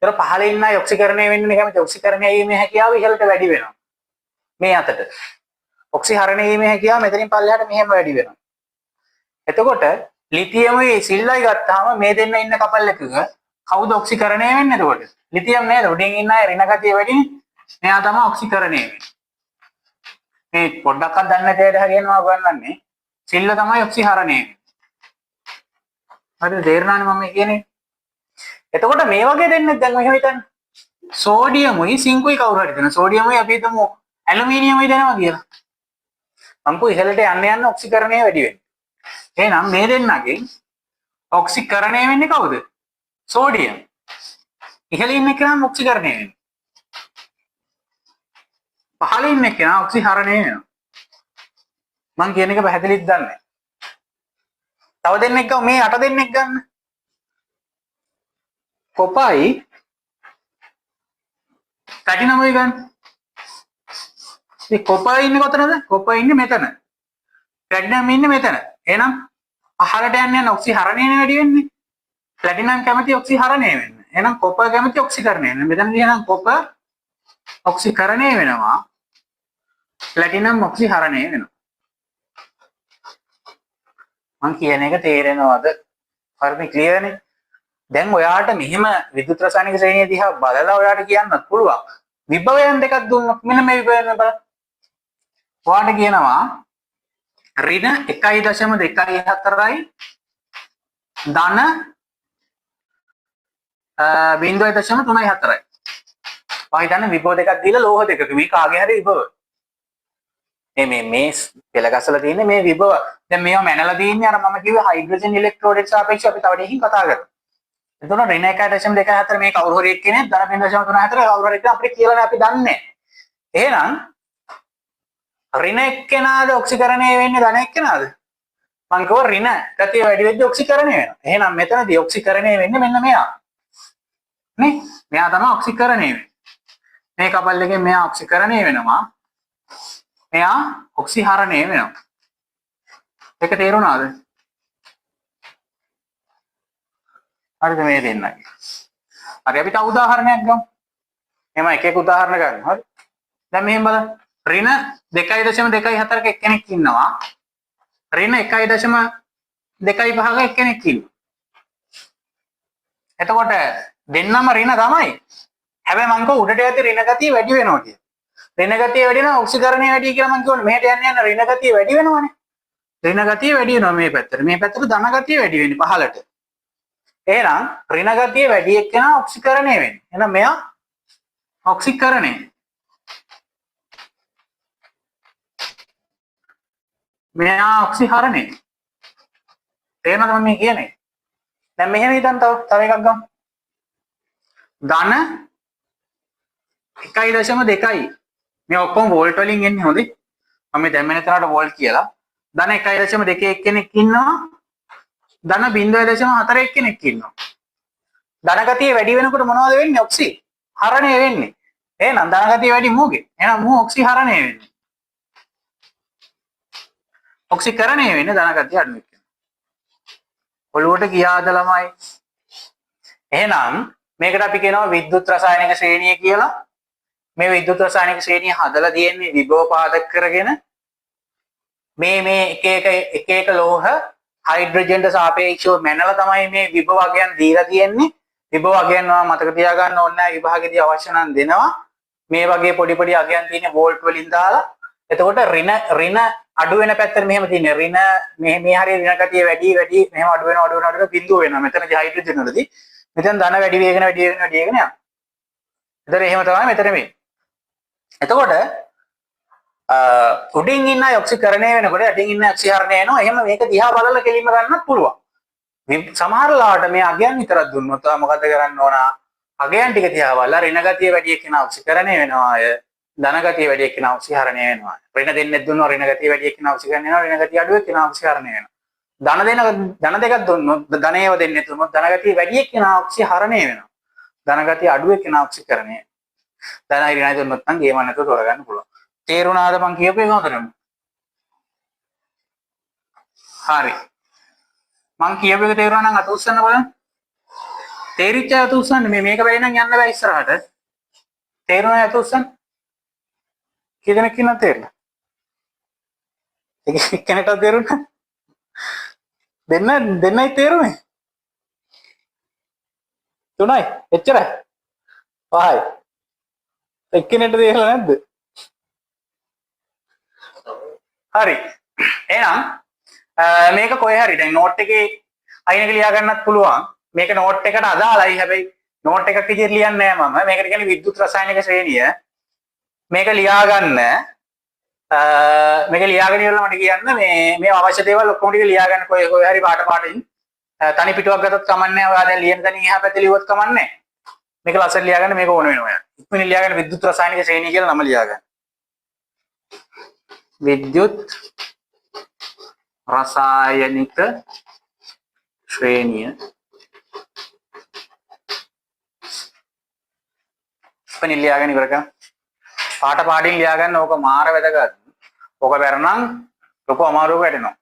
ඒතර පහළ ඉන්න අය ඔක්සිකරණය වෙන්නේ කැමති ඔක්සිකරණය වීමේ හැකියාව ඉහළට වැඩි වෙනවා. මේ අතට. ඔක්සිහරණය වීමේ හැකියාව මෙතනින් පල්ලෙහාට මෙහෙම වැඩි වෙනවා. එතකොට ලිතියමුයි සිල්වයි ගත්තාම මේ දෙන්න ඉන්න කපල් එකක කවුද ඔක්සිකරණය වෙන්නේ එතකොට? ලිතියම් නේද? උඩින් ඉන්න අය ඍණ ගතිය වැඩිනේ. මෙයා තමයි ඔක්සිකරණය වෙන්නේ. මේ පොඩ්ඩක්වත් දන්නේ නැති අයට හරියනවා ගන්නන්නේ සිල්ව තමයි ඔක්සිහරණය වෙන්නේ. හරිද? තේරුණානේ මම කියන්නේ. එතකොට මේ වගේ දෙන්නෙක් දැන් මෙහෙම හිතන්න. සෝඩියමුයි සිංකුයි කවුරු හරි දෙනවා. සෝඩියමුයි අපි හිතමු ඇලුමිනියමුයි දෙනවා කියලා. අංකු ඉහළට යන්න ඔක්සිකරණය වැඩි වෙනවා. එහෙනම් මේ දෙන්නගෙන් ඔක්සිකරණය වෙන්නේ කවුද? සෝඩියම්. ඉහළින් ඉන්න කෙනා ඔක්සිකරණය වෙනවා. පහළින් ඉන්න කෙනා ඔක්සිහරණය වෙනවා. මං කියන එක පැහැදිලිද දන්නේ? තව දෙන්නෙක් ගමු මේ 8 දෙන්නෙක් ගන්න. කොපයි ප්ලැටිනම්යි ගන්න. මේ කොපයි ඉන්නේ කොතනද? කොපයි ඉන්නේ මෙතන. ප්ලැටිනම් ඉන්නේ මෙතන. එහෙනම් පහළට යන ඔක්සිහරණයනේ වැඩි වෙන්නේ. ප්ලැටිනම් කැමති ඔක්සිහරණය වෙන්න. එහෙනම් කොපර් කැමති ඔක්සිකරණය වෙන්න. මෙතනදී එහෙනම් කොපර් ඔක්සිකරණය වෙනවා. ප්ලැටිනම් ඔක්සිහරණය වෙනවා. මං කියන එක තේරෙනවද? හරිද? ක්ලියර්නේ? දැන් ඔයාට මෙහෙම විද්‍යුත් රසායනික ශ්‍රේණිය දිහා බලලා ඔයාට කියන්නත් පුළුවන්. විභවයන් දෙකක් දුන්නොත් මෙන්න මේ විභවයන් බලන්න. ඔයාට කියනවා ඍණ 1.24යි ධන 0.34යි. ඔය හිතන්නේ විභව දෙකක් දීලා ලෝහ දෙකක මේ කාගේ හරි විභව. මේ පෙළ ගසලා තියෙන්නේ මේ විභව. දැන් මේවා මැනලා තියෙන්නේ අර මම කිව්වේ හයිඩ්‍රජන් ඉලෙක්ට්‍රෝඩයට සාපේක්ෂව අපි තව දෙකකින් කතා කරමු. එතකොට ඍණ 1.24 මේ කවුරු හරි එක්කෙනෙක් ධන 0.34 කවුරු හරි එක්කෙනෙක් අපිට කියලා නෑ අපි දන්නේ. එහෙනම් ඍණ එක්කෙනාද ඔක්සිකරණය වෙන්නේ ධන එක්කෙනාද? මං කිව්වා ඍණ ගතිය වැඩි වෙද්දී ඔක්සිකරණය වෙනවා. එහෙනම් මෙතනදී ඔක්සිකරණය වෙන්නේ මෙන්න මෙයා. නේ? මෙයා තමයි ඔක්සිකරණය වෙන්නේ. මේ කපල් එකෙන් මෙයා ඔක්සිකරණය වෙනවා. මෙයා ඔක්සිහරණය වෙනවා. ඒක තේරුණාද? හරිද මේ දෙන්නයි. හරි අපි තව උදාහරණයක් ගමු. එහම එක එක උදාහරණ ගන්න. හරි. දැන් මෙහෙම බලන්න. ඍණ 2.24ක එක්කෙනෙක් ඉන්නවා. ඍණ 1.25ක එක්කෙනෙක් ඉන්නවා. එතකොට දෙන්නම ඍණ තමයි. හැබැයි මං කව උඩට යද්දි ඍණ ගතිය වැඩි වෙනවා කියලා. ඍණ ගතිය වැඩි වෙනවා ඔක්සිකරණය වැඩි කියලා මං කියවනේ. මෙහෙට යන්න යන ඍණ ගතිය වැඩි වෙනවනේ. ඍණ ගතිය වැඩි වෙනවා මේ පැත්තට. මේ පැත්තට ධන ගතිය වැඩි වෙන්නේ පහළට. එහෙනම් ඍණ ගතිය වැඩි එක්කෙනා ඔක්සිකරණය වෙන්නේ. එහෙනම් මෙයා ඔක්සිකරණය. මෙයා ඔක්සිහරණය. තේරෙනවද මම මේ කියන්නේ? දැන් මෙහෙම හිතන්න තව එකක් ගමු. ධන 1.2යි. මේ ඔක්කොම වෝල්ට් වලින් එන්නේ හොඳේ. මම දැන් මෙතනට වෝල්ට් කියලා. ධන 1.2 එක්කෙනෙක් ඉන්නවා. ධන 0.4 එක්කෙනෙක් ඉන්නවා. ධන ගතිය වැඩි වෙනකොට මොනවද වෙන්නේ? ඔක්සි හරණය වෙන්නේ. එහෙනම් ධන ගතිය වැඩි මොකේ? එහෙනම් මු ඔක්සි හරණය වෙන්නේ. ඔක්සිකරණය වෙන්නේ ධන ගතිය අඩු වෙන. ඔළුවට ගියාද ළමයි? එහෙනම් මේකට අපි කියනවා විද්‍යුත් රසායනික ශ්‍රේණිය කියලා. මේ විද්‍යුත් රසායනික ශ්‍රේණිය හදලා තියෙන්නේ විභව පාදක කරගෙන මේ එක එක ලෝහ හයිඩ්‍රජන්ට සාපේක්ෂව මැනලා තමයි මේ විභව අගයන් දීලා තියෙන්නේ. විභව අගයන් මතක තියාගන්න ඕනේ නැහැ. විභාගෙදී අවශ්‍ය නම් දෙනවා. මේ වගේ පොඩි පොඩි අගයන් තියෙන වෝල්ට් වලින් දාලා. එතකොට ඍණ අඩු වෙන පැත්තට මෙහෙම තියෙන්නේ. ඍණ මේ හරිය ඍණ ගතිය වැඩි මෙහෙම අඩු වෙනවා බිඳුව වෙනවා. මෙතනදී හයිඩ්‍රජන් වලදී මෙතන ධන වැඩි වෙගෙන යනවා. එතකොට එහෙම තමයි මෙතන වෙන්නේ. එතකොට උඩින් ඉන්න ඔක්සිකරණය වෙනකොට යටින් ඉන්න ඔක්සිහරණය වෙනවා. එහෙම මේක දිහා බලලා කෙලින්ම ගන්නත් පුළුවන්. සමහර ලාවට මේ අගයන් විතරක් දුන්නොත් මොකද කරන්න ඕන? අගයන් ටික දිහා බලලා ඍණ ගතිය වැඩි එක්කෙනා ඔක්සිකරණය වෙනවා. ධන ගතිය වැඩි එක්කෙනා ඔක්සිහරණය වෙනවා. ඍණ දෙන්නෙක් දුන්නොත් ඍණ ගතිය වැඩි එක්කෙනා ඔක්සිකරණය වෙනවා. ඍණ ගතිය අඩු එක්කෙනා ඔක්සිහරණය වෙනවා. ධන දෙකක් දුන්නොත් ධනයව දෙන්නෙක් දුන්නොත් ධන ගතිය වැඩි එක්කෙනා ඔක්සිහරණය වෙනවා. ධන ගතිය අඩු එක්කෙනා ඔක්සිකරණය. ධනයි ඍණයි දුන්නොත් නම් ගේම නැතුව තෝරගන්න පුළුවන්. තේරුණාද මං කියපු එක හොඳටම? හරි. මං කියපු එක තේරුණා නම් අත උස්සන්න බලන්න. තේරිච්ච අත උස්සන්න. මේක බැරි නම් යන්න බෑ ඉස්සරහට. තේරුණා අත උස්සන්න. කී දෙනෙක් ඉන්නවද තේරෙලා? කෙනෙක්ට තේරුණා? දෙන්නයි තේරුනේ. තුනයි. එච්චරයි. පහයි. එක්කෙනෙක්ට තේරෙලා නැද්ද? හරි. එහෙනම් මේක කොහේ හරි දැන් නෝට් එකේ අයින් එක ලියා ගන්නත් පුළුවන්. මේක නෝට් එකට අදාළයි. හැබැයි නෝට් එකක් විදිහට ලියන්නේ නැහැ මම. මේකට කියන්නේ විද්‍යුත් රසායනික ශ්‍රේණිය. මේක ලියා ගන්න. මේක ලියාගෙන ඉවරලා මට කියන්න මේ අවශ්‍ය දේවල් ඔක්කොම ටික ලියා ගන්න කොහේ හරි පාටින් තනි පිටුවක් ගත්තත් කමන්නේ නැහැ. ඔයා දැන් ලියන තැනින් එහා පැත්තේ ලියුවොත් කමන්නේ නැහැ. මේක ලස්සන ලියා ගන්න මේක ඕන වෙනවා. ඉක්මනින් ලියා ගන්න විද්‍යුත් රසායනික ශ්‍රේණිය කියලා නම ලියා ගන්න. विद्युत रासायनिक श्रेणिय ඉක්මනින් ලියාගෙන ඉවර කරන්න. පාඩින් ලියා ගන්න ඕක මාර වැදගත්. ඕක බැරනම් ලොකු අමාරුවක් වැටෙනවා.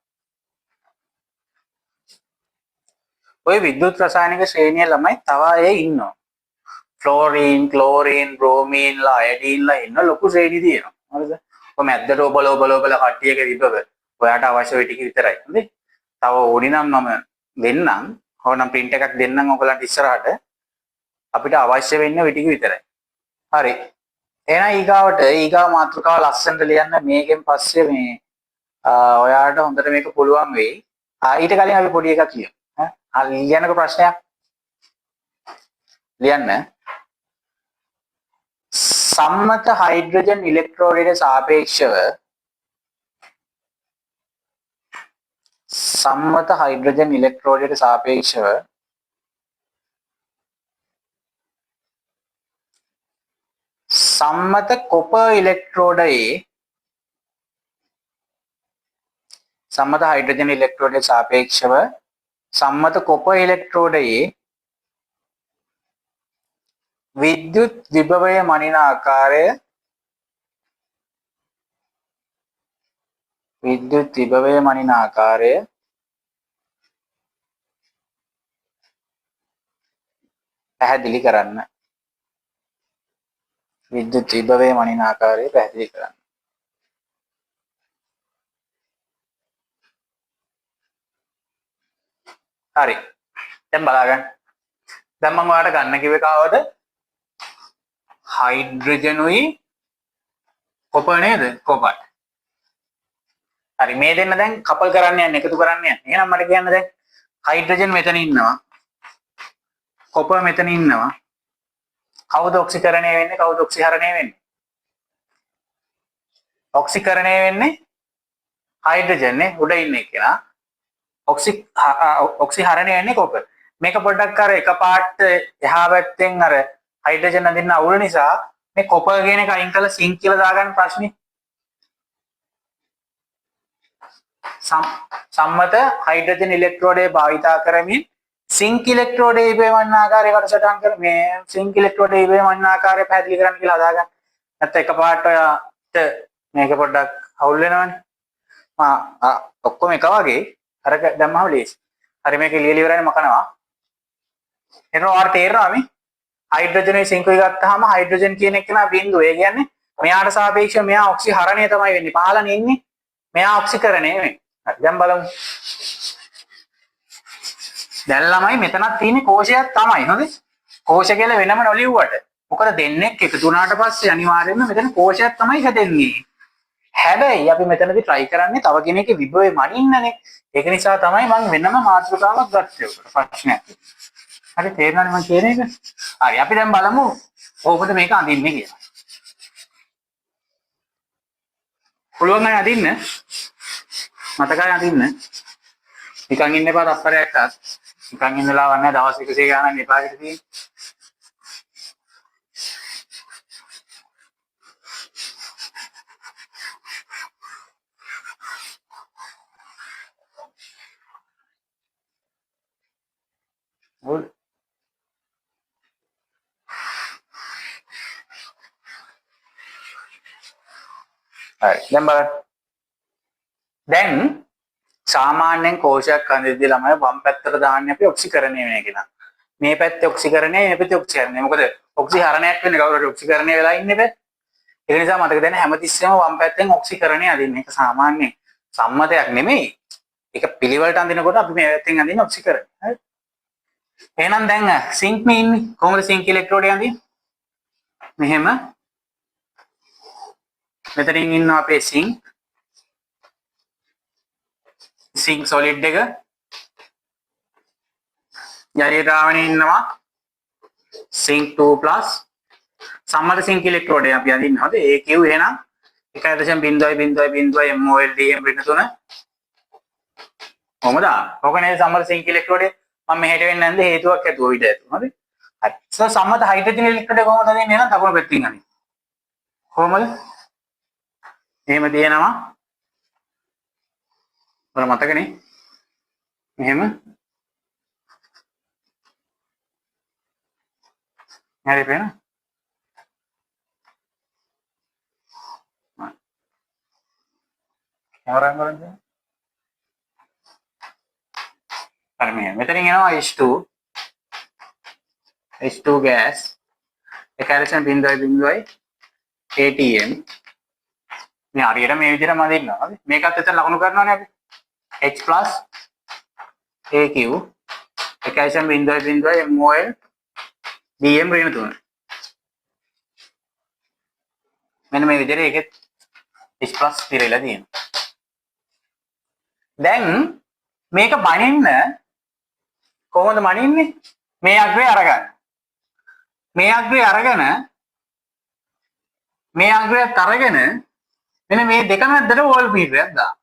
ඔය විද්‍යුත් රසායනික ශ්‍රේණිය ළමයි තව අය ඉන්නවා. ෆ්ලෝරින්, ක්ලෝරින්, බ්‍රෝමීන්, අයඩීන් ඉන්න ලොකු ශ්‍රේණි තියෙනවා. හරිද? ඔය මැද්දට බල කට්ටියක විභව ඔයාට අවශ්‍ය වෙ ටික විතරයි. හරිද? තව ඕනි නම් මම දෙන්නම්. ඕනම් print එකක් දෙන්නම් ඔයගලන්ට ඉස්සරහට. අපිට අවශ්‍ය වෙන්නේ ওই ටික විතරයි. හරි. එහෙනම් ඊගාව මාතෘකාව ලස්සනට ලියන්න මේකෙන් පස්සේ මේ ඔයාලට හොඳට මේක පුළුවන් වෙයි. ඊට කලින් අපි පොඩි එකක් ලියමු. ලියන්නක ප්‍රශ්නයක්. ලියන්න. සම්මත හයිඩ්‍රජන් ඉලෙක්ට්‍රෝඩයට සාපේක්ෂව සම්මත කොපර් ඉලෙක්ට්‍රෝඩයේ සම්මත හයිඩ්‍රජන් ඉලෙක්ට්‍රෝඩයට සාපේක්ෂව සම්මත කොපර් ඉලෙක්ට්‍රෝඩයේ විද්‍යුත් විභවය මනින ආකාරය පැහැදිලි කරන්න. විද්‍යුත් විභවය මනින ආකාරය පැහැදිලි කරන්න. හරි. දැන් බලගන්න. දැන් මම ඔයාලට ගන්න කිව්වේ කාවද? හයිඩ්‍රජනුයි කොපර් නේද? කොපර්. හරි මේ දෙන්න දැන් කපල් කරන්න යන්නේ එකතු කරන්න යන්නේ. එහෙනම් මට කියන්න දැන් හයිඩ්‍රජන් මෙතන ඉන්නවා. කොපර් මෙතන ඉන්නවා. කවුද ඔක්සිකරණය වෙන්නේ? කවුද ඔක්සිහරණය වෙන්නේ? ඔක්සිකරණය වෙන්නේ හයිඩ්‍රජන් නේ උඩ ඉන්නේ කියලා. ඔක්සිහරණය වෙන්නේ කොපර්. මේක පොඩ්ඩක් අර එකපාරට එහා පැත්තෙන් අර හයිඩ්‍රජන් අදින්න අවුල නිසා මේ කොපර් කියන එක අයින් කරලා සිංක් කියලා දාගන්න ප්‍රශ්නේ. සම්මත හයිඩ්‍රජන් ඉලෙක්ට්‍රෝඩය භාවිතා කරමින් සිංක් ඉලෙක්ට්‍රෝඩය ඉබේවන්න ආකාරයකට සටහන් කර මේ සිංක් ඉලෙක්ට්‍රෝඩය ඉබේවන්න ආකාරය පැහැදිලි කරන්න කියලා හදාගන්න. නැත්නම් එකපාරට ඔයාට මේක පොඩ්ඩක් අවුල් වෙනවනේ. ඔක්කොම එක වගේ අර දැම්මම ලේසි. හරි මේක ලියලා ඉවරයි මකනවා. එතන ඔයාලට තේරෙනවා මේ හයිඩ්‍රජන් සිංකුයි ගත්තාම හයිඩ්‍රජන් කියන එක නා බිඳුව. ඒ කියන්නේ මෙයාට සාපේක්ෂව මෙයා ඔක්සිහරණය තමයි වෙන්නේ. පහළනේ ඉන්නේ. මෙයා ඔක්සිකරණය වෙන්නේ. හරි දැන් බලමු. දැන් ළමයි මෙතනක් තියෙන්නේ කෝෂයක් තමයි. හරිද? කෝෂ කියලා වෙනම නොලියුවට. මොකද දෙන්නෙක් එකතු වුණාට පස්සේ අනිවාර්යයෙන්ම මෙතන කෝෂයක් තමයි හැදෙන්නේ. හැබැයි අපි මෙතනදී try කරන්නේ තව කෙනෙක්ගේ විභවය මනින්නනේ. ඒක නිසා තමයි මම වෙනම මාතෘකාවක් ගත්තේ උකට ප්‍රශ්නයක්. හරි තේරෙනවද මම කියන එක? හරි අපි දැන් බලමු කොහොමද මේක අඳින්නේ කියලා. පුළුවන් නම් අඳින්න. මතකයි අඳින්න. නිකන් ඉන්න එපා තත්පරයක්වත්. නිකන් ඉන්නලා වන්නේ දවස් 100 ගානක් එපාකට තියෙන්නේ. Good. දැන් සාමාන්‍යයෙන් කෝෂයක් අඳිද්දී ළමයි වම් පැත්තට දාන්නේ අපි ඔක්සිකරණය වෙන එක නා. මේ පැත්තේ ඔක්සිකරණය මේ පැත්තේ ඔක්සිහරණය. මොකද ඔක්සිහරණයක් වෙන්නේ කවුරුහරි ඔක්සිකරණය වෙලා ඉන්නේ බෑ. ඒ නිසා මතක දැන හැමතිස්සෙම වම් පැත්තෙන් ඔක්සිකරණය අදින්න. ඒක සාමාන්‍ය සම්මතයක් නෙමෙයි. ඒක පිළිවෙලට අඳිනකොට අපි මේ පැත්තෙන් අඳින්න ඔක්සිකරණය. හරි. එහෙනම් දැන් සිංක් මේ ඉන්නේ. කොහොමද සිංක් ඉලෙක්ට්‍රෝඩය අඳින්නේ? මෙහෙම මෙතනින් ඉන්නවා අපේ සිංක් සොලිඩ් එක. යටි ද්‍රාවණයේ ඉන්නවා සිංක් 2+ සම්මත සිංක් ඉලෙක්ට්‍රෝඩය අපි අඳින්න හොඳ. ඒ කියු එහෙනම් 1.0.0.0 MOLD M3 කොහමද? ඔකනේ සම්මත සිංක් ඉලෙක්ට්‍රෝඩය. මම මෙහෙට වෙන්නේ නැන්ද හේතුවක් ඇතුව ඊට ඇතුව. හරි. හරි. සම්මත හයිඩ්‍රජන් ඉලෙක්ට්‍රෝඩය කොහොමද අඳින්නේ? එහෙනම් දකුණු පැත්තෙන් අඳින්න. කොහොමද? එහෙම තියෙනවා. ඔයාලා මතකනේ? මෙහෙම. හරි පේනවා. කැමරාවෙන් බලන්න. හරි මෙතනින් එනවා H2 gas එකලෙසන් 0.0 ATM මේ හරියට මේ විදිහටම අදින්නවා. හරි මේකත් එතන ලකුණු කරනවානේ අපි H+ AQ calcium 0.0 MOL DM ඍණ 3. මෙන්න මේ විදිහට ඒකෙත් H+ පිරෙලා තියෙනවා. දැන් මේක බනින්න කොහොමද බනින්නේ? මේ අග්‍රේ අරගන්න. මේ අග්‍රේ අරගෙන මේ අග්‍රයත් අරගෙන මෙන්න මේ දෙක මැද්දට වෝල් මීටරයක් දාන්න.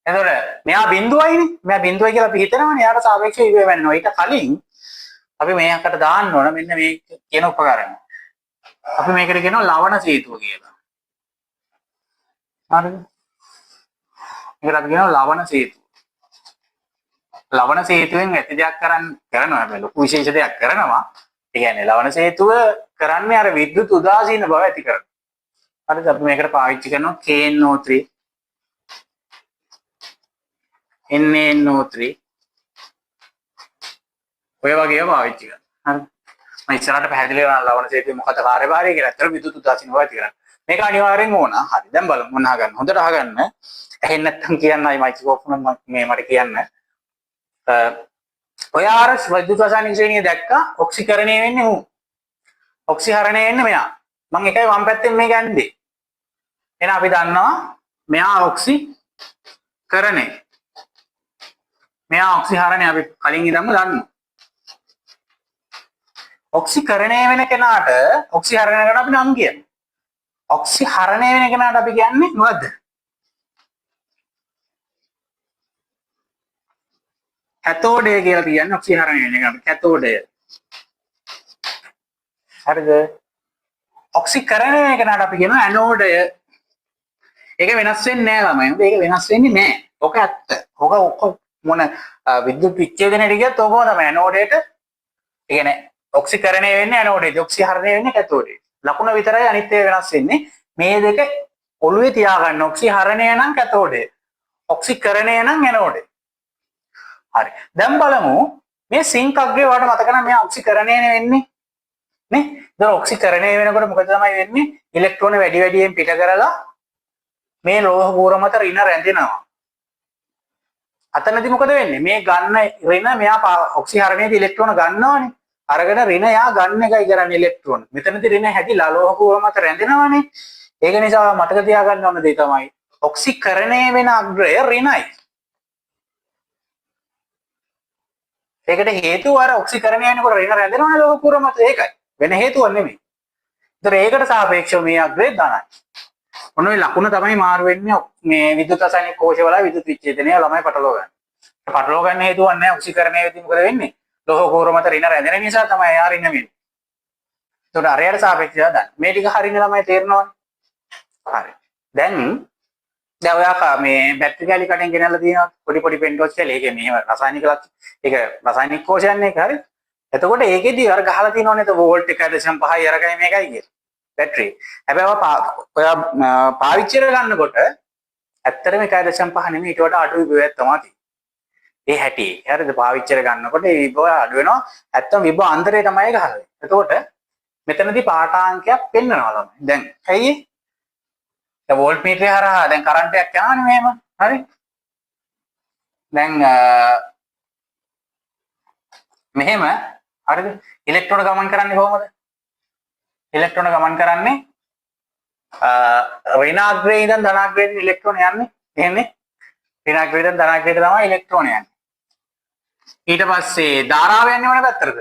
එතකොට මෙයා බිඳුවයිනේ. මෙයා බිඳුවයි කියලා අපි හිතනවනේ. යාට සාපේක්ෂව ඉවේ වෙනවා. ඊට කලින් අපි මේකට දාන්න ඕන මෙන්න මේ කියන උපකරණය. අපි මේකට කියනවා ලවණ සේතුව කියලා. හරිද? මේකට අපි කියනවා ලවණ සේතුව. ලවණ සේතුවෙන් ඇති දෙයක් කරනවා හැබැයි ලොකු විශේෂ දෙයක් කරනවා. ඒ කියන්නේ ලවණ සේතුව කරන්නේ අර විද්‍යුත් උදාසීන බව ඇති කරනවා. හරිද? අපි මේකට පාවිච්චි කරනවා KNO3 NaNO3 ඔය වගේ පාවිච්චි කරනවා. හරි. මම ඉස්සරහට පැහැදිලි කරනවා ලවණ සේතුවේ මොකද කාර්යභාරය කියලා. ඇත්තට විද්‍යුත් උදාසීන බව ඇති කරනවා. මේක අනිවාර්යෙන් ඕන. හරි. දැන් බලමු මොන අහගන්න. හොඳට අහගන්න. ඇහෙන්නේ නැත්නම් කියන්නයි මයික්‍රොෆෝන් මේ මට කියන්න. ඔය ආර විද්‍යුත් රසායනික ශ්‍රේණිය දැක්කා ඔක්සිකරණය වෙන්නේ උ. ඔක්සිහරණය වෙන්නේ මෙයා. මම එකයි වම් පැත්තෙන් මේක ඇන්දේ. එහෙනම් අපි දන්නවා මෙයා ඔක්සිකරණය. මෙයා ඔක්සිහරණය අපි කලින් ඉඳන්ම දන්නවා. ඔක්සිකරණය වෙන කෙනාට ඔක්සිහරණය කරන අපි නම් කියනවා. ඔක්සිහරණය වෙන කෙනාට අපි කියන්නේ මොකද්ද? කැතෝඩය කියලා කියන්නේ ඔක්සිහරණය වෙන එකට කැතෝඩය. හරිද? ඔක්සිකරණය වෙන කෙනාට අපි කියනවා ඇනෝඩය. ඒක වෙනස් වෙන්නේ නැහැ ළමයි. ඒක වෙනස් වෙන්නේ නැහැ. ඔක ඇත්ත. ඔක මොන විද්‍යුත් විච්ඡේදනයට ගියත් ඔකම තමයි ඇනෝඩයට. ඒ කියන්නේ ඔක්සිකරණය වෙන්නේ ඇනෝඩයට. ඔක්සිහරණය වෙන්නේ කැතෝඩයට. ලකුණ විතරයි අනිත් ඒවා වෙනස් වෙන්නේ. මේ දෙක ඔළුවේ තියාගන්න. ඔක්සිහරණය නම් කැතෝඩය. ඔක්සිකරණය නම් ඇනෝඩය. හරි. දැන් බලමු මේ සිංක් අග්‍රේ වලට මතක නම් මෙයා ඔක්සිකරණය වෙන්නේ නේ. දැන් ඔක්සිකරණය වෙනකොට මොකද තමයි වෙන්නේ? ඉලෙක්ට්‍රෝන වැඩි වැඩියෙන් පිට කරලා මේ ලෝහ කූර මත ඍණ රැඳෙනවා. අතනදී මොකද වෙන්නේ? මේ ගන්න ඍණ මෙයා ඔක්සිහරණයේදී ඉලෙක්ට්‍රෝන ගන්නවනේ. අරගෙන ඍණ යා ගන්න එකයි කරන්නේ ඉලෙක්ට්‍රෝන. මෙතනදී ඍණ හැදිලා ලෝහ කූර මත රැඳෙනවනේ. ඒක නිසා මතක තියාගන්න ඕන දේ තමයි ඔක්සිකරණය වෙන අග්‍රය ඍණයි. ඒකට හේතුව අර ඔක්සිකරණය වෙනකොට ඍණ රැඳෙනවනේ ලෝහ කූර මත ඒකයි. වෙන හේතුවක් නෙමෙයි. ඒතර ඒකට සාපේක්ෂව මේ අග්‍රේ ධනයි. ඔන්න ඔය ලකුණ තමයි මාරු වෙන්නේ මේ විද්‍යුත් රසායනික කෝෂවල විද්‍යුත් විච්ඡේදනය ළමයි පටලව ගන්න. පටලව ගන්න හේතුවක් නැහැ ඔක්සිකරණය වෙද්දී මොකද වෙන්නේ? ලෝහ කූර මත ඍණ රැඳෙන නිසා තමයි එයා ඍණ වෙන්නේ. ඒතකොට අරයට සාපේක්ෂව දාන්න. මේ ටික හරියනේ ළමයි තේරෙනවනේ. හරි. දැන් ඔයා මේ බැටරි කැලි කඩෙන් ගෙනල්ලා තියෙනවා පොඩි පොඩි පෙන්ටෝස් කියලා. ඒකේ මෙහෙම රසායනික ඒක රසායනික කෝෂයන් එක හරි. එතකොට ඒකෙදි අර ගහලා තියෙනවනේ તો වෝල්ට් 1.5යි අරගයි මේකයි කියලා. බැටරි. හැබැයි ඔයා පාවිච්චි කරගන්නකොට ඇත්තටම 1.5 නෙමෙයි ඊට වඩා අඩු විභවයක් තමයි තියෙන්නේ. ඒ හැටි. හරිද? පාවිච්චි කරගන්නකොට ඒ විභව අඩු වෙනවා. ඇත්තම විභව අන්තරය තමයි ගහන්නේ. එතකොට මෙතනදී පාඨාංකයක් පෙන්වනවා ළමයි. දැන් ඇයි ඒ වෝල්ට් මීටරය හරහා දැන් කරන්ට් එකක් යනවානේ මෙහෙම. හරි? දැන් මෙහෙම හරිද? ඉලෙක්ට්‍රෝන ගමන් කරන්නේ කොහොමද? ඉලෙක්ට්‍රෝන ගමන් කරන්නේ ඍණාග්‍රේ ඉඳන් ධනාග්‍රේට ඉලෙක්ට්‍රෝන යන්නේ. එහෙමනේ. ඍණාග්‍රේට ධනාග්‍රේට තමයි ඉලෙක්ට්‍රෝන යන්නේ. ඊට පස්සේ ධාරාව යන්නේ මොන පැත්තටද?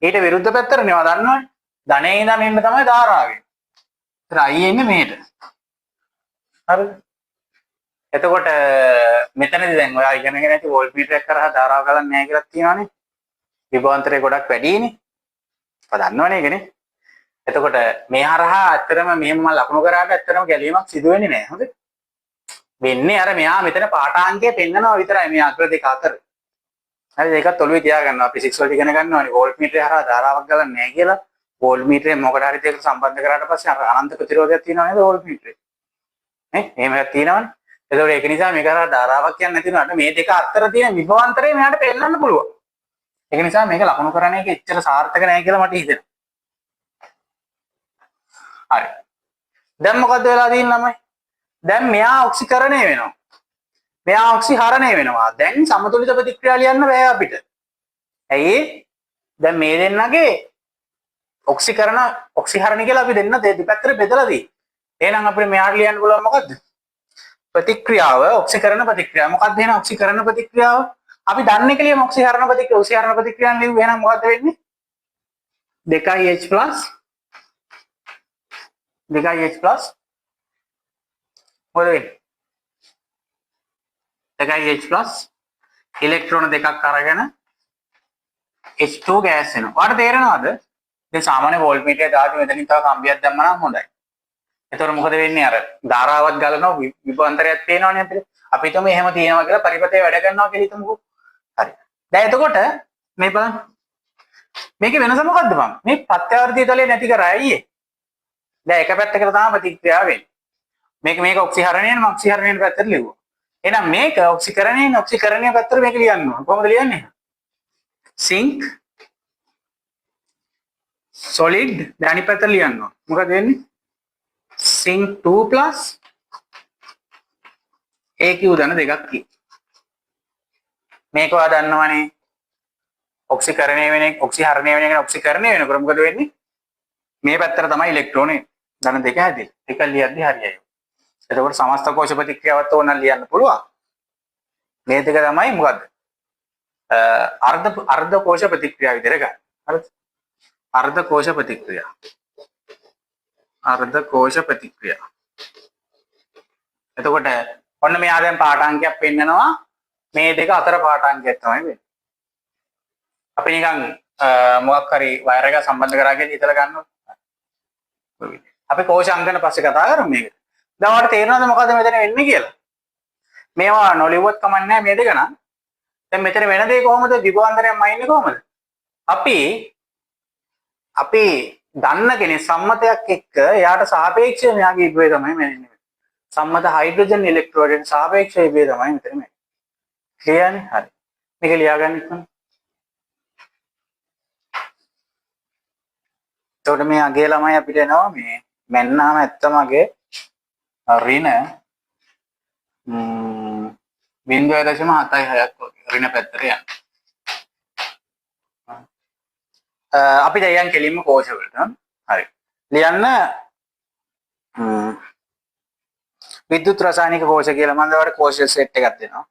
ඊට විරුද්ධ පැත්තට නේ දන්නවනේ. ධනේ ඉඳන් එන්න තමයි ධාරාව එන්නේ. ඒතර I එන්නේ මෙහෙට. හරිද? එතකොට මෙතනදී දැන් ඔයා ඉගෙනගෙන ඇති වෝල්ට් මීටරයක් කරා ධාරාව ගලන්නේ නැහැ කියලා තියෙනවානේ. විභවාන්තරය ගොඩක් වැඩිනේ. ඔය දන්නවනේ ඒකනේ. එතකොට මේ හරහා ඇත්තටම මෙහෙම මම ලකුණු කරාට ඇත්තටම ගැලීමක් සිදු වෙන්නේ නැහැ. හරිද? වෙන්නේ අර මෙයා මෙතන පාඨාංකය පෙන්නනවා විතරයි මේ අග්‍ර දෙක අතර. හරිද? ඒකත් ඔළුවේ තියාගන්නවා. ෆිසික්ස් වලට ඉගෙන ගන්නවානේ වෝල්ට් මීටරය හරහා ධාරාවක් ගලන්නේ නැහැ කියලා. වෝල්ට් මීටරේ මොකට හරි දෙයකට සම්බන්ධ කරාට පස්සේ අර අනන්ත ප්‍රතිරෝධයක් තියෙනවා නේද වෝල්ට් මීටරේ? නේ? එහෙම එකක් තියෙනවනේ. එතකොට ඒක නිසා මේක හරහා ධාරාවක් යන්නේ නැති වුණාට මේ දෙක අතර තියෙන විභවාන්තරය මෙයාට පෙන්නන්න පුළුවන්. ඒක නිසා මේක ලකුණු කරන එක එච්චර සාර්ථක නැහැ කියලා මට හිතෙනවා. හරි. දැන් මොකද වෙලා තියෙන්නේ ළමයි? දැන් මෙයා ඔක්සිකරණය වෙනවා. මෙයා ඔක්සිහරණය වෙනවා. දැන් සමතුලිත ප්‍රතික්‍රියා ලියන්න බෑ අපිට. ඇයි දැන් මේ දෙන්නගේ ඔක්සිහරණ කියලා අපි දෙන්න දෙපැත්තට බෙදලා දී. එහෙනම් අපිට මෙයාට ලියන්න පුළුවන් මොකද්ද? ප්‍රතික්‍රියාව ඔක්සිකරණ ප්‍රතික්‍රියාව. මොකක්ද එහෙනම් ඔක්සිකරණ ප්‍රතික්‍රියාව? අපි දන්නේ කියලා ඔක්සිහරණ ප්‍රතික්‍රියාව. ඔක්සිහරණ ප්‍රතික්‍රියාව ලියුව එහෙනම් මොකද්ද වෙන්නේ? 2H plus 2H plus මොකද වෙන්නේ? 2H plus ඉලෙක්ට්‍රෝන දෙකක් අරගෙන H2 ගෑස් වෙනවා. ඔයාලට තේරෙනවද? දැන් සාමාන්‍ය වෝල්ට්මීටරය දාලා මෙතනින් තව කම්බියක් දැම්මම නම් හොඳයි. එතකොට මොකද වෙන්නේ? අර ධාරාවක් ගලනවා විභවාන්තරයක් තියෙනවනේ අපිට. අපි හිතමු එහෙම තියෙනවා කියලා පරිපථය වැඩ කරනවා කියලා හිතමුකෝ. හරි. දැන් එතකොට මේ බලන්න. මේකේ වෙනස මොකද්ද බං? මේ ප්‍රත්‍යාවර්තීය තලයේ නැති කරා අයියේ. දැන් එක පැත්තකට තමයි ප්‍රතික්‍රියාව වෙන්නේ. මේක ඔක්සිහරණයෙන් ඔක්සිහරණයෙන් පැත්තට ලියුවා. එහෙනම් මේක ඔක්සිකරණයේ පැත්තට මේක ලියන්න ඕන. කොහොමද ලියන්නේ? සිංක් solid දැන් අනිත් පැත්තට ලියන්න ඕන. මොකද වෙන්නේ? සිංක් 2 plus AQ දන දෙකක් කි. මේක ඔයා දන්නවනේ ඔක්සිකරණය වෙන එක ඔක්සිහරණය වෙන එක ඔක්සිකරණය වෙනකොට මොකද වෙන්නේ? මේ පැත්තට තමයි ඉලෙක්ට්‍රෝනේ ධන දෙක හැදෙන්නේ. එක ලියද්දි හරියයි. එතකොට සමස්ත කෝෂ ප්‍රතික්‍රියාවත් ඕනනම් ලියන්න පුළුවන්. මේ දෙක තමයි මොකද්ද? අර්ධ කෝෂ ප්‍රතික්‍රියාව විදිහට ගන්න. හරිද? අර්ධ කෝෂ ප්‍රතික්‍රියා. අර්ධ කෝෂ ප්‍රතික්‍රියා. එතකොට ඔන්න මෙයා දැන් පාඨාංකයක් පෙන්නනවා. මේ දෙක අතර පාඨාංකයක් තමයි වෙන්නේ. අපි නිකන් මොකක් හරි වයර් එක සම්බන්ධ කරා කියලා හිතලා ගන්නවා. අපි කෝෂ අංකන පස්සේ කතා කරමු මේක. දැන් ඔයාලට තේරෙනවද මොකද මෙතන වෙන්නේ කියලා? මේවා නොලිව්වත් කමක් නැහැ මේ දෙක නම්. දැන් මෙතන වෙන දේ කොහොමද? විභවාන්තරයක් මයින්නේ කොහොමද? අපි දන්න කෙනේ සම්මතයක් එක්ක එයාට සාපේක්ෂව මෙයාගේ ඉබ්බේ තමයි මෙන්නේ. සම්මත හයිඩ්‍රජන් ඉලෙක්ට්‍රෝඩයට සාපේක්ෂව ඉබ්බේ තමයි මෙතන මෙන්නේ. ක්ලියර්නේ? හරි. මේක ලියාගන්න ඉක්මන. එතකොට මේ අගේ ළමයි අපිට එනවා මේ මෙන්නාම ඇත්තම අගේ ඍණ 0.76ක් වගේ ඍණ පැත්තට යනවා. අපි දැන් කෙලින්ම කෝෂ වලට හරි ලියන්න විද්‍යුත් රසායනික කෝෂ කියලා මම දැන් කෝෂ සෙට් එකක් දෙනවා.